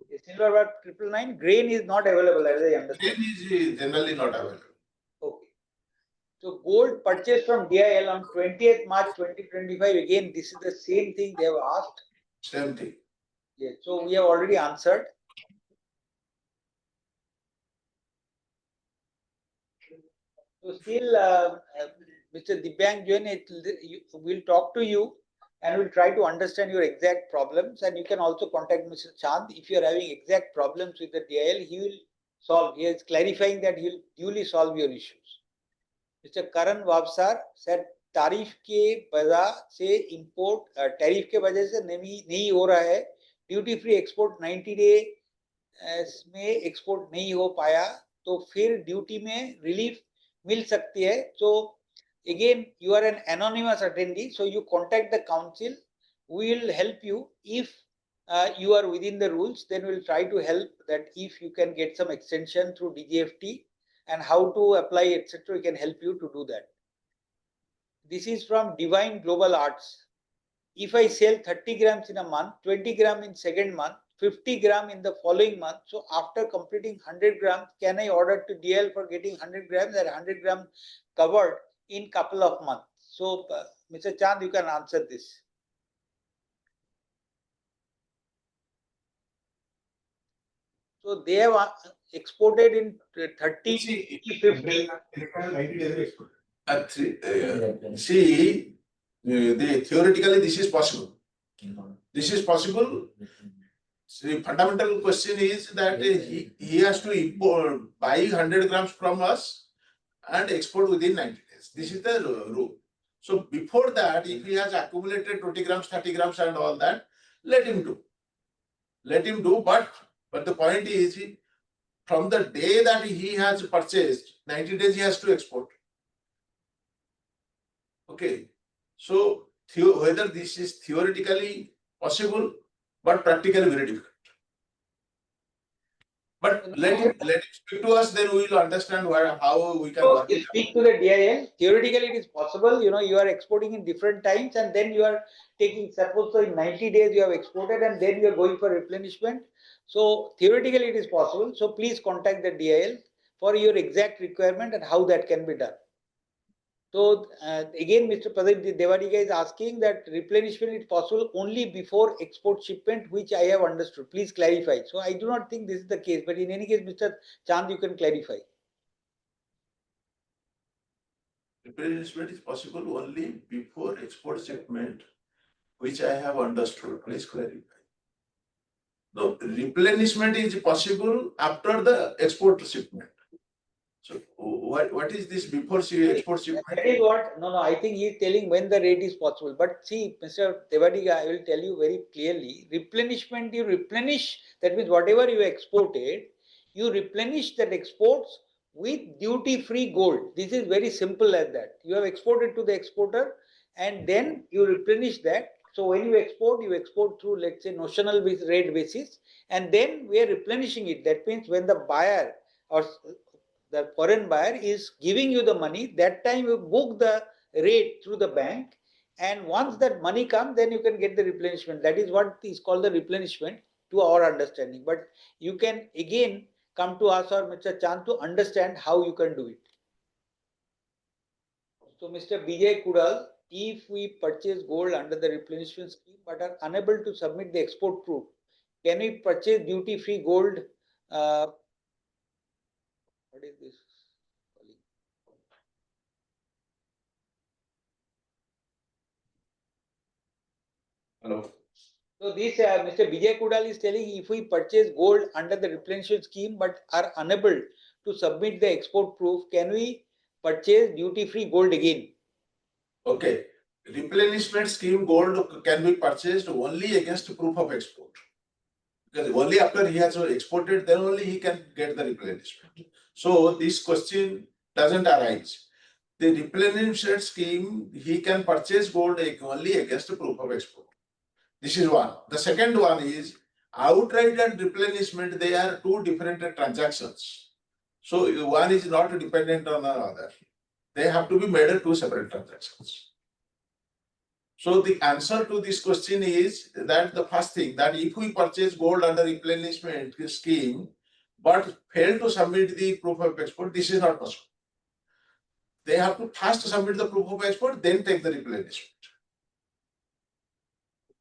The silver bar 999, grain is not available as I understand. Grain is generally not available. Okay. So gold purchased from DIL on 20th March 2025, again this is the same thing they have asked. Same thing. Yes, so we have already answered. So still Mr. Dibyang Jain will talk to you and will try to understand your exact problems, and you can also contact Mr. Chand if you are having exact problems with the DIL. He will solve. He is clarifying that he will duly solve your issues. Mr. Karan Wabsar said तारीफ के वजह से import tariff के वजह से नहीं हो रहा है, ड्यूटी फ्री एक्सपोर्ट 90 डे में एक्सपोर्ट नहीं हो पाया तो फिर ड्यूटी में रिलीफ मिल सकती है. So again, you are an anonymous attendee, so you contact the council. We will help you if you are within the rules. Then we'll try to help that if you can get some extension through DGFT and how to apply, etc. We can help you to do that. This is from Divine Global Arts. If I sell 30 grams in a month, 20 grams in second month, 50 grams in the following month, so after completing 100 grams, can I order to DL for getting 100 grams or 100 grams covered in couple of months? So Mr. Chand, you can answer this. So they have exported in 30, 50. Theoretically, this is possible. This is possible. The fundamental question is that he has to import, buy 100 grams from us and export within 90 days. This is the rule. So before that, if he has accumulated 20 grams, 30 grams and all that, let him do. Let him do, but the point is, from the day that he has purchased, 90 days he has to export. Okay. So whether this is theoretically possible, but practically very difficult. But let him speak to us, then we will understand how we can work it out. Speak to the DIL. Theoretically, it is possible. You are exporting in different times, and then you are taking, suppose so in 90 days you have exported, and then you are going for replenishment. So theoretically, it is possible. So please contact the DIL for your exact requirement and how that can be done. So again, Mr. Pradeep Devadiga is asking that replenishment is possible only before export shipment, which I have understood. Please clarify. So I do not think this is the case, but in any case, Mr. Chand, you can clarify. Replenishment is possible only before export shipment, which I have understood. Please clarify. No, replenishment is possible after the export shipment. So what is this before export shipment? That is what, no, I think he is telling when the rate is possible. But see, Mr. Tewadiga, I will tell you very clearly, replenishment, you replenish, that means whatever you exported, you replenish that exports with duty-free gold. This is very simple as that. You have exported to the exporter and then you replenish that. So when you export through, let's say, notional rate basis, and then we are replenishing it. That means when the buyer or the foreign buyer is giving you the money, that time you book the rate through the bank, and once that money comes, then you can get the replenishment. That is what is called the replenishment to our understanding. But you can again come to us or Mr. Chand to understand how you can do it. So Mr. Bijay Kudal, if we purchase gold under the replenishment scheme but are unable to submit the export proof, can we purchase duty-free gold? What is this? Hello. So this Mr. Bijay Kudal is telling, if we purchase gold under the replenishment scheme but are unable to submit the export proof, can we purchase duty-free gold again? Okay. Replenishment scheme gold can be purchased only against proof of export. Because only after he has exported, then only he can get the replenishment. So this question doesn't arise. The replenishment scheme, he can purchase gold only against proof of export. This is one. The second one is outright and replenishment, they are two different transactions. So one is not dependent on the other. They have to be made two separate transactions. So the answer to this question is that the first thing, that if we purchase gold under replenishment scheme but fail to submit the proof of export, this is not possible. They have to first submit the proof of export, then take the replenishment.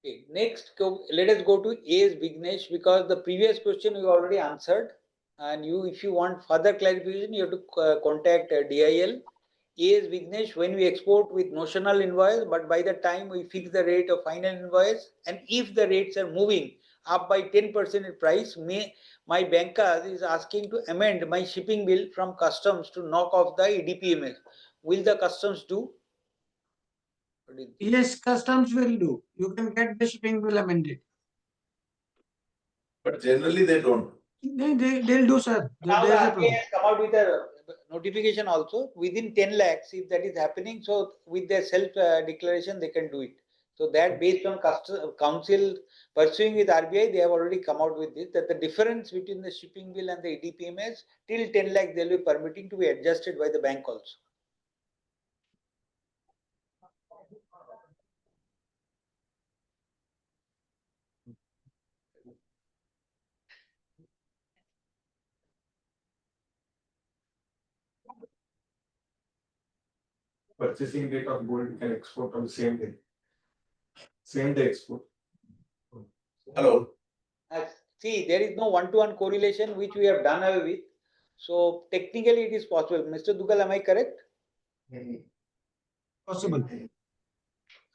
Okay, next, let us go to A.S. Vignesh, because the previous question you already answered, and if you want further clarification, you have to contact DIL. A.S. Vignesh, when we export with notional invoice, but by the time we fix the rate of final invoice, and if the rates are moving up by 10% in price, my banker is asking to amend my shipping bill from customs to knock off the EDPMS. Will the customs do? Yes, customs will do. You can get the shipping bill amended. But generally they don't. They'll do, sir. Now There's the a RBI problem. has come out with a notification also within 10 lakhs, if that is happening. So with their self declaration, they can do it. So that based on council pursuing with RBI, they have already come out with this, that the difference between the shipping bill and the EDPMS till 10 lakhs, they'll be permitting to be adjusted by the bank also. Purchasing date of gold you can export on the same day. Same day export. Hello. See, there is no one-to-one correlation which we have done away with. So technically it is possible. Mr. Dugal, am I correct? Possible.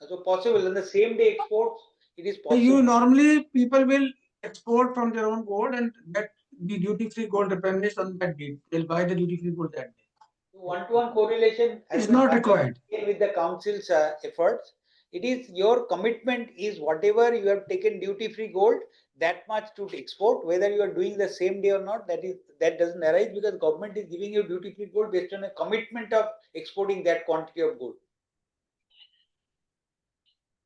So possible in the same day exports, it is possible. You normally people will export from their own gold and get the duty-free gold replenished on that date. They'll buy the duty-free gold that day. One-to-one correlation has It's been not done required. with the council's efforts. It is your commitment is whatever you have taken duty-free gold, that much to export, whether you are doing the same day or not, that doesn't arise, because government is giving you duty-free gold based on a commitment of exporting that quantity of gold.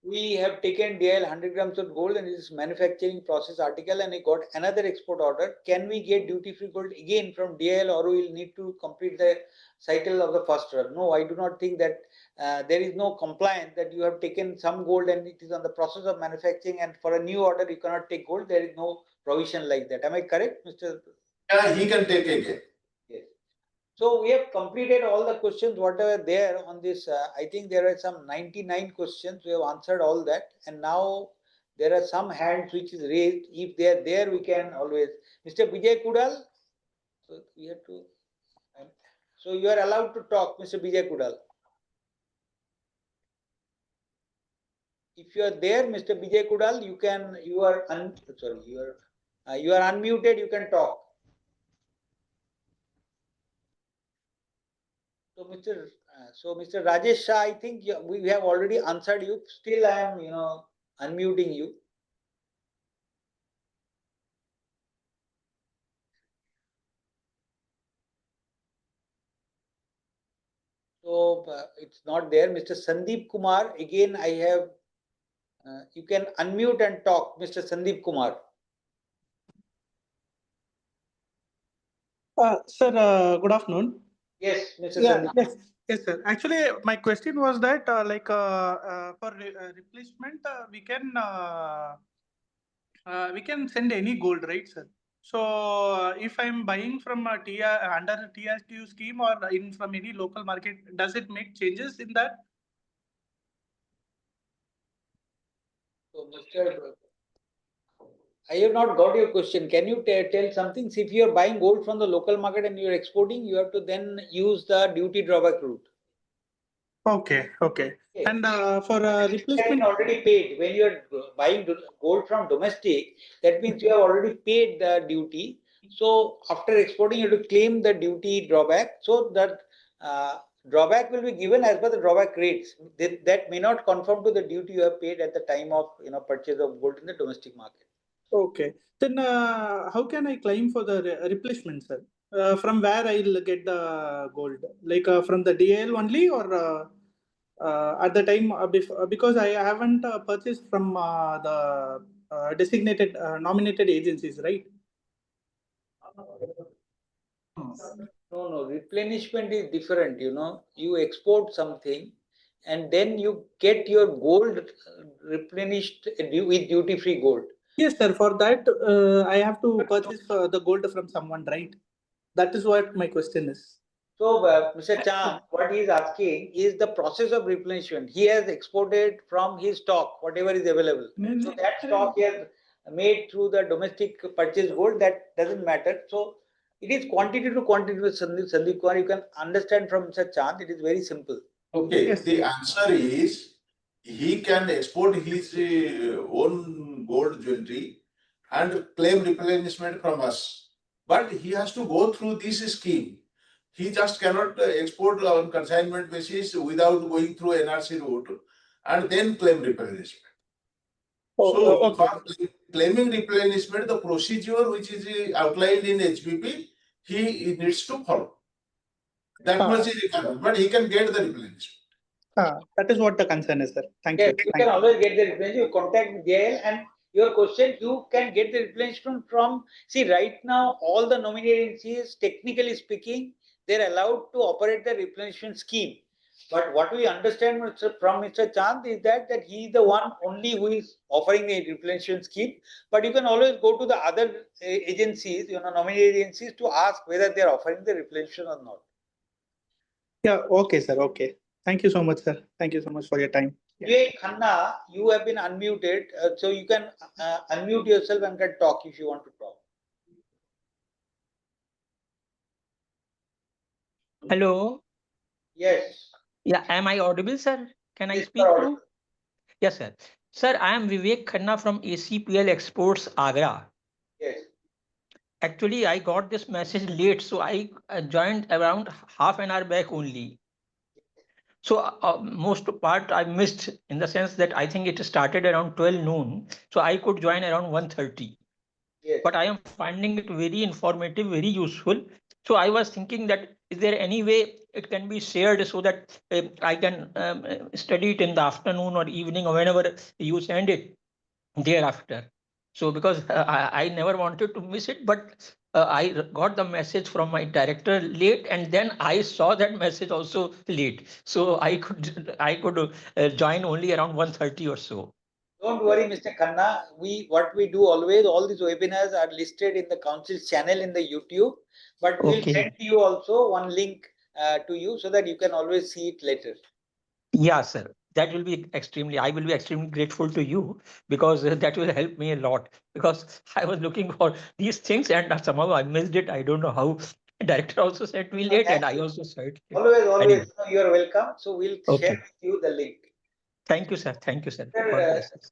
We have taken DIL 100 grams of gold and it is manufacturing process article, and I got another export order. Can we get duty-free gold again from DIL, or we will need to complete the cycle of the first run? No, I do not think that there is no compliance that you have taken some gold and it is on the process of manufacturing, and for a new order you cannot take gold. There is no provision like that. Am I correct, Mr.? Yeah, he can take again. Yes. So we have completed all the questions whatever there on this. I think there are some 99 questions. We have answered all that, and now there are some hands which is raised. If they are there, we can always. Mr. Bijay Kudal. So we have to. So you are allowed to talk, Mr. Bijay Kudal. If you are there, Mr. Bijay Kudal, you can. You are sorry. You are You are unmuted, you can talk. So Mr. Rajesh Shah, I think we have already answered you. Still, I am, unmuting you. So it's not there. Mr. Sandeep Kumar, again, I have, you can unmute and talk, Mr. Sandeep Kumar. Sir, good afternoon. Yes, Mr. Yeah, Sandeep. yes, sir. Actually, my question was that, for replacement, we can send any gold, right, sir? So, if I'm buying from a TR under a TRQ scheme or in from any local market, does it make changes in that? So, I have not got your question. Can you tell something? See, if you are buying gold from the local market and you are exporting, you have to then use the duty drawback route. Okay. Okay. And for That replacement, is already paid. When you are buying gold from domestic, that means you have already paid the duty. So after exporting, you have to claim the duty drawback. So that drawback will be given as per the drawback rates. That may not conform to the duty you have paid at the time of purchase of gold in the domestic market. okay. Then how can I claim for the replacement, sir? From where I'll get the gold? Like from the DL only, or at the time because I haven't purchased from the designated nominated agencies, right? No, replenishment is different. You export something and then you get your gold replenished with duty-free gold. Yes, sir. For that, I have to purchase the gold from someone, right? That is what my question is. So, Mr. Chand, what he is asking is the process of replenishment. He has exported from his stock, whatever is available. So, that stock he has made through the domestic purchase gold, that doesn't matter. So, it is quantity to quantity with Sandeep Kumar. You can understand from Mr. Chand, it is very simple. Okay, Yes. the answer is he can export his own gold jewelry and claim replenishment from us. But he has to go through this scheme. He just cannot export on consignment basis without going through NRC route and then claim replenishment. So, Okay. for claiming replenishment, the procedure which is outlined in HPP, he needs to follow. That much is required, but he can get the replenishment. That is what the concern is, sir. Thank Yes, you. you can always get the replenishment. You contact JL and your question, you can get the replenishment from, see, right now, all the nominee agencies, technically speaking, they're allowed to operate the replenishment scheme. But what we understand from Mr. Chand is that he is the one only who is offering the replenishment scheme. But you can always go to the other agencies, nominee agencies, to ask whether they are offering the replenishment or not. Yeah, okay, sir. Okay. Thank you so much, sir. Thank you so much for your time. Vivek Khanna, you have been unmuted, so you can unmute yourself and can talk if you want to talk. Hello. Yes. Yeah, am I audible, sir? Can I Yes, speak sir. to? Yes, sir. Sir, I am Vivek Khanna from ACPL Exports, Agra. Yes. Actually, I got this message late, so I joined around half an hour back only. So most part I missed in the sense that I think it started around 12 noon. So I could join around 1:30. Yes. But I am finding it very informative, very useful. So I was thinking that is there any way it can be shared so that I can study it in the afternoon or evening or whenever you send it thereafter. So because I never wanted to miss it, but I got the message from my director late, and then I saw that message also late. So I could join only around 1:30 or so. Don't worry, Mr. Khanna. What we do always, all these webinars are listed in the council's channel in the YouTube, but we'll Okay. send you also one link to you so that you can always see it later. Yeah, sir. That will be I will be extremely grateful to you because that will help me a lot because I was looking for these things and somehow I missed it. I don't know how. Director also sent me late and I also saw it. Always, Anyway. you are welcome. So we'll Okay. share with you the link. Thank you, sir. Thank you, sir. Sir, God bless us.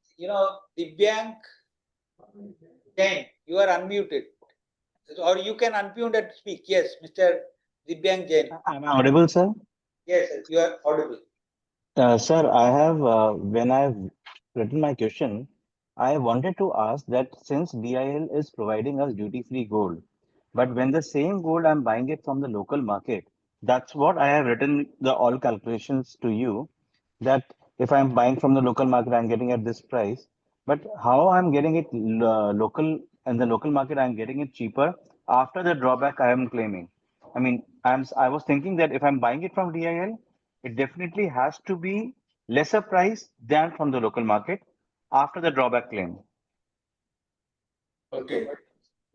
Divyang, Jain, you are unmuted. Or you can unmute and speak. Yes, Mr. Dibyang Jain. Am I audible, sir? Yes, you are audible. Sir, I have, when I've written my question, I wanted to ask that since DIL is providing us duty-free gold, but when the same gold I'm buying it from the local market, that's what I have written the all calculations to you, that if I'm buying from the local market, I'm getting at this price, but how I'm getting it local in the local market, I'm getting it cheaper after the drawback I am claiming. I mean, I was thinking that if I'm buying it from DIL, it definitely has to be lesser price than from the local market after the drawback claim. Okay,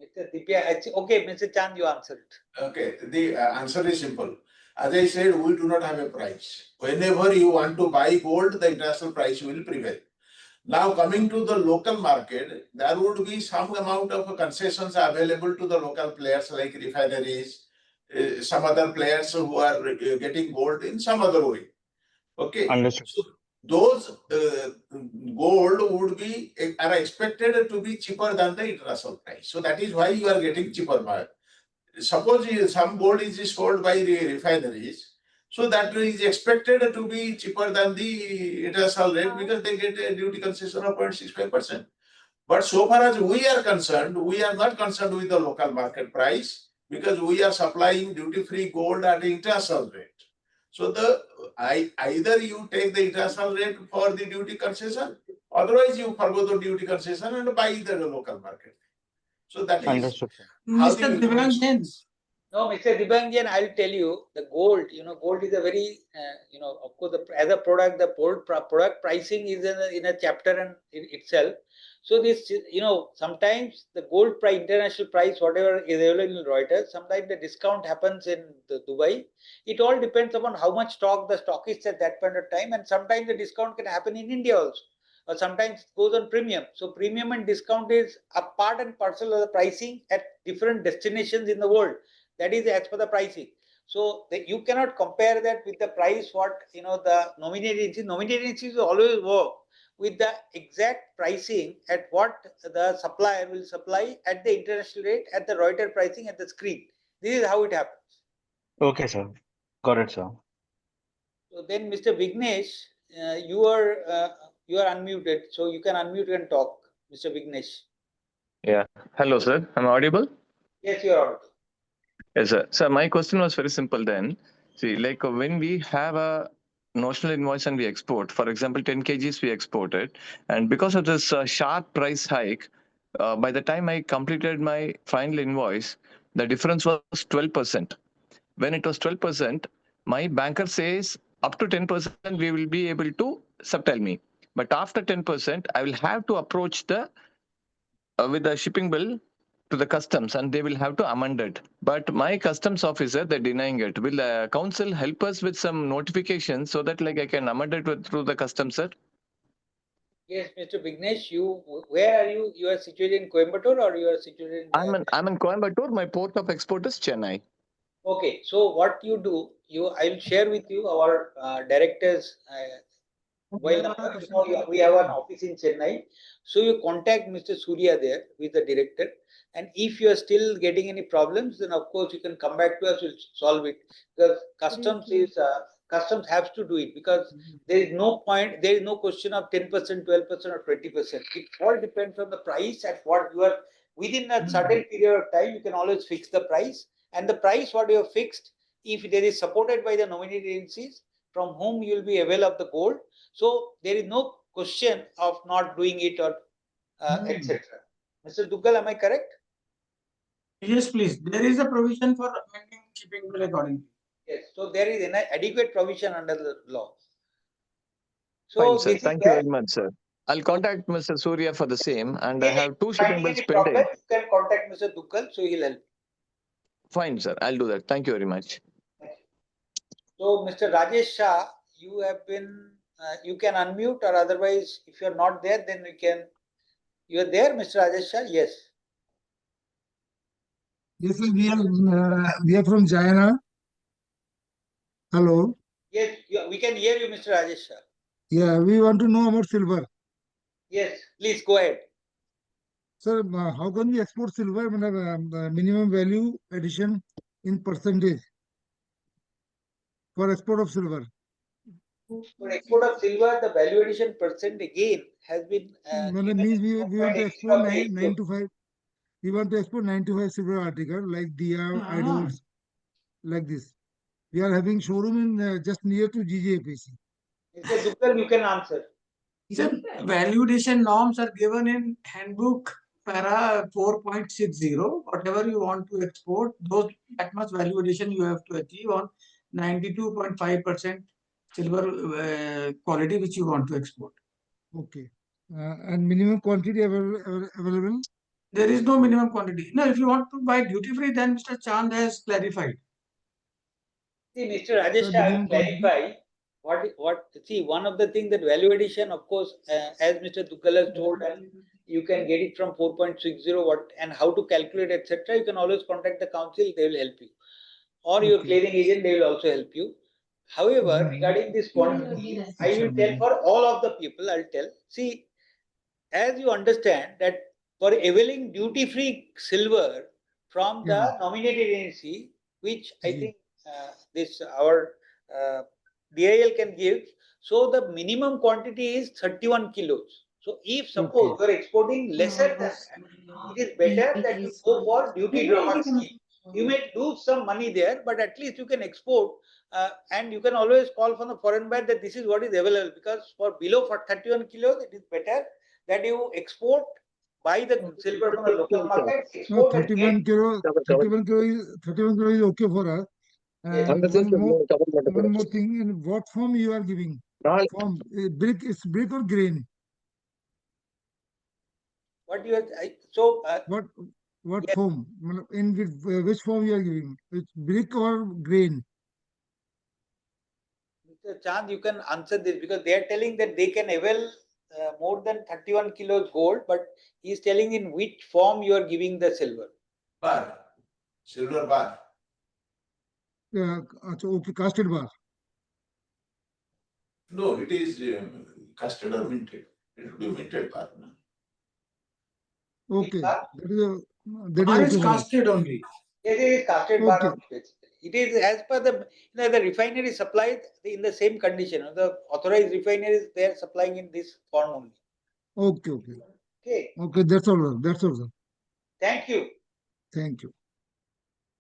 Mr. Dibyang, okay, Mr. Chand, you answered. okay. The answer is simple. As I said, we do not have a price. Whenever you want to buy gold, the international price will prevail. Now coming to the local market, there would be some amount of concessions available to the local players like refineries, some other players who are getting gold in some other way. Okay. Understood. So those gold would be are expected to be cheaper than the international price. So that is why you are getting cheaper buy. Suppose some gold is sold by the refineries, so that is expected to be cheaper than the international rate because they get a duty concession of 0.65%. But so far as we are concerned, we are not concerned with the local market price because we are supplying duty-free gold at the international rate. So either you take the international rate for the duty concession, otherwise you forgo the duty concession and buy the local market. So that is Understood. how the Mr. Divyang Jain, No, Mr. Dibyang Jain, I'll tell you, the gold, gold is a very, of course, as a product, the product pricing is in a chapter in itself. So this, sometimes the gold price, international price, whatever is available in Reuters, sometimes the discount happens in the Dubai. It all depends upon how much stock the stock is at that point of time, and sometimes the discount can happen in India also, or sometimes it goes on premium. So premium and discount is a part and parcel of the pricing at different destinations in the world. That is as per the pricing. So you cannot compare that with the price what the nominated agencies. Nominated agencies always work with the exact pricing at what the supplier will supply at the international rate at the Reuters pricing at the screen. This is how it happens. Okay, sir. Got it, sir. So then, Mr. Vignesh, you are unmuted, so you can unmute and talk, Mr. Vignesh. Yeah. Hello, sir. Am I audible? Yes, you are audible. Yes, sir. So my question was very simple then. See, like when we have a notional invoice and we export, for example, 10 kgs we exported, and because of this sharp price hike, by the time I completed my final invoice, the difference was 12%. When it was 12%, my banker says up to 10% we will be able to subtile me. But after 10%, I will have to approach the with the shipping bill to the customs and they will have to amend it. But my customs officer, they're denying it. Will the council help us with some notification so that like I can amend it through the customs, sir? Yes, Mr. Vignesh, where are you? You are situated in Coimbatore or you are situated in? I'm in Coimbatore. My port of export is Chennai. Okay, so what you do, I'll share with you our directors. We have an office in Chennai, so you contact Mr. Surya there with the director, and if you are still getting any problems, then of course you can come back to us. We'll solve it. Because customs has to do it because there is no point. There is no question of 10%, 12%, or 20%. It all depends on the price at what you are within a certain period of time. You can always fix the price, and the price what you have fixed, if there is supported by the nominated agencies from whom you will be avail of the gold. So there is no question of not doing it or etc. Mr. Duggal, am I correct? yes, please. There is a provision for amending shipping bill accordingly. Yes. So there is an adequate provision under the law. So Fine, sir. this Thank is you where very much, sir. I'll contact Mr. Surya for the same, and I have two finding shipping bills any problem, pending. you can contact Mr. Duggal, so he'll help. Fine, sir. I'll do that. Thank you very much. So Mr. Rajesh Shah, you have been, you can unmute, or otherwise, if you are not there, then we can. You are there, Mr. Rajesh Shah? Yes. Yes, sir, we are from China. Hello. Yes, we can hear you, Mr. Rajesh Shah. Yeah, we want to know about silver. Yes, please go ahead. Sir, how can we export silver? Minimum value addition in percentage for export of silver. For export of silver, the value addition percent again has been given Means as we want to export 4.85. 9 to 5. We want to export 9 to 5 silver article like Dia, Idols, like this. We are having showroom in just near to GJPC. Mr. Duggal, you can answer. Sir, value addition norms are given in handbook para 4.60. Whatever you want to export, that much value addition you have to achieve on 92.5% silver quality which you want to export. Okay. And minimum quantity available? There is no minimum quantity. No, if you want to buy duty free, then Mr. Chand has clarified. See, Mr. Rajesh, I will clarify see, one of the things that value addition, of course, as Mr. Duggal has told, and you can get it from 4.60, and how to calculate, etc. You can always contact the council, they will help you. Or your clearing agent, they will also help you. However, regarding this quantity, I will tell for all of the people, I'll tell. See, as you understand that for availing duty-free silver from the nominated agency, which I think our DIL can give, so the minimum quantity is 31 kilos. So if suppose you are exporting lesser than that, it is better that you go for duty drawback scheme. You may lose some money there, but at least you can export, and you can always call from the foreign buyer that this is what is available, because for below 31 kilos, it is better that you export, buy the silver from the local market, No, export and 31 get. kilo, 31 kilo is okay for us. And one more thing, in what form you are giving? Form, is brick or grain? What you are, so what form? In which form you are giving? It's brick or grain? Mr. Chand, you can answer this, because they are telling that they can avail more than 31 kilos gold, but he is telling in which form you are giving the silver. Bar, silver bar. Okay, casted bar. No, it is casted or minted. It will be minted bar. No? Okay, Bar is casted only. Yes, it is casted bar only, basically. It is as per the the refinery supplied in the same condition. The authorized refineries, they are supplying in this form only. Okay, that's all. That's all, sir. Thank you. Thank you.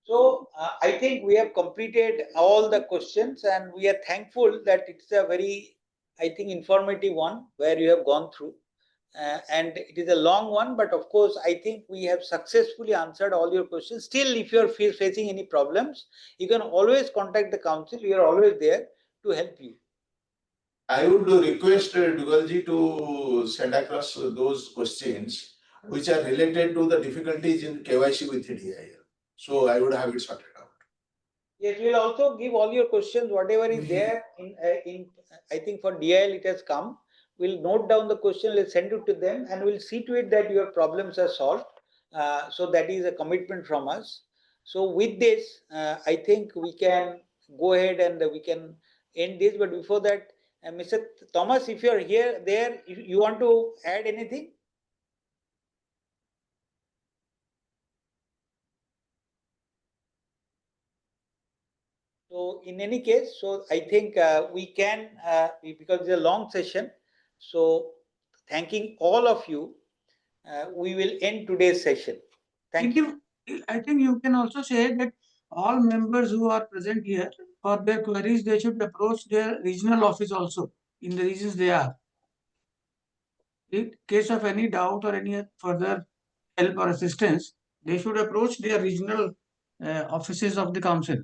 So I think we have completed all the questions, and we are thankful that it's a very, I think, informative one where you have gone through. And it is a long one, but of course, I think we have successfully answered all your questions. Still, if you are facing any problems, you can always contact the council. We are always there to help you. I would request Duggalji to send across those questions which are related to the difficulties in KYC with DIL. So I would have it sorted out. Yes, we will also give all your questions, whatever is there in I think for DIL it has come. We'll note down the question, let's send it to them, and we'll see to it that your problems are solved. So that is a commitment from us. So with this, I think we can go ahead and we can end this. But before that, Mr. Thomas, if you are here, there, you want to add anything? So in any case, so I think we can, because it's a long session, so thanking all of you, we will end today's session. Thank you. I think you can also say that all members who are present here, for their queries, they should approach their regional office also in the regions they are. In case of any doubt or any further help or assistance, they should approach their regional offices of the council.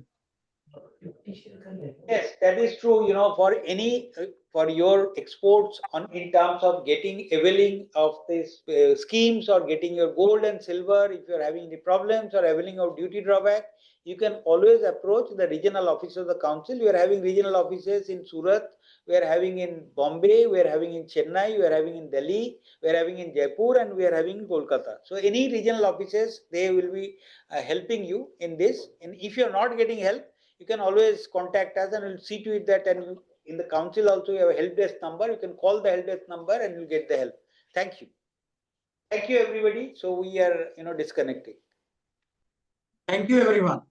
Yes, that is true. You know, for any for your exports in terms of getting availing of these schemes or getting your gold and silver, if you are having any problems or availing of duty drawback, you can always approach the regional office of the council. We are having regional offices in Surat, we are having in Bombay, we are having in Chennai, we are having in Delhi, we are having in Jaipur, and we are having in Kolkata. So any regional offices, they will be helping you in this. And if you are not getting help, you can always contact us, and we'll see to it that, and in the council also you have a help desk number. You can call the help desk number and you'll get the help. Thank you. Thank you, everybody. So we are, disconnecting. Thank you, everyone.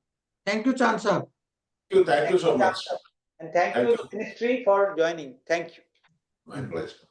Thank you, Chand sir. Thank you so much. And thank Thank you, you. Ministry, for joining. Thank you. My pleasure.